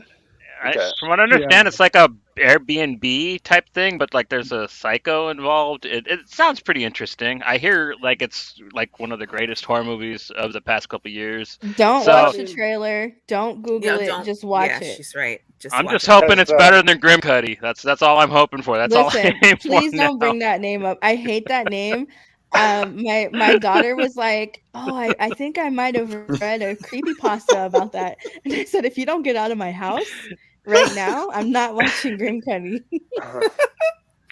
Okay.
From what I understand, it's like a Airbnb type thing, but like there's a psycho involved. It sounds pretty interesting. I hear like it's like one of the greatest horror movies of the past couple years.
Don't
So-
watch the trailer. Don't Google
Yeah,
it. Just watch
yeah,
it.
she's right.
I'm
watch
just
it.
hoping it's
Because,
better than Grim Cuddy. That's all I'm hoping for. That's all
Listen,
I aim
please
for
don't
now.
bring that name up. I hate that name. My daughter was like, "Oh, I think I might have read a creepypasta about that." And I said, "If you don't get out of my house right now, I'm not watching Grim Cuddy."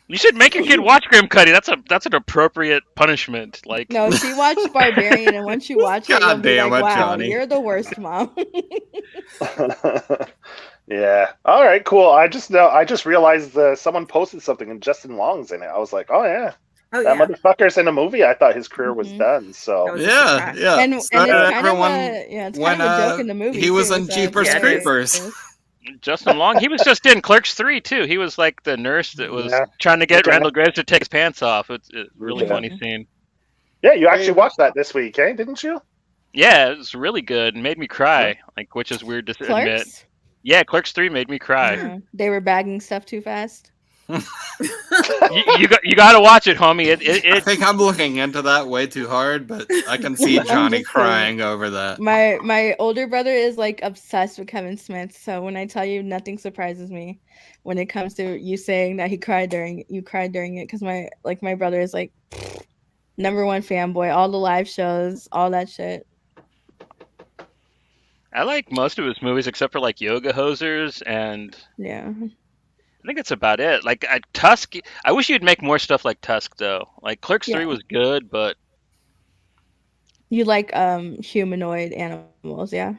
You should make your kid watch Grim Cuddy. That's an appropriate punishment. Like
No, she watched Barbarian, and once you watch it, you'll
God
be
damn
like,
it,
"Wow,
Johnny."
you're the worst mom."
Yeah. All right. Cool. I just realized someone posted something and Justin Long's in it. I was like, oh yeah,
Oh
that
yeah.
motherfucker's in a movie. I thought his career was
Mhm.
done.
That
So
was a
Yeah,
surprise.
yeah.
and it's
So
kind of
everyone,
it's
when,
kind of a joke in the movie.
he was
too,
in
so
Jeepers
Yeah, it is.
Creepers.
Justin Long, he was just in Clerks 3 too. He was like the nurse that was
Yeah.
trying to get
Okay.
Randall Graves to take his pants off. It's a really
Yeah.
funny scene.
yeah, you actually watched that this week, eh? Didn't you?
Yeah, it was really good and made me cry. Like, which is weird to admit.
Clerks.
Yeah, Clerks 3 made me cry.
Yeah. They were bagging stuff too fast.
you got to watch it, homie.
I
It
think I'm looking into that way too hard, but I can see
I'm
Johnny
just
crying over that.
My older brother is like obsessed with Kevin Smith, so when I tell you, nothing surprises me when it comes to you saying that you cried during it, because my brother is like, #1 fanboy. All the live shows, all that shit.
I like most of his movies except for like Yoga Hosers, and
Yeah.
I think that's about it. Like Tusk, I wish you'd make more stuff like Tusk though. Like Clerks 3
Yeah.
was good, but
You like humanoid animals, yeah?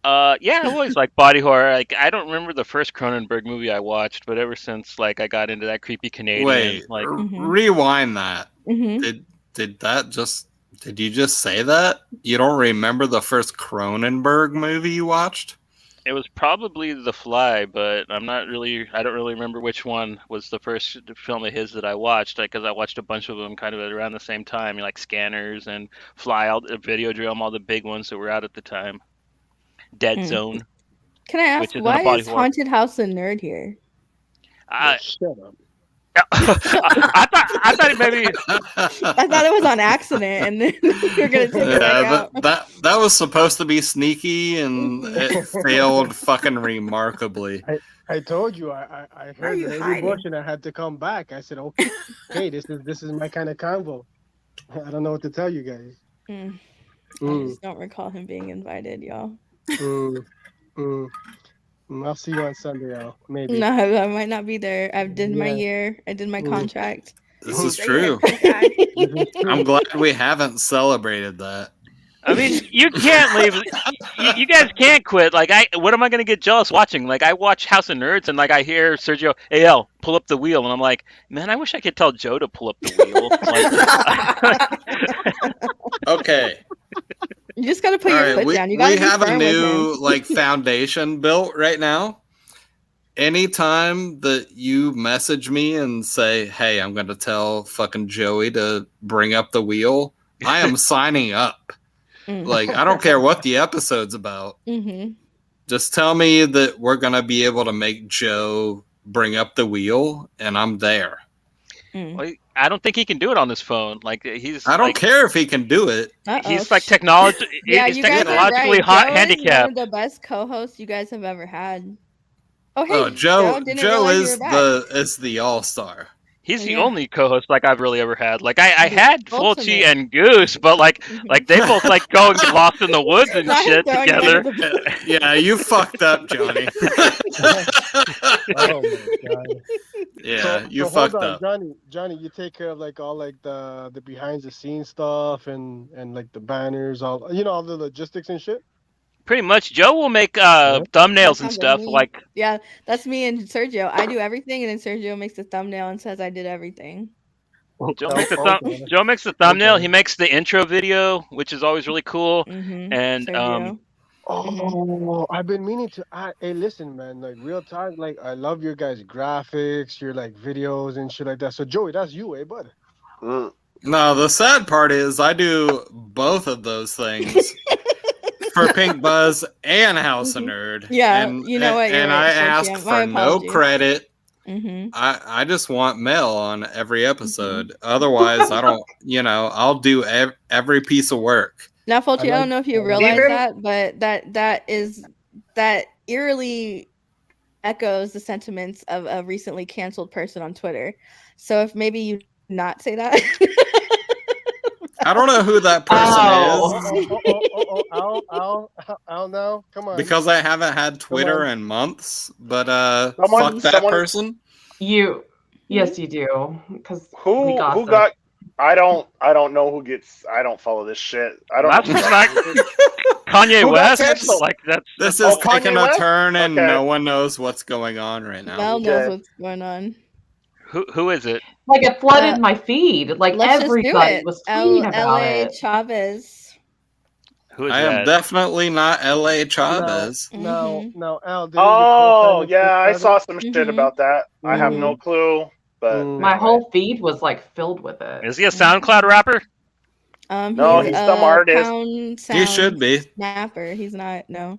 yeah, I always like body horror. Like I don't remember the first Cronenberg movie I watched, but ever since like I got into that creepy Canadian,
Wait,
like
rewind that.
Mm-hmm.
Did you just say that? You don't remember the first Cronenberg movie you watched?
it was probably The Fly, but I don't really remember which one was the first film of his that I watched, because I watched a bunch of them kind of around the same time, like Scanners and Fly, all the Videodrome, all the big ones that were out at the time. Dead Zone.
Can I ask,
which isn't
why
a body
is
horror.
Haunted House a nerd here?
Shut up.
I thought it maybe.
I thought it was on accident, and then you're gonna take it back out.
that was supposed to be sneaky, and it failed fucking remarkably.
I told you I heard
you
the lady
hiding?
bush and I had to come back. I said, okay, this is my kind of convo. I don't know what to tell you guys.
I just don't recall him being invited, y'all.
I'll see you on Sunday, y'all. Maybe.
No, I might not be there. I did my
Yeah.
year. I did my contract.
This is
Say
true.
it.
I'm glad we haven't celebrated that.
I mean, you can't leave. You guys can't quit. Like, what am I gonna get jealous watching? Like, I watch House of Nerds, and like I hear Sergio, "Hey, El, pull up the wheel," and I'm like, man, I wish I could tell Joe to pull up the wheel.
Okay.
You just gotta put
All
your
right,
foot
we,
down. You gotta
we
be
have a
firm with
new
him.
like foundation built right now. Anytime that you message me and say, "Hey, I'm going to tell fucking Joey to bring up the wheel," I am signing up. Like, I don't care what the episode's about. Just tell me that we're going to be able to make Joe bring up the wheel, and I'm there.
Well, I don't think he can do it on his phone. Like he's.
I don't care if he can do it.
He's like technology.
Yeah,
he's
you guys are
technologically
right. Joe is
handicapped.
one of the best co-hosts you guys have ever had. Oh, hey,
Oh, Joe
didn't
Joe
realize you
is
were back.
the all-star.
He's the
Yeah.
only co-host like I've really ever had. Like I had
ultimate.
Fulci and Goose, but like they both like go and get lost in the woods and
Not
shit
throwing you
together.
under the bus.
Yeah, you fucked up, Johnny.
Oh my god.
Yeah, you
hold
fucked
on,
up.
Johnny, you take care of like all like the behind the scenes stuff and like the banners, all all the logistics and shit.
Pretty much, Joe will make thumbnails and
Sounds
stuff.
me.
Like
Yeah, that's me and Sergio. I do everything, and then Sergio makes the thumbnail and says I did everything.
Joe
Oh,
makes the
okay.
Joe makes the thumbnail.
Okay.
He makes the intro video, which is always really cool. And
Sergio.
Oh, I've been meaning to. Hey, listen, man. Like real time. Like I love your guys' graphics, your like videos and shit like that. So Joey, that's you, bud?
No, the sad part is I do both of those things for Pink Buzz and House of Nerd.
Yeah,
and,
you know what? You're
And
right,
I
Sergio.
ask
My
for no
apologies.
credit.
Mm-hmm.
I just want Mel on every episode. Otherwise, I don't. I'll do every piece of work.
Now, Fulci, I don't know if you realize
Even-
that, but that eerily echoes the sentiments of a recently canceled person on Twitter. So if maybe you not say that.
I don't know who that person
I'll now. Come on.
because I haven't had Twitter in months. But fuck that
someone-
person.
Yes, you do. Because
Who got? I don't know who gets. I don't follow this shit. I don't.
That's
know.
not Kanye
Who got
West.
canceled?
Like that's
This
Oh,
is
Kanye
taking a
West?
turn, and
Okay.
no one knows what's going on right now.
Mel knows
Okay.
what's going on.
who is it?
Like it flooded my feed. Like
Let's just do
everybody
it.
was tweeting about
L.A.
it.
Chavez.
Who is
I am
that?
definitely not L.A. Chavez.
Mhm.
No, Al.
Oh yeah, I saw some shit
Mhm.
about that. I have no clue, but
My whole feed was like filled with it.
Is he a SoundCloud rapper?
No, he's some artist.
He should be.
Snapper. He's not. No.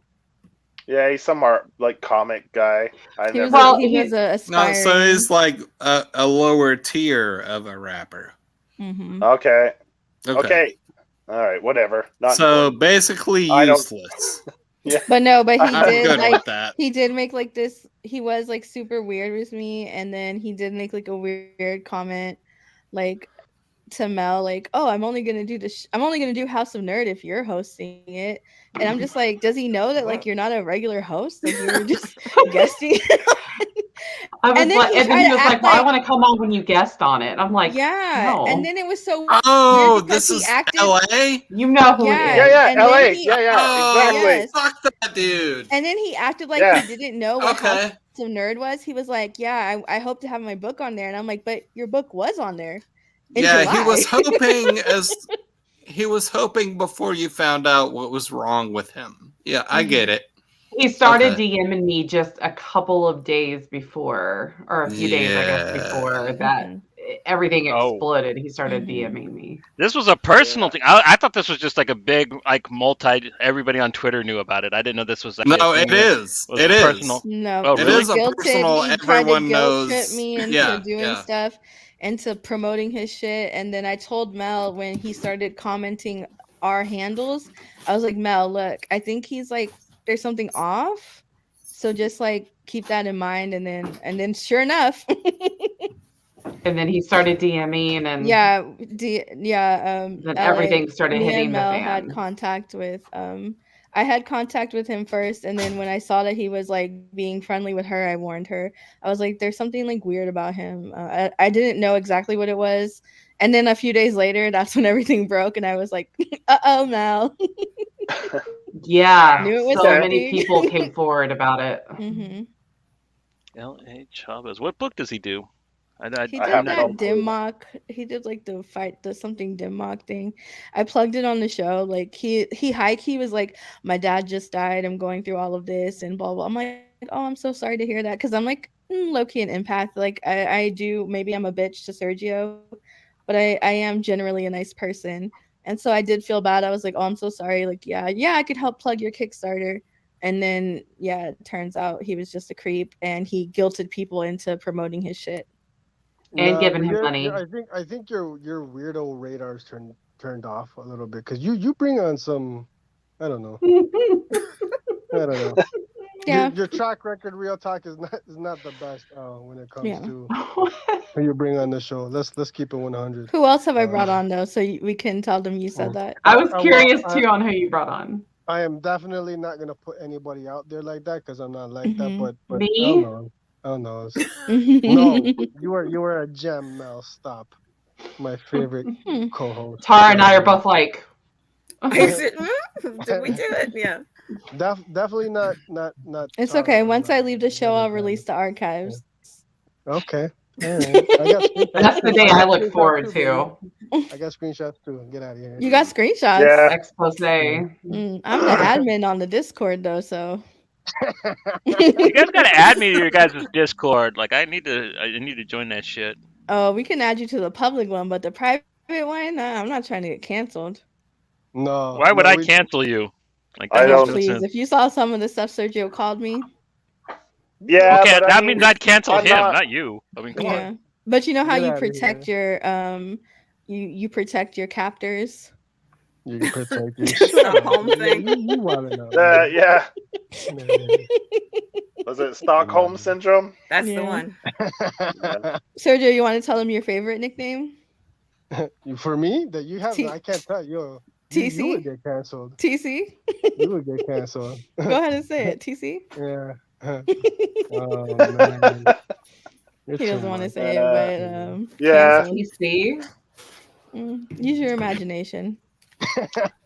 Yeah, he's some like comic guy.
He was,
Well,
he was a
No,
aspiring.
so he's like a lower tier of a rapper.
Mhm.
Okay. Okay. All right. Whatever. Not
So
important.
basically
I don't-
useless.
But no, but he
I'm
did
good
like
with that.
he did make like this. He was like super weird with me, and then he did make like a weird comment, like to Mel like, "Oh, I'm only gonna do I'm only gonna do House of Nerd if you're hosting it." And I'm just like, does he know that like you're not a regular host? Like you were just guesting.
I was
And then
like,
he
and then
tried
he
to
was
act
like, "Well, I
like-
want to come on when you guest on it." I'm like,
Yeah,
no.
and then it was so
Oh,
weird because
this
he
is
acted.
LA?
You know who
Yeah.
it is.
Yeah,
And then
LA.
he-
Yeah, exactly.
Yes.
Fuck that dude.
And then he acted like
Yeah.
he didn't know what
Okay.
House of Nerd was. He was like, "Yeah, I hope to have my book on there." And I'm like, "But your book was on there in
Yeah,
July."
he was hoping before you found out what was wrong with him. Yeah, I get it.
He started
Okay.
DMing me just a couple of days before, or a few days, I guess, before that everything
Oh.
exploded. He started
Mhm.
DMing me.
This was a personal thing. I thought this was just like a big, like everybody on Twitter knew about it. I didn't know this was like
No,
a thing
it
that
is.
was
It is.
personal.
No,
Oh,
It
really?
is a personal.
He tried to
Everyone
guilt trip
knows.
me into
Yeah,
doing
yeah.
stuff, into promoting his shit. And then I told Mel when he started commenting our handles, I was like, "Mel, look, I think he's like, there's something off. So just like keep that in mind." And then sure enough,
And then he started DMing, and
then
everything started
me
hitting
and
the
Mel
fan.
had contact with I had contact with him first, and then when I saw that he was like being friendly with her, I warned her. I was like, "There's something like weird about him." I didn't know exactly what it was, and then a few days later, that's when everything broke, and I was like, "Uh-oh, Mel."
Yeah,
Knew it was
so
something.
many people came forward about it.
Mm-hmm.
L.A. Chavez. What book does he do?
He
I
did
have
that
no clue.
dim mock. He did like the something dim mock thing. I plugged it on the show. Like he high key was like, "My dad just died. I'm going through all of this and blah blah." I'm like, "Oh, I'm so sorry to hear that," because I'm like low key an empath. Like I do. Maybe I'm a bitch to Sergio, but I am generally a nice person. And so I did feel bad. I was like, "Oh, I'm so sorry." Like yeah, I could help plug your Kickstarter. And then yeah, it turns out he was just a creep, and he guilted people into promoting his shit.
And giving
but
him money.
I think your weirdo radar's turned off a little bit because you bring on some, I don't know. I don't know.
Yeah.
Your track record, real talk, is not the best when it comes
Yeah.
to who you bring on the show. Let's keep it 100.
Who else have I brought on though, so we can tell them you said that?
I was
well,
curious too on who you brought on.
I am definitely not gonna put anybody out there like that because I'm not like that. But
Me?
I don't know. No, you were a gem, Mel. Stop. My favorite co-host.
Tara and I are both like,
Is it, did we do it? Yeah.
Definitely not.
It's
Tara
okay.
or
Once
not.
I leave the show, I'll release the archives.
Okay. All right. I got screenshots
that's the
too.
day
I
I
got
look
screenshots
forward
too,
to.
baby. I got screenshots too. Get out of here.
You got screenshots.
Yeah.
Expose.
I'm the admin on the Discord though, so
You guys gotta add me to your guys' Discord. Like I need to join that shit.
oh, we can add you to the public one, but the private one, nah, I'm not trying to get canceled.
No.
Why would I
we-
cancel you? Like
I
that makes
don't-
no
Please,
sense.
if you saw some of the stuff Sergio called me,
Yeah,
Okay,
but
that
I mean,
means I'd cancel
I'm
him,
not-
not you. I mean, come
yeah.
on.
But you know how
Get
you
outta
protect your you protect your captors.
You can protect you.
Stockholm thing.
You want to know.
yeah.
Man.
Was it Stockholm syndrome?
That's
Yeah.
the one.
Sergio, you want to tell them your favorite nickname?
For me, that you have,
T-
I can't tell you.
TC?
You would get canceled.
TC?
You would get canceled.
Go ahead and say it. TC?
Yeah. Oh man. It's
He doesn't
too
want to
much.
say it, but
Yeah.
canceled.
You see?
Use your imagination.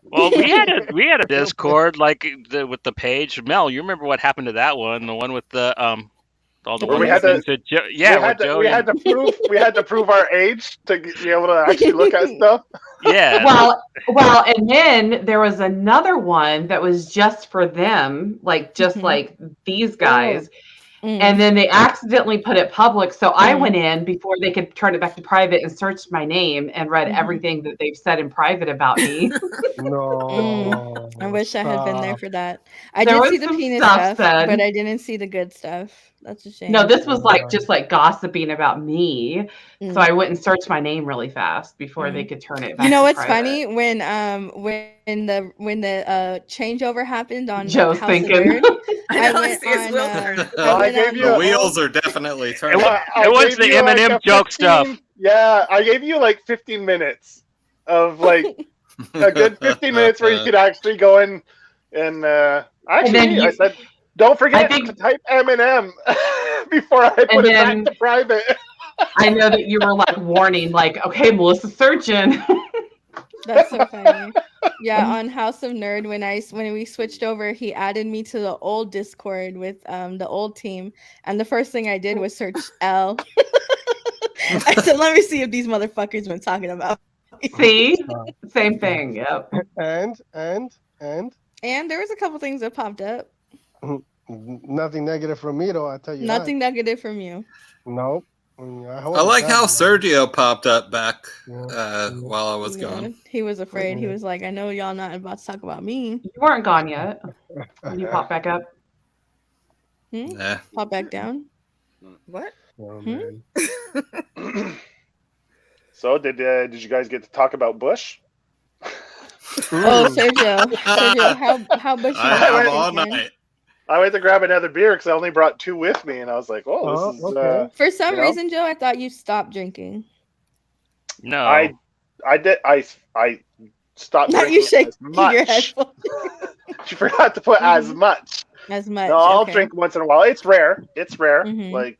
Well, we had a Discord like with the page. Mel, you remember what happened to that one? The one with the all the
Where we
ones
had to-
into yeah,
we
with Joey.
we had to prove our age to be able to actually look at stuff.
Yeah.
Well, and then there was another one that was just for them, like just
Mhm.
like these guys.
Mm.
And then they accidentally put it public. So I
Mhm.
went in before they could turn it back to private and searched my name and read
Mhm.
everything that they've said in private about me.
No.
I wish I had been there
stop.
for that. I
There
did
was
see the
some
penis
stuff
stuff,
said.
but I didn't see the good stuff. That's a shame.
No, this was like just like gossiping about me.
Mm.
So I went and searched my name really fast before they could turn it back.
You know
to
what's
private.
funny? When the changeover happened on
Joe's
House
thinking.
of Nerd,
I know,
went
it's Will's turn.
I gave you
The
a-
wheels are definitely turning.
It was
gave
the
you, like,
Eminem
a
joke
15
stuff.
Yeah, I gave you like 15 minutes of like a good 15 minutes where you could actually go in and actually I said, don't forget to type Eminem before I put it back to private.
I know that you were like warning, like, okay, Melissa's searching.
That's so funny. Yeah, on House of Nerd, when we switched over, he added me to the old Discord with the old team, and the first thing I did was search L. I said, let me see if these motherfuckers been talking about.
See, same thing. Yep.
And
And there was a couple things that popped up.
nothing negative from me though. I tell you.
Nothing negative from you.
Nope.
I like how Sergio popped up back while I was gone.
He was afraid. He was like, I know y'all not about to talk about me.
You weren't gone yet when you popped back up.
Yeah.
Pop back down.
What?
Oh, man.
So did you guys get to talk about Bush?
Oh, Sergio, how bushy?
I have all night.
I went to grab another beer because I only brought 2 with me, and I was like, "Oh, this is."
Okay.
For some
you know?
reason, Joe, I thought you stopped drinking.
No.
I did. I stopped
Not
drinking
you shake
as much.
your head full.
She forgot to put as much.
As much.
No, I'll
okay.
drink once in a while. It's rare.
Mhm.
Like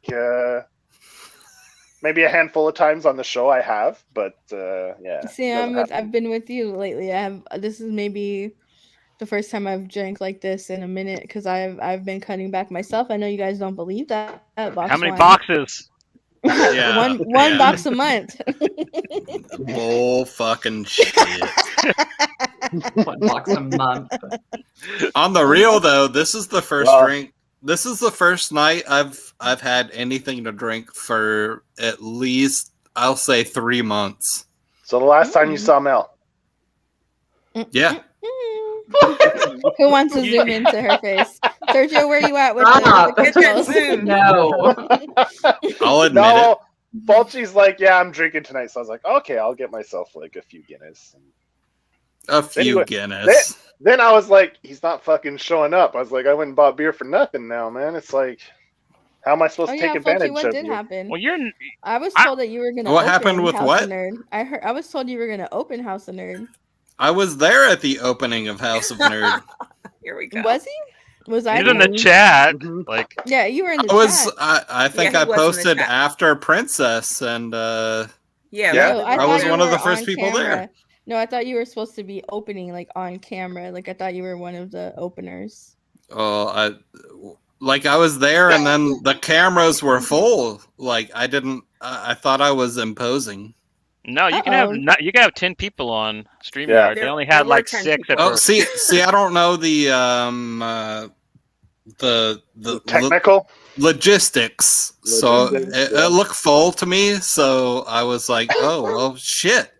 maybe a handful of times on the show I have, but yeah.
See, I've been with you lately. This is maybe the first time I've drank like this in a minute because I've been cutting back myself. I know you guys don't believe that.
How many boxes?
Yeah,
one box a month.
Bull fucking shit.
1 box a month.
On the real though, this is the first drink. This is the first night I've had anything to drink for at least, I'll say, 3 months.
So the last time you saw Mel.
Yeah.
Who wants to zoom into her face? Sergio, where you at with the crystals?
No.
I'll admit it.
Fulci's like, yeah, I'm drinking tonight. So I was like, okay, I'll get myself like a few Guinness.
A few
Anyway,
Guinness.
Then I was like, he's not fucking showing up. I was like, I went and bought beer for nothing now, man. It's like, how am I supposed to take advantage
what
of
did
you?
happen?
Well,
I was told that you were gonna.
What
open
happened with
House
what?
of Nerd. I was told you were gonna open House of Nerd.
I was there at the opening of House of Nerd.
Here we go.
Was he? Was I?
He's in the
there?
chat. Like,
Yeah, you were in the chat.
I think
Yeah,
I
he was in the
posted
chat.
after Princess, and
Yeah.
No,
I
thought
was
you
one of
were
the first
on
people
camera.
there.
No, I thought you were supposed to be opening like on camera. Like I thought you were one of the openers.
Oh, I was there, and then the cameras were full. Like I didn't. I thought I was imposing.
no, you can have 10 people on StreamYard.
Yeah.
They only
There
had
were
like
10
6 at
Oh,
first.
see, I don't know the
Technical.
logistics. So it looked full to me. So I was like, oh well, shit.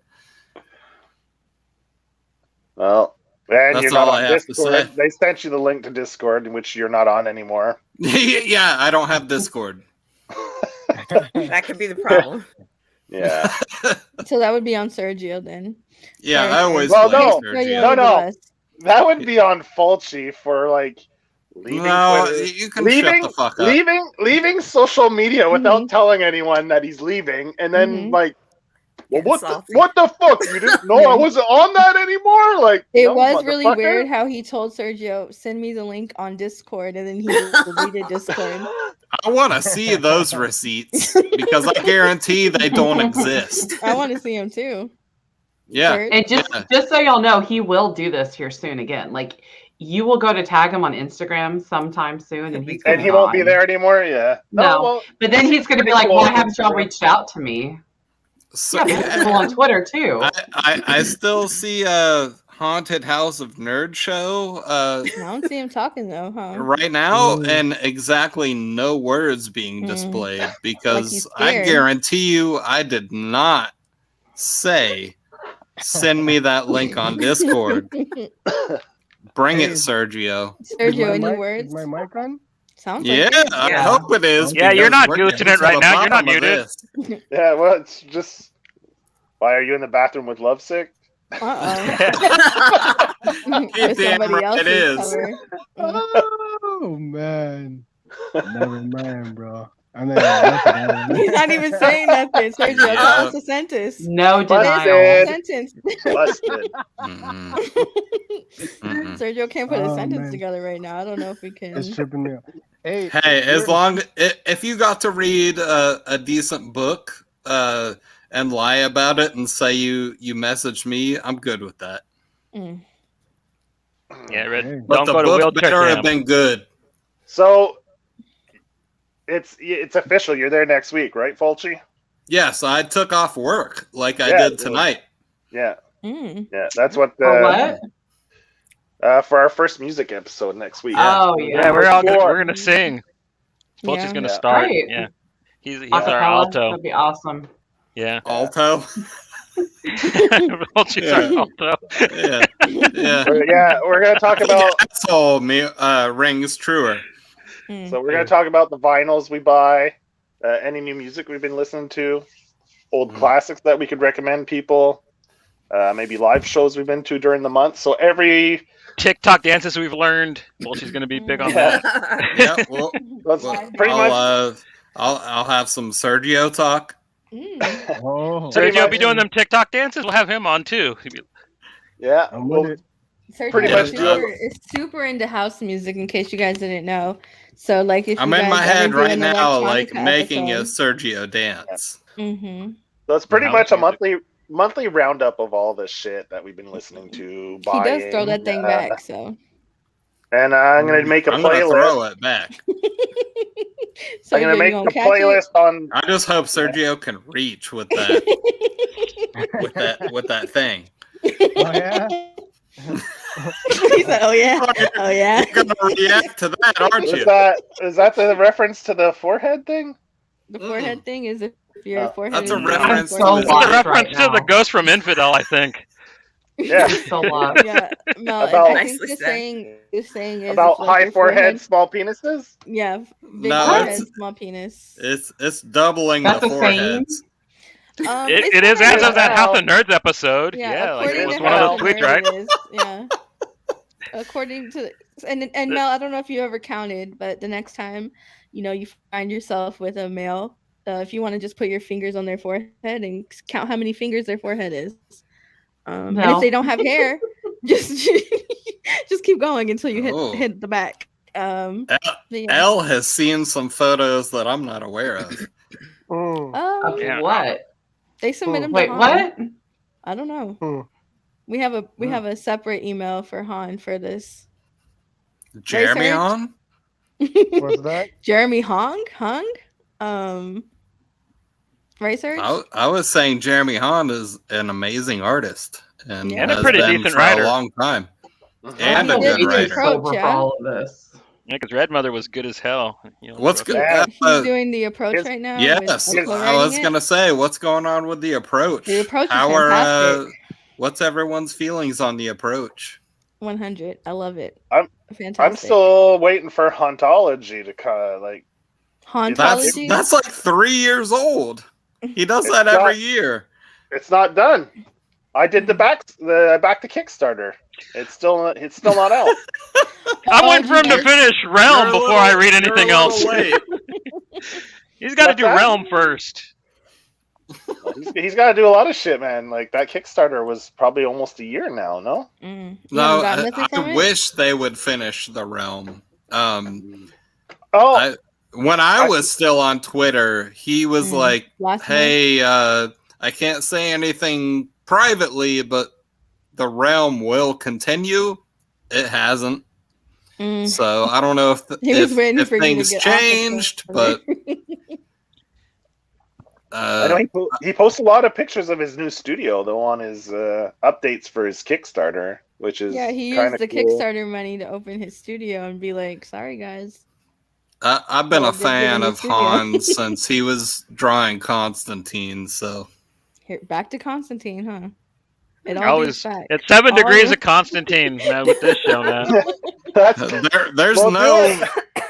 Well, and
That's
you're not
all
on
I have to
Discord.
say.
They sent you the link to Discord, in which you're not on anymore.
Yeah, I don't have Discord.
That could be the problem.
Yeah.
So that would be on Sergio then.
Yeah,
Sorry,
I always
Well,
blame
no.
Sergio.
No, no.
Bus.
That would be on Fulci for like leaving
No,
Twitter.
you can shut the fuck up.
Leaving social media without
Mhm.
telling anyone that he's leaving, and then
Mhm.
like, well,
Getting salty.
what the fuck? You didn't know I wasn't on that anymore? Like,
It
no,
was really
motherfucker.
weird how he told Sergio, send me the link on Discord, and then he deleted Discord.
I want to see those receipts because I guarantee they don't exist.
I want to see him too.
Yeah.
Serge?
And just so y'all know, he will do this here soon again. Like you will go to tag him on Instagram sometime soon, and he's
And he won't be there anymore. Yeah.
No.
Well,
But then he's going to be like, "Why haven't y'all reached out to me?"
So,
Yeah, but there's people on Twitter too.
I still see Haunted House of Nerd show
I don't see him talking though, huh?
right now, and exactly no words being
Mm.
displayed
Like
because
he's
I
scared.
guarantee you I did not say send me that link on Discord. Bring it, Sergio.
Sergio, any
Is
words?
my mic on?
Sounds like
Yeah,
it.
I
Yeah.
hope it is.
Yeah, you're
because
not
we're
goosing
getting
it
to
right
the
now. You're not
bottom of
muted.
this.
Yeah, well, it's just. Why are you in the bathroom with lovesick?
Uh-oh.
You
For
damn
somebody
right it
else's
is.
cover.
Oh man, never mind, bro. I'm not even
He's not even saying nothing. Sergio,
Yeah.
tell us a sentence.
No
Busted.
denial.
Sentence.
Busted.
Mm-mm. Mm-mm.
Sergio can't put a
Oh,
sentence
man.
together right now. I don't know if we
It's
can.
tripping me out. Hey,
Hey, as
we're-
long if you got to read a decent book and lie about it and say you messaged me, I'm good with that.
Mm.
Yeah, Red.
Hey.
But
Don't
the
go to
book
wheelchair
better have
camp.
been good.
So it's official. You're there next week, right, Fulci?
Yes, I took off work like I
Yeah,
did tonight.
Yeah,
Mm.
yeah. That's what
For what?
for our first music episode next week.
Yeah.
Oh,
Yeah,
yeah.
we're all
Explore.
we're gonna sing. Fulci's
Yeah.
gonna
Yeah.
start.
Great.
Yeah, he's
Acapella?
our alto.
That'd be awesome.
Yeah,
Alto.
Fulci's
Yeah.
our alto.
Yeah. Yeah.
Yeah, we're gonna talk about.
Asshole me rings truer.
Mm.
So we're gonna talk about the vinyls we buy, any new music we've been listening to, old classics that we could recommend people, maybe live shows we've been to during the month. So every
TikTok dances we've learned. Fulci's gonna be big on
Yeah.
that.
Yeah. Well,
that's pretty much.
I'll have some Sergio talk.
Mm.
Oh,
Pretty
Sergio will
much.
be doing them TikTok dances. We'll have him on too.
Yeah,
I'm
well,
with it.
Sergio
Pretty
much
is super into house music. In case you guys didn't know, so like if
I'm
you
in
guys
my head
ever do
right
an
now, like
electronica
making a
episode-
Sergio dance.
Mhm.
so it's pretty
House
much a
music.
monthly roundup of all the shit that we've been listening to.
He
Buying,
does throw that thing back, so.
And I'm gonna make a
I'm gonna
playlist.
throw it back.
So
I'm gonna make a playlist on.
I just hope Sergio can reach with that with that thing.
Oh yeah.
He said, "Oh yeah, oh yeah."
You're gonna react to that, aren't you?
Is that the reference to the forehead thing?
The forehead thing is if your forehead.
That's a
is
reference
I'm
to
so
his
It's a
lost
reference
right
to the
now.
ghost from Infidel, I think.
Yeah,
So lost.
Yeah, Mel.
About-
I think
Nicely
the
said.
saying is
about
if, like,
high
your
forehead, small penises.
Yeah, big
No,
forehead,
it's-
small penis.
It's doubling
That's
the
a saying?
foreheads.
It is as of that House of Nerds episode. Yeah, like it
according
was
to
one of
House
those tweets,
Nerds,
right?
it is. Yeah. According to and Mel, I don't know if you ever counted, but the next time you find yourself with a male, if you want to just put your fingers on their forehead and count how many fingers their forehead is, and if
No.
they don't have hair, just keep going until you
Oh.
hit the back. But yeah.
Elle has seen some photos that I'm not aware of.
Mm.
Of
Yeah.
what?
They submit them.
Wait,
to Han.
what?
I don't know.
Hmm.
We have a separate email for Han for this.
Jeremy
Serge?
on?
What's that?
Jeremy Hung? Right, Serge?
I was saying Jeremy Hahn is an amazing artist and,
Yeah. And a
has
pretty
been
decent
for
writer.
a long time. And
He
a
did
good
the
writer.
approach,
Sober
yeah.
for all of this.
Yeah, because Red Mother was good as hell.
What's good?
Yeah.
He's doing the approach
His-
right now.
Yes,
with
I was
co-writing it.
gonna say, what's going on with the approach?
The approach is
How are
fantastic.
what's everyone's feelings on the approach?
100. I love it.
I'm
Fantastic.
still waiting for Hauntology to kind of like.
Hauntology.
That's like 3 years old. He does
It's
that
not-
every year.
It's not done. I did the back to Kickstarter. It's still not out.
I'm waiting for him to finish Realm
You're a
before I
little-
read
you're
anything
a
else.
little late.
He's got to
What's
do
that?
Realm first.
He's got to do a lot of shit, man. Like that Kickstarter was probably almost a year now. No.
You
No,
haven't got nothing from
I
it?
wish they would finish the Realm.
Oh,
When I was still on Twitter, he was like,
Last
"Hey, I can't say anything privately, but the Realm will continue." It hasn't.
month.
So I don't know if,
He was
if,
waiting
if
for you to
things
get off of
changed,
Twitter.
but
I know he posts a lot of pictures of his new studio, though, on his updates for his Kickstarter, which is
Yeah, he used
kinda
the
cool.
Kickstarter money to open his studio and be like, "Sorry, guys."
I've been
Well,
a
they've given
fan
you
of
studio.
Han since he was drawing Constantine. So
Here, back to Constantine, huh? It all
Always,
leads back.
it's 7
All
degrees
the-
of Constantine, man, with this show, man.
That's
there's
Well,
no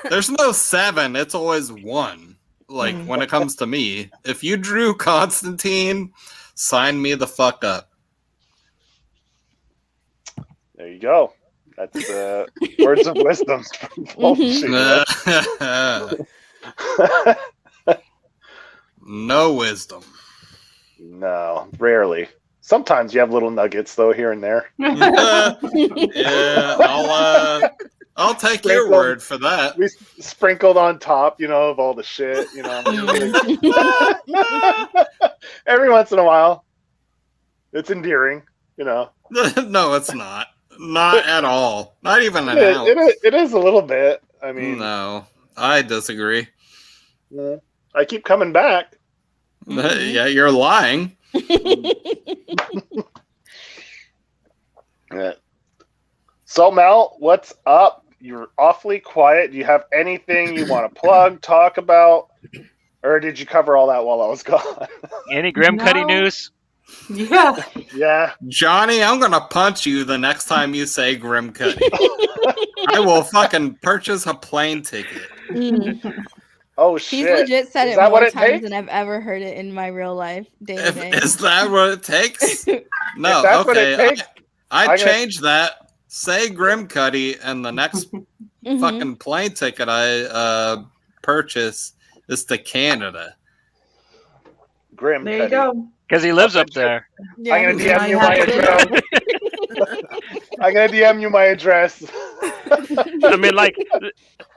do
There's no 7. It's always 1. Like, when it comes to me. If you drew Constantine, sign me the fuck up.
There you go. That's words of wisdom.
No wisdom.
No, rarely. Sometimes you have little nuggets, though, here and there.
Yeah, I'll take your word for that.
We sprinkled on top, of all the shit, Every once in a while. It's endearing,
No, it's not. Not at all. Not even an ounce.
It is a little bit. I mean,
no, I disagree.
I keep coming back.
Yeah, you're lying.
Yeah. So, Mel, what's up? You're awfully quiet. Do you have anything you want to plug, talk about? Or did you cover all that while I was gone?
Any Grim Cuddy news?
Yeah.
Yeah.
Johnny, I'm going to punch you the next time you say Grim Cuddy. I will fucking purchase a plane ticket.
Oh, shit.
He's legit said
Is
it
that
more
what it
times
takes?
than I've ever heard it in my real life, day to day.
Is that what it takes? No,
If that's what it
okay.
takes,
I changed that. Say Grim Cuddy, and the next fucking plane ticket I purchase is to Canada.
Grim
There
Cuddy.
you go.
Because he lives up there.
Yeah,
I'm gonna
he's
DM you
not
my
happy.
address. I'm gonna DM you my address.
I mean, like,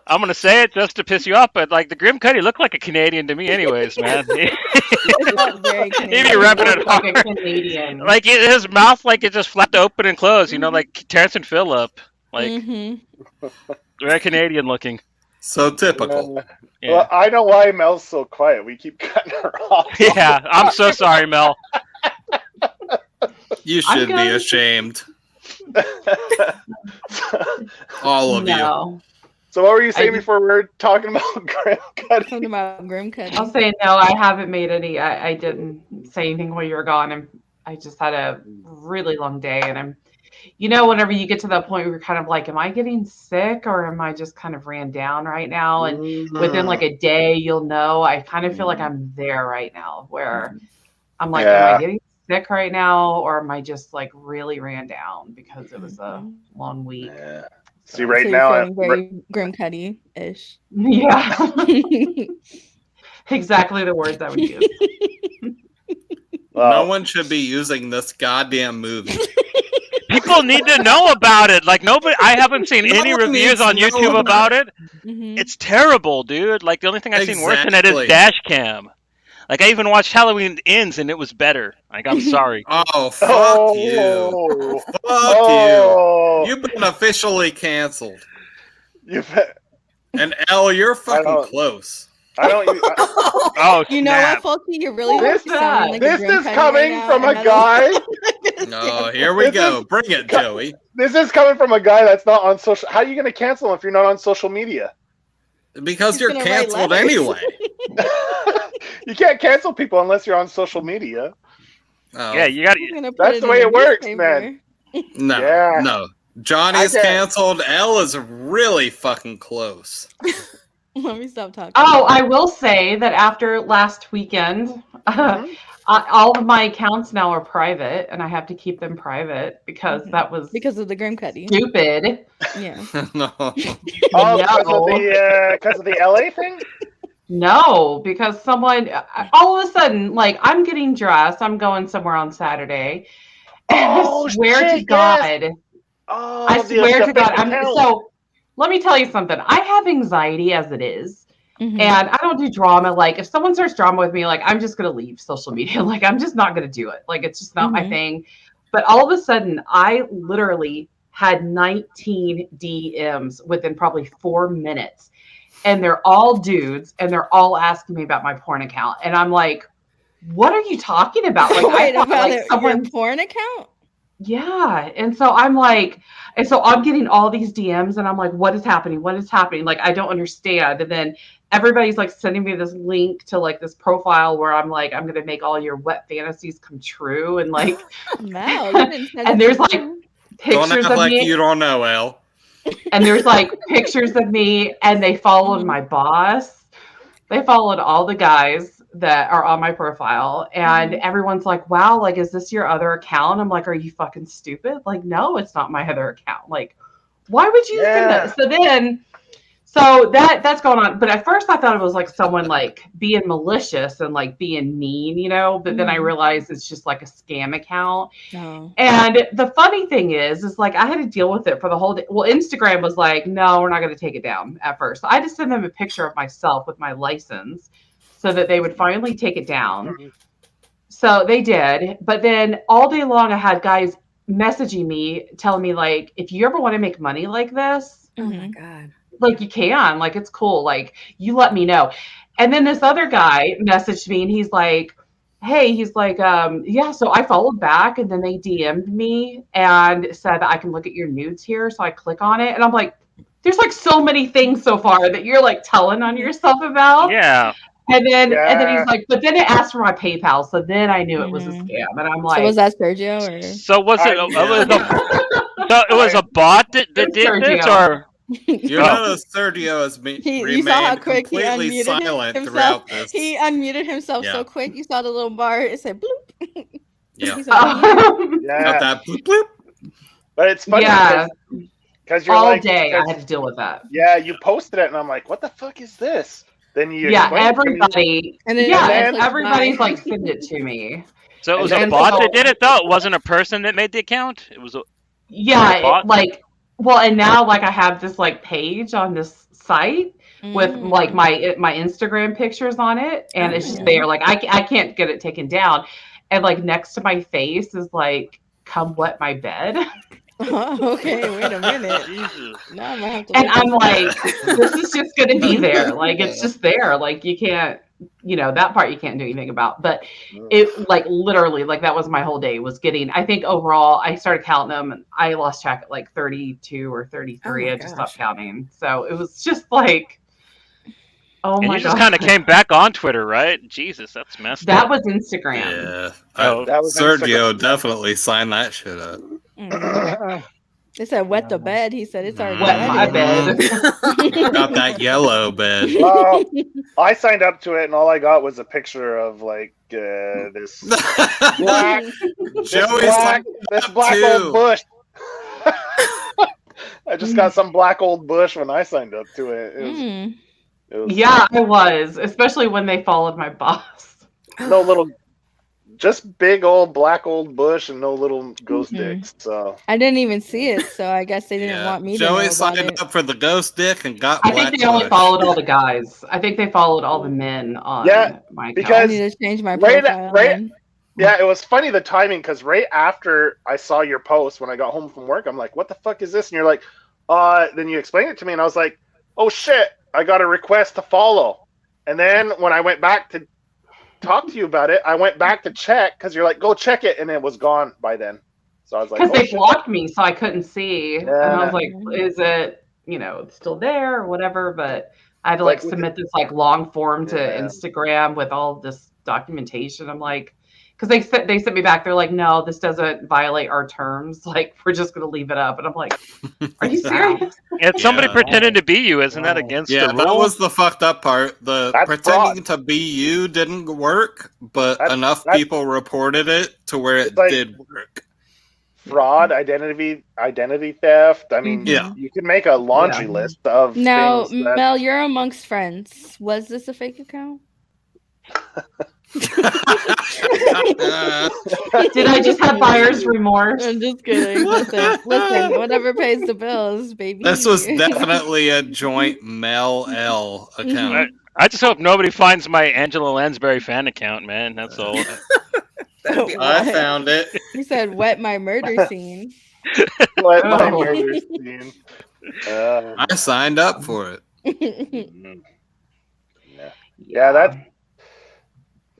I'm gonna say it just to piss you off, but like the Grim Cuddy looked like a Canadian to me, anyways, man.
It felt very
He'd be
Canadian.
repping it
Like a
hard.
Canadian.
Like his mouth, like it just flapped open and closed. Like Terrence and Phillip, like very Canadian looking.
So typical.
Yeah.
Well, I know why Mel's so quiet. We keep cutting her off.
Yeah, I'm so sorry, Mel.
You should be ashamed. All of you.
No.
So what were you saying before we were talking about Grim Cuddy?
Talking about Grim Cuddy.
I'll say no, I haven't made any. I didn't say anything while you were gone. I just had a really long day, and whenever you get to that point where you're kind of like, am I getting sick or am I just kind of ran down right now? And within like a day, you'll know. I kind of feel like I'm there right now where I'm like, am I getting sick right now or am I just like really ran down because it was a long week?
Yeah. See,
So
right
you're
now,
feeling very Grim Cuddy-ish.
Yeah. Exactly the words I would use.
No one should be using this goddamn movie.
People need to know about it. Like nobody, I haven't seen
No
any
one
reviews
needs
on
to know
YouTube about it.
Mhm.
It's terrible, dude. Like the only thing I've seen worse than that is
Exactly.
Dash Cam. Like I even watched Halloween Ends and it was better. Like I'm sorry.
Oh, fuck you. Fuck you. You've been officially canceled.
You bet.
And Elle, you're fucking
don't-
close.
I don't.
Oh,
You know
snap.
what, Folky? You're really
This-
sounding like a
This
Grim
is
Cuddy
coming
right now,
from a
and I
guy.
Oh, here we
This
go.
is-
Bring it, Joey.
This is coming from a guy that's not on social. How are you going to cancel him if you're not on social media?
Because
He's
you're
gonna write
canceled
letters.
anyway.
You can't cancel people unless you're on social media.
Oh,
Yeah, you got.
I'm gonna put
That's
it
the
in
way
the
it works,
newspaper.
man.
no,
Yeah.
no. Johnny's
I can't-
canceled. Elle is really fucking close.
Let me stop talking.
Oh, I will say that after last weekend, all of my accounts now are private, and I have to keep them private because that was
because of the Grim Cuddy.
stupid.
Yeah.
No.
Oh, because of the LA thing.
No, because someone all of a sudden, like I'm getting dressed, I'm going somewhere on Saturday, and
Oh,
I swear
shit,
to God,
yes. Oh,
I swear to
fake
God,
account.
so. Let me tell you something. I have anxiety as it is.
Mhm.
And I don't do drama. Like if someone starts drama with me, like I'm just going to leave social media. Like I'm just not going to do it. Like it's just not my thing. But all of a sudden, I literally had 19 DMs within probably 4 minutes. And they're all dudes and they're all asking me about my porn account. And I'm like, what are you talking about? Like
Wait,
I
about
like
your porn account?
Yeah. And so I'm like, and so I'm getting all these DMs and I'm like, what is happening? What is happening? Like, I don't understand. And then everybody's like sending me this link to like this profile where I'm like, I'm going to make all your wet fantasies come true. And like,
Wow, you didn't say
and
that
there's like
before.
Don't
pictures
act
of
like
me.
you don't know, Elle.
And there's like pictures of me, and they followed my boss. They followed all the guys that are on my profile, and everyone's like, wow, like, is this your other account? I'm like, are you fucking stupid? Like, no, it's not my other account. Like, why would you think that? So that's going on. But at first I thought it was like someone like being malicious and like being mean, you know, but then I realized it's just like a scam account.
Oh.
And the funny thing is like I had to deal with it for the whole day. Well, Instagram was like, no, we're not going to take it down at first. So I just sent them a picture of myself with my license so that they would finally take it down. So they did. But then all day long I had guys messaging me, telling me like, if you ever want to make money like this,
Oh my God.
like you can, like it's cool, like you let me know. And then this other guy messaged me and he's like, hey, he's like, yeah, so I followed back and then they DM'd me and said that I can look at your nudes here. So I click on it and I'm like, there's like so many things so far that you're like telling on yourself about.
Yeah.
And then he's like, but then it asked for my PayPal, so then I knew it was a scam. And I'm like,
So was that Sergio or?
So was it? It was a bot that did this, or?
You notice Sergio has
You saw how
remained
quick he
completely
unmuted
silent
himself.
throughout this.
He unmuted himself so quick. You saw the little bar. It said bloop.
Yeah.
He's unmuted.
Got that bloop bloop.
But it's funny because you're
all
like,
day I had to deal with that.
Yeah, you posted it, and I'm like, what the fuck is this? Then you
everybody,
and then
everybody's like, send it to me.
So it was a bot that did it, though. It wasn't a person that made the account. It was a bot?
Well, and now like I have this like page on this site with like my Instagram pictures on it, and it's just there. Like I can't get it taken down, and like next to my face is like, come wet my bed.
Okay, wait a minute. Now I'm gonna have to.
And I'm like, this is just gonna be there. Like it's just there. Like you can't, you know, that part you can't do anything about. But it like literally, like that was my whole day was getting. I think overall, I started counting them, and I lost track at like 32 or 33. I just stopped counting. So it was just like, oh my god!
You just kind of came back on Twitter, right? Jesus, that's messed up.
That was Instagram.
Yeah,
that was
Sergio
Instagram.
Definitely signed that shit up.
They said wet the bed. He said it's already
wet my bed.
Got that yellow bed.
Well, I signed up to it, and all I got was a picture of like this black, this black old bush. I just got some black old bush when I signed up to it. It was
yeah, I was, especially when they followed my boss.
No little. Just big old black old bush and no little ghost dicks. So
I didn't even see it, so I guess they didn't want me to know
Joey
about
signed
it.
up for the ghost dick and got
I
black
think they only
bush.
followed all the guys. I think they followed all the men on my account.
because
I need to change my profile.
Yeah, it was funny the timing because right after I saw your post when I got home from work, I'm like, what the fuck is this? And you're like, then you explained it to me and I was like, oh shit, I got a request to follow. And then when I went back to talk to you about it, I went back to check because you're like, go check it, and it was gone by then. So I was like,
because they blocked me, so I couldn't see, and I was like, is it still there or whatever? But I had to like submit this like long form to Instagram with all this documentation. I'm like, because they sent me back. They're like, no, this doesn't violate our terms. Like, we're just gonna leave it up. And I'm like, are you serious?
It's somebody pretending to be you. Isn't that against the rules?
That was the fucked up part.
That's
pretending
fraud.
to be you didn't work, but enough people reported it to where it did work.
Fraud, identity theft. I mean, you can make a laundry list of
Now,
things that...
Mel, you're amongst friends. Was this a fake account?
Did I just have buyer's remorse?
I'm just kidding. Listen, whatever pays the bills, baby.
This was definitely a joint Mel L account.
I just hope nobody finds my Angela Lansbury fan account, man. That's all.
I found it.
He said, wet my murder scene.
Wet my murder scene.
I signed up for it.
Yeah, that's...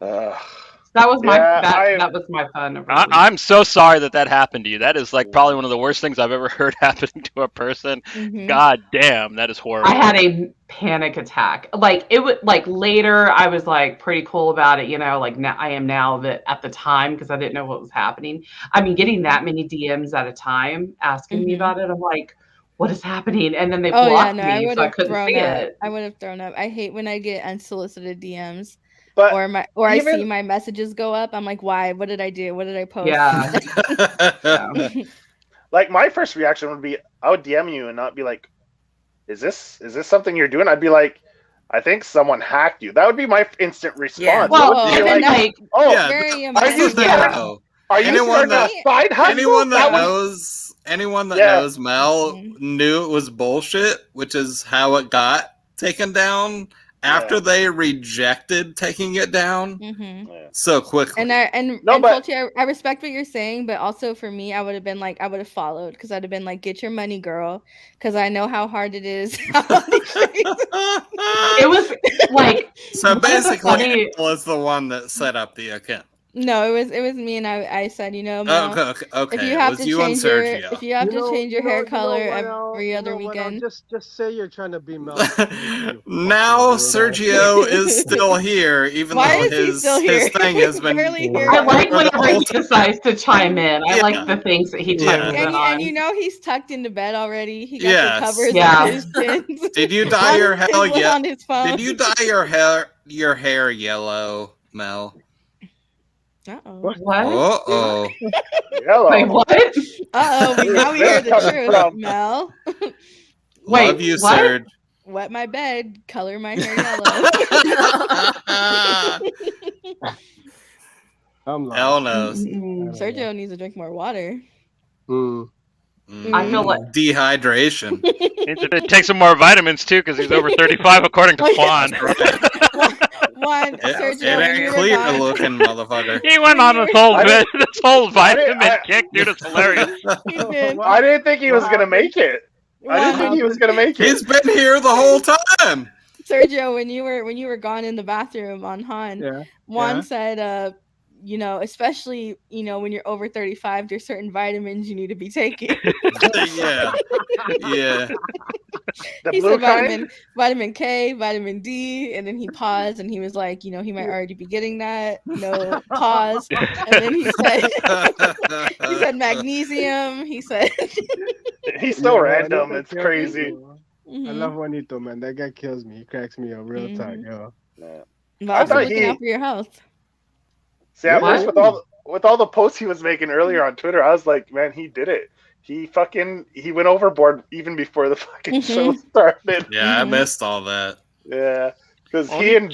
that was my that was my fun.
I'm so sorry that happened to you. That is like probably one of the worst things I've ever heard happening to a person. God damn, that is horrible.
I had a panic attack. Like it would like later I was like pretty cool about it, like now I am now, that at the time, because I didn't know what was happening. I mean, getting that many DMs at a time asking me about it, I'm like, what is happening? And then they
Oh yeah,
blocked
no, I
me,
would
so I
have
couldn't
thrown
see
up.
it.
I would have thrown up. I hate when I get unsolicited DMs
But
or I
even-
see my messages go up. I'm like, why? What did I do? What did I post?
Yeah. Yeah.
like my first reaction would be, I would DM you and not be like, is this something you're doing? I'd be like, I think someone hacked you. That would be my instant response.
Yeah.
It
Well,
wouldn't be
and then like,
oh,
Yeah,
Very
are you
emotional.
Yeah.
are you
anyone
starting a
that-
side hustle?
anyone that
would-
knows Mel
Mhm.
knew it was bullshit, which is how it got taken down after
Yeah.
they rejected taking it down
hmm
Yeah.
so quickly.
And
No, but-
Fulci, I respect what you're saying, but also for me, I would have been like, I would have followed because I'd have been like, get your money, girl, because I know how hard it is.
it was like,
So
one of the
basically,
funny-
Apple is the one that set up the account.
No, it was me, and I said, Mel,
Okay.
if you
It
have
was
to
you and
change your
Sergio.
if you have to change your hair color every
You
other
know what,
weekend.
just say you're trying to be Mel.
Now Sergio is still here, even
Why
though
is he
his
still here?
his thing has been.
Barely here.
I like
for the
whenever
whole
he decides to chime in. I
Yeah.
like the things that he
Yeah.
chimes
And,
in on.
he's tucked into bed already. He got
Yes.
the covers
Yeah.
on his chins.
Did you dye your hair
One
yet?
on his phone.
Did you dye your hair yellow, Mel?
Uh-oh.
What?
Uh-oh.
Hello.
Wait, what?
Uh-oh, now we hear the
Coming
truth,
from-
Mel.
Wait,
Love you,
what?
Serge.
Wet my bed, color my hair yellow.
I'm like,
Hell knows.
Mm,
Sergio needs to drink more water.
I feel like-
Dehydration.
Needs to take some more vitamins too, because he's over 35, according to Quan.
One,
It
Sergio, when you
ain't
were
clear
gone,
looking, motherfucker.
He went on this whole
I didn't-
this whole vitamin
I-
kick, dude. It's hilarious.
he did.
I didn't think he was gonna make it. I didn't
One,
think he was gonna make it.
He's been here the whole time.
Sergio, when you were gone in the bathroom on Han,
Yeah.
Juan
Yeah.
said, especially, when you're over 35, there's certain vitamins you need to be taking.
Yeah. Yeah.
The
He
blue
said
kind.
vitamin K, vitamin D, and then he paused and he was like, he might already be getting that. No, pause. And then he said magnesium. He said
He's so
Yeah,
random.
Juanito
It's
kills
crazy.
me, bro. I
mhm.
love Juanito, man. That guy kills me. He cracks me up real tight,
Mhm.
yo.
Yeah.
But
I
also
thought
looking
he-
out for your health.
See, at
What?
first with all the posts he was making earlier on Twitter, I was like, man, he did it. He went overboard even before the fucking show started.
Yeah, I
Mhm.
missed all that.
Yeah, because he and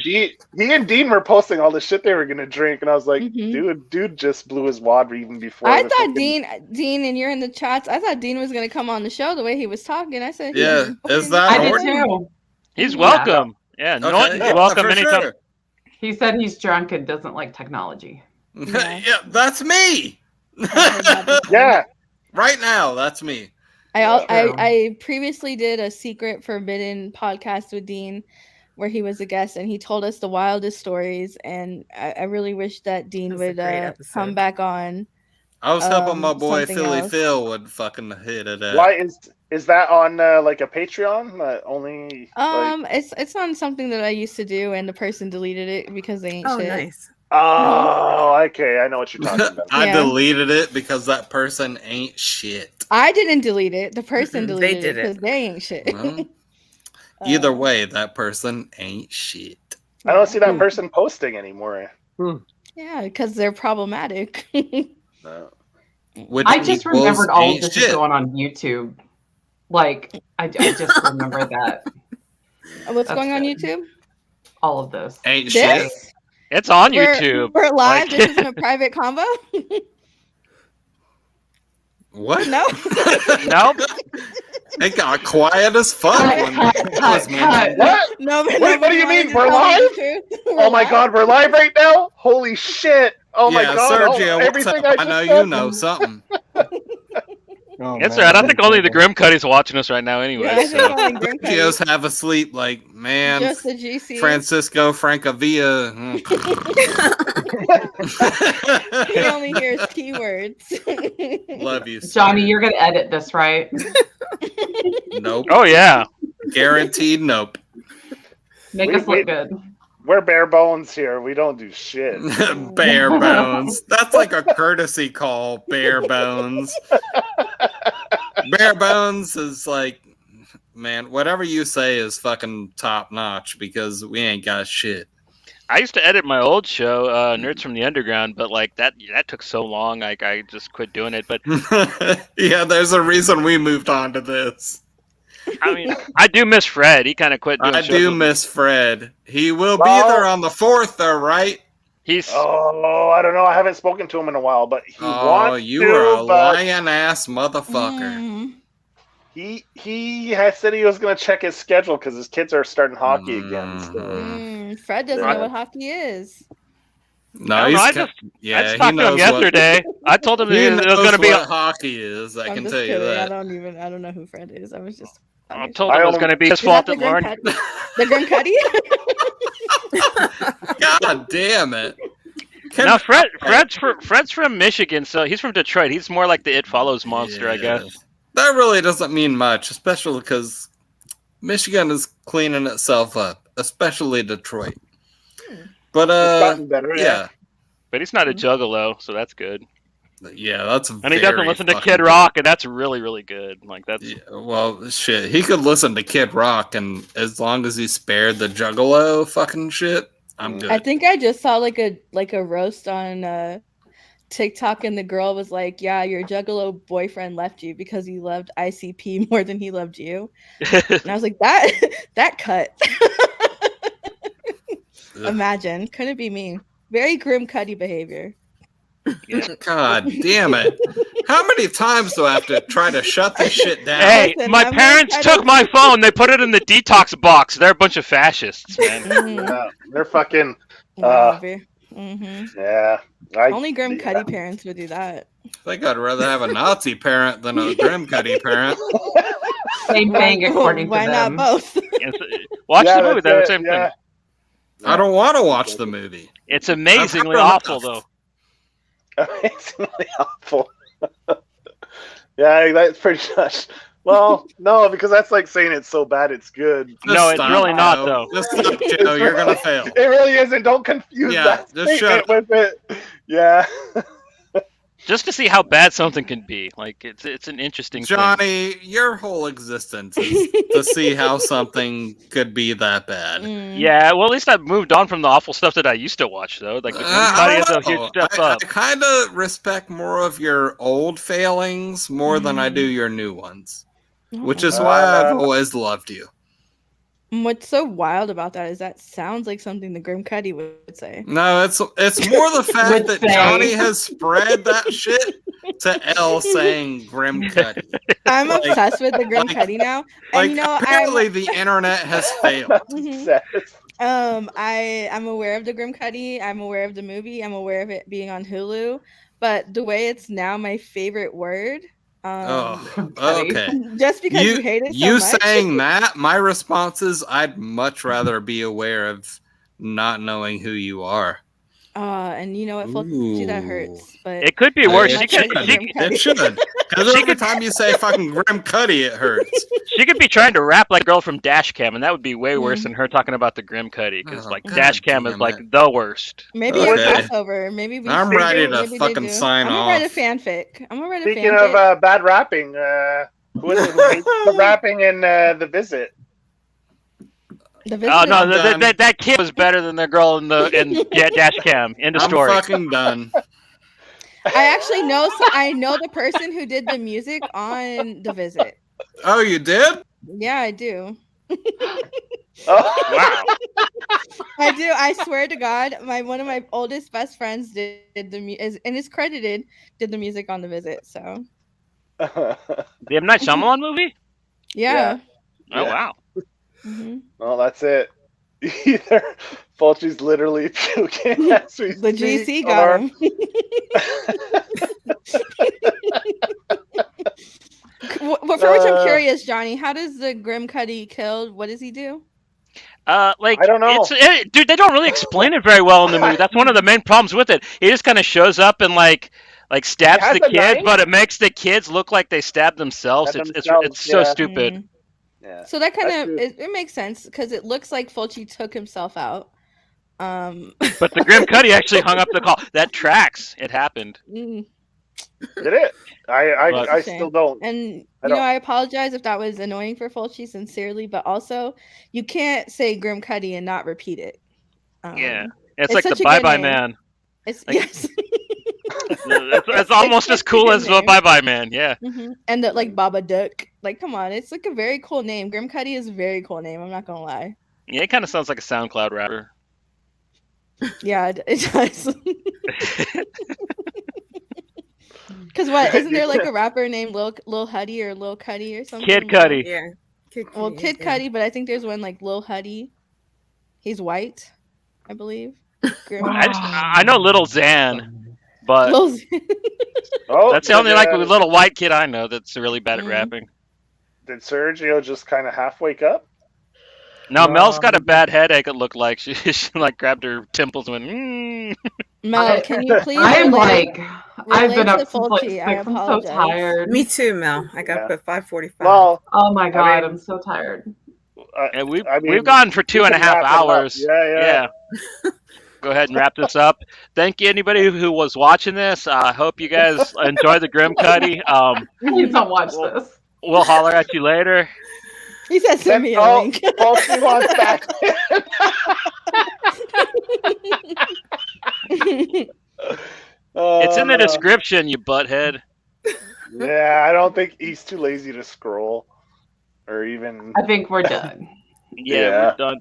Dean were posting all the shit they were gonna drink, and I was like,
Mhm.
dude just blew his wad even before.
I
the
thought
fucking-
Dean, and you're in the chats. I thought Dean was gonna come on the show the way he was talking. I said,
Yeah, is that
I did
Orton?
too.
He's
Yeah.
welcome. Yeah, no,
Okay,
he's
yeah,
welcome
for
anytime.
sure.
He said he's drunk and doesn't like technology.
Yeah.
Yeah, that's me.
Yeah,
Right now, that's me.
I previously did a secret forbidden podcast with Dean where he was a guest and he told us the wildest stories, and I really wish that Dean
That's a
would
great episode.
come back on.
I was hoping my boy
something
Philly
else.
Phil would fucking hit it up.
why is that on like a Patreon? Only.
It's not something that I used to do, and the person deleted it because they ain't
Oh,
shit.
nice.
Oh, okay. I know what you're talking about.
I
Yeah.
deleted it because that person ain't shit.
I didn't delete it. The person
Mm-mm, they
deleted it
did it.
because they ain't shit.
Well, either
Uh,
way, that person ain't shit.
I don't see that person posting anymore.
Yeah, because they're problematic.
No.
Which
I just
equals
remembered all of
ain't
this
shit.
is going on YouTube. Like, I just remember that.
What's
That's
going on
good.
YouTube?
All of this.
Ain't shit.
This?
It's on
We're-
YouTube.
We're live.
Like-
This isn't a private combo.
What?
No.
Nope.
It got quiet as fuck when
Cut,
it was
cut,
mentioned.
What?
No, but
Wait, what do you
nobody
mean?
wanted to
We're
tell me the
live?
truth.
Oh
We're
my
live.
god, we're live right now? Holy shit! Oh my
Yeah,
god!
Sergio, what's
everything
up?
I
I know
just
you
said?
know something.
Oh,
That's
man,
right. I think only the
terrible.
Grim Cuddy's watching us right now anyway.
Yeah, I think
So.
only Grim Cuddy.
Sergio's half asleep like, man,
Just the GC.
Francisco Francavilla.
He only hears keywords.
Love you, sir.
Johnny, you're going to edit this, right?
Nope.
Oh yeah.
Guaranteed nope.
Make
We-
us look good.
We're bare bones here. We don't do shit.
Bare bones. That's like a courtesy call, bare bones. Bare Bones is like, man, whatever you say is fucking top notch because we ain't got shit.
I used to edit my old show, Nerds from the Underground, but like that took so long, like I just quit doing it. But
yeah, there's a reason we moved on to this.
I mean, I do miss Fred. He kind of quit doing
I
shows
do
with me.
miss Fred. He will be
Well-
there on the 4th, though, right?
He's
Oh, I don't know. I haven't spoken to him in a while, but he
Oh,
wants
you
to.
are a
But
lying ass motherfucker.
he has said he was going to check his schedule because his kids are starting hockey again. So.
Fred doesn't
Yeah.
know what hockey is.
No,
I don't know,
he's
I
ca-
just
yeah, he
talked to him
knows what
yesterday. I told him
he
it was
knows
going to be.
what hockey is. I
I'm
can
just
tell you
kidding.
that.
I don't know who Fred is. I was just.
I told him it was going to be his
Is that
fault
the
that
Grim
Lauren.
Cuddy? The Grim Cuddy?
God damn it!
No, Fred's from Michigan, so he's from Detroit. He's more like the It Follows monster, I guess.
That really doesn't mean much, especially because Michigan is cleaning itself up, especially Detroit. But
It's gotten better,
yeah,
But he's not a juggalo, so that's good.
yeah, that's
And he doesn't
very
listen to
fucking
Kid
good.
Rock, and that's really, really good. Like that's
Yeah, well, shit, he could listen to Kid Rock, and as long as he spared the Juggalo fucking shit, I'm good.
I think I just saw like a roast on TikTok, and the girl was like, "Yeah, your Juggalo boyfriend left you because he loved ICP more than he loved you." And I was like, that cut. Imagine, couldn't be me. Very Grim Cuddy behavior.
God damn it! How many times do I have to try to shut this shit down?
Hey,
Listen,
my
I'm
parents
like, I
took
don't-
my phone. They put it in the detox box. They're a bunch of fascists, man.
Yeah, they're fucking.
Mhm.
Yeah.
Only Grim Cuddy parents would do that.
I think I'd rather have a Nazi parent than a Grim Cuddy parent.
Same thing according to
Why
them.
not both?
Watch
Yeah,
the movie.
that's
They're the
it,
same
yeah.
thing.
I don't want to watch the movie.
It's amazingly
I've had
awful,
enough.
though.
Amazingly awful. Yeah, that's pretty much. Well, no, because that's like saying it's so bad it's good.
Just
No, it's
stop,
really not,
Joe.
though.
Just stop, Joe. You're gonna fail.
It really isn't. Don't confuse
Yeah,
that
just shut
statement with it. Yeah.
Just to see how bad something can be. Like it's an interesting thing.
Johnny, your whole existence is to see how something could be that bad.
Yeah, well, at least I've moved on from the awful stuff that I used to watch, though. Like the Grim Cuddy is a huge step
I
up.
kind of respect more of your old failings more than I do your new ones, which is why I've always loved you.
What's so wild about that is that sounds like something the Grim Cuddy would say.
No, it's more the fact
Would
that
say.
Johnny has spread that shit to Elle saying Grim Cuddy.
I'm
Like-
obsessed with the Grim Cuddy now.
Like
And you know,
apparently the internet has failed.
I'm aware of the Grim Cuddy. I'm aware of the movie. I'm aware of it being on Hulu. But the way it's now my favorite word.
Okay.
Just because you hate it so
you
much.
saying that, my response is I'd much rather be aware of not knowing who you are.
And you know what, Fulci, that hurts. But
It could be worse.
It
She could,
It should. Because every time you say fucking Grim Cuddy, it hurts.
she could be trying to rap like a girl from Dash Cam, and that would be way worse than her talking about the Grim Cuddy, because
Oh,
like
God
Dash Cam is
damn
like
it.
the worst.
maybe
Okay.
a crossover. Maybe we.
I'm
should
ready
do-
to
maybe they
fucking
do.
sign
I'm gonna write a
off.
fanfic. I'm gonna write a
Speaking
fanfic.
of bad rapping, who is it who hates the rapping in The Visit?
The
Oh
Visitor.
no,
done.
that kid was better than the girl in Dash Cam. End of
I'm
story.
fucking done.
I actually know. I know the person who did the music on The Visit.
Oh, you did?
Oh,
Yeah, I do.
Wow.
I do. I swear to God, one of my oldest best friends did the music, and is credited did the music on The Visit. So
The M. Night Shyamalan movie?
yeah.
Oh
Yeah.
wow.
Mhm.
Well, that's it. Either Fulci's literally puking as we
The
speak,
GC
or-
got him. Well, for which I'm curious, Johnny, how does the Grim Cuddy kill? What does he do?
Like
I don't know.
dude, they don't really explain it very well in the movie. That's one of the main problems with it. He just kind of shows up and like stabs
has
the
a
kid,
knife?
but it makes the kids look like they stabbed themselves.
Stab
It's
themselves,
so
yeah.
stupid.
Mhm.
Yeah.
So that kind
That's
of
true.
it makes sense because it looks like Fulci took himself out.
But the Grim Cuddy actually hung up the call. That tracks. It happened.
Mm.
Did it? I
But-
I still don't.
And
I
you know,
don't-
I apologize if that was annoying for Fulci, sincerely, but also you can't say Grim Cuddy and not repeat it.
Yeah.
it's
It's like the
such a
Bye
good
Bye
name.
Man.
It's
Like-
yes.
It's almost
such
as
a
cool
good
as the
name.
Bye Bye Man. Yeah.
And the like Baba Duck. Like, come on, it's like a very cool name. Grim Cuddy is a very cool name. I'm not gonna lie.
Yeah, it kind of sounds like a SoundCloud rapper.
Yeah, it does. Because what isn't there like a rapper named Lil Huddy or Lil Cuddy or something?
Kid Cudi.
Yeah. Kid
Well,
Cudi,
Kid
yeah.
Cudi, but I think there's one like Lil Huddy. He's white, I believe. Grim.
I know Little Xan, but
Lil
Oh,
that's the only like
did,
little white kid I know that's really bad at
Mhm.
rapping.
did Sergio just kind of half wake up?
No, Mel's got a bad headache. It looked like she like grabbed her temples and went.
Mel, can you please
I'm
relate?
like, I've been
relate
up
to
since like
Fulci. I
6. I'm so
apologize.
tired.
Me too, Mel. I got
Yeah.
up at 5:45.
Well,
Oh my god,
mean-
I'm so tired.
And we've
I mean,
gone for two
we
and a
can
half
wrap it up.
hours.
Yeah.
Go ahead and wrap this up. Thank you, anybody who was watching this. I hope you guys enjoy the Grim Cuddy.
Please don't watch
Well-
this.
We'll holler at you later.
He said send me a
Oh,
link.
Fulci wants back.
It's in the description, you butthead.
Yeah, I don't think he's too lazy to scroll, or even.
I think we're done.
Yeah, we're done.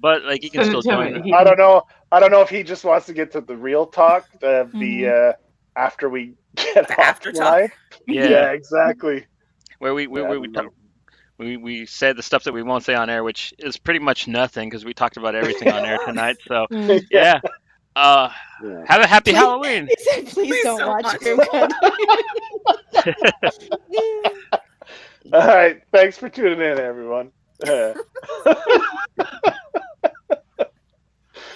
But like, you can
Send
still
it to
join.
me.
I don't know. I don't know if he just wants to get to the real talk, the
Mhm.
after we get
The
off
after
the
talk.
line.
Yeah.
Yeah, exactly.
Where we say the stuff that we won't say on air, which is pretty much nothing because we talked about everything on air tonight. So
Mm.
yeah.
Yeah.
Have a happy
Please-
Halloween.
He said, please don't watch Grim Cuddy.
All right. Thanks for tuning in, everyone.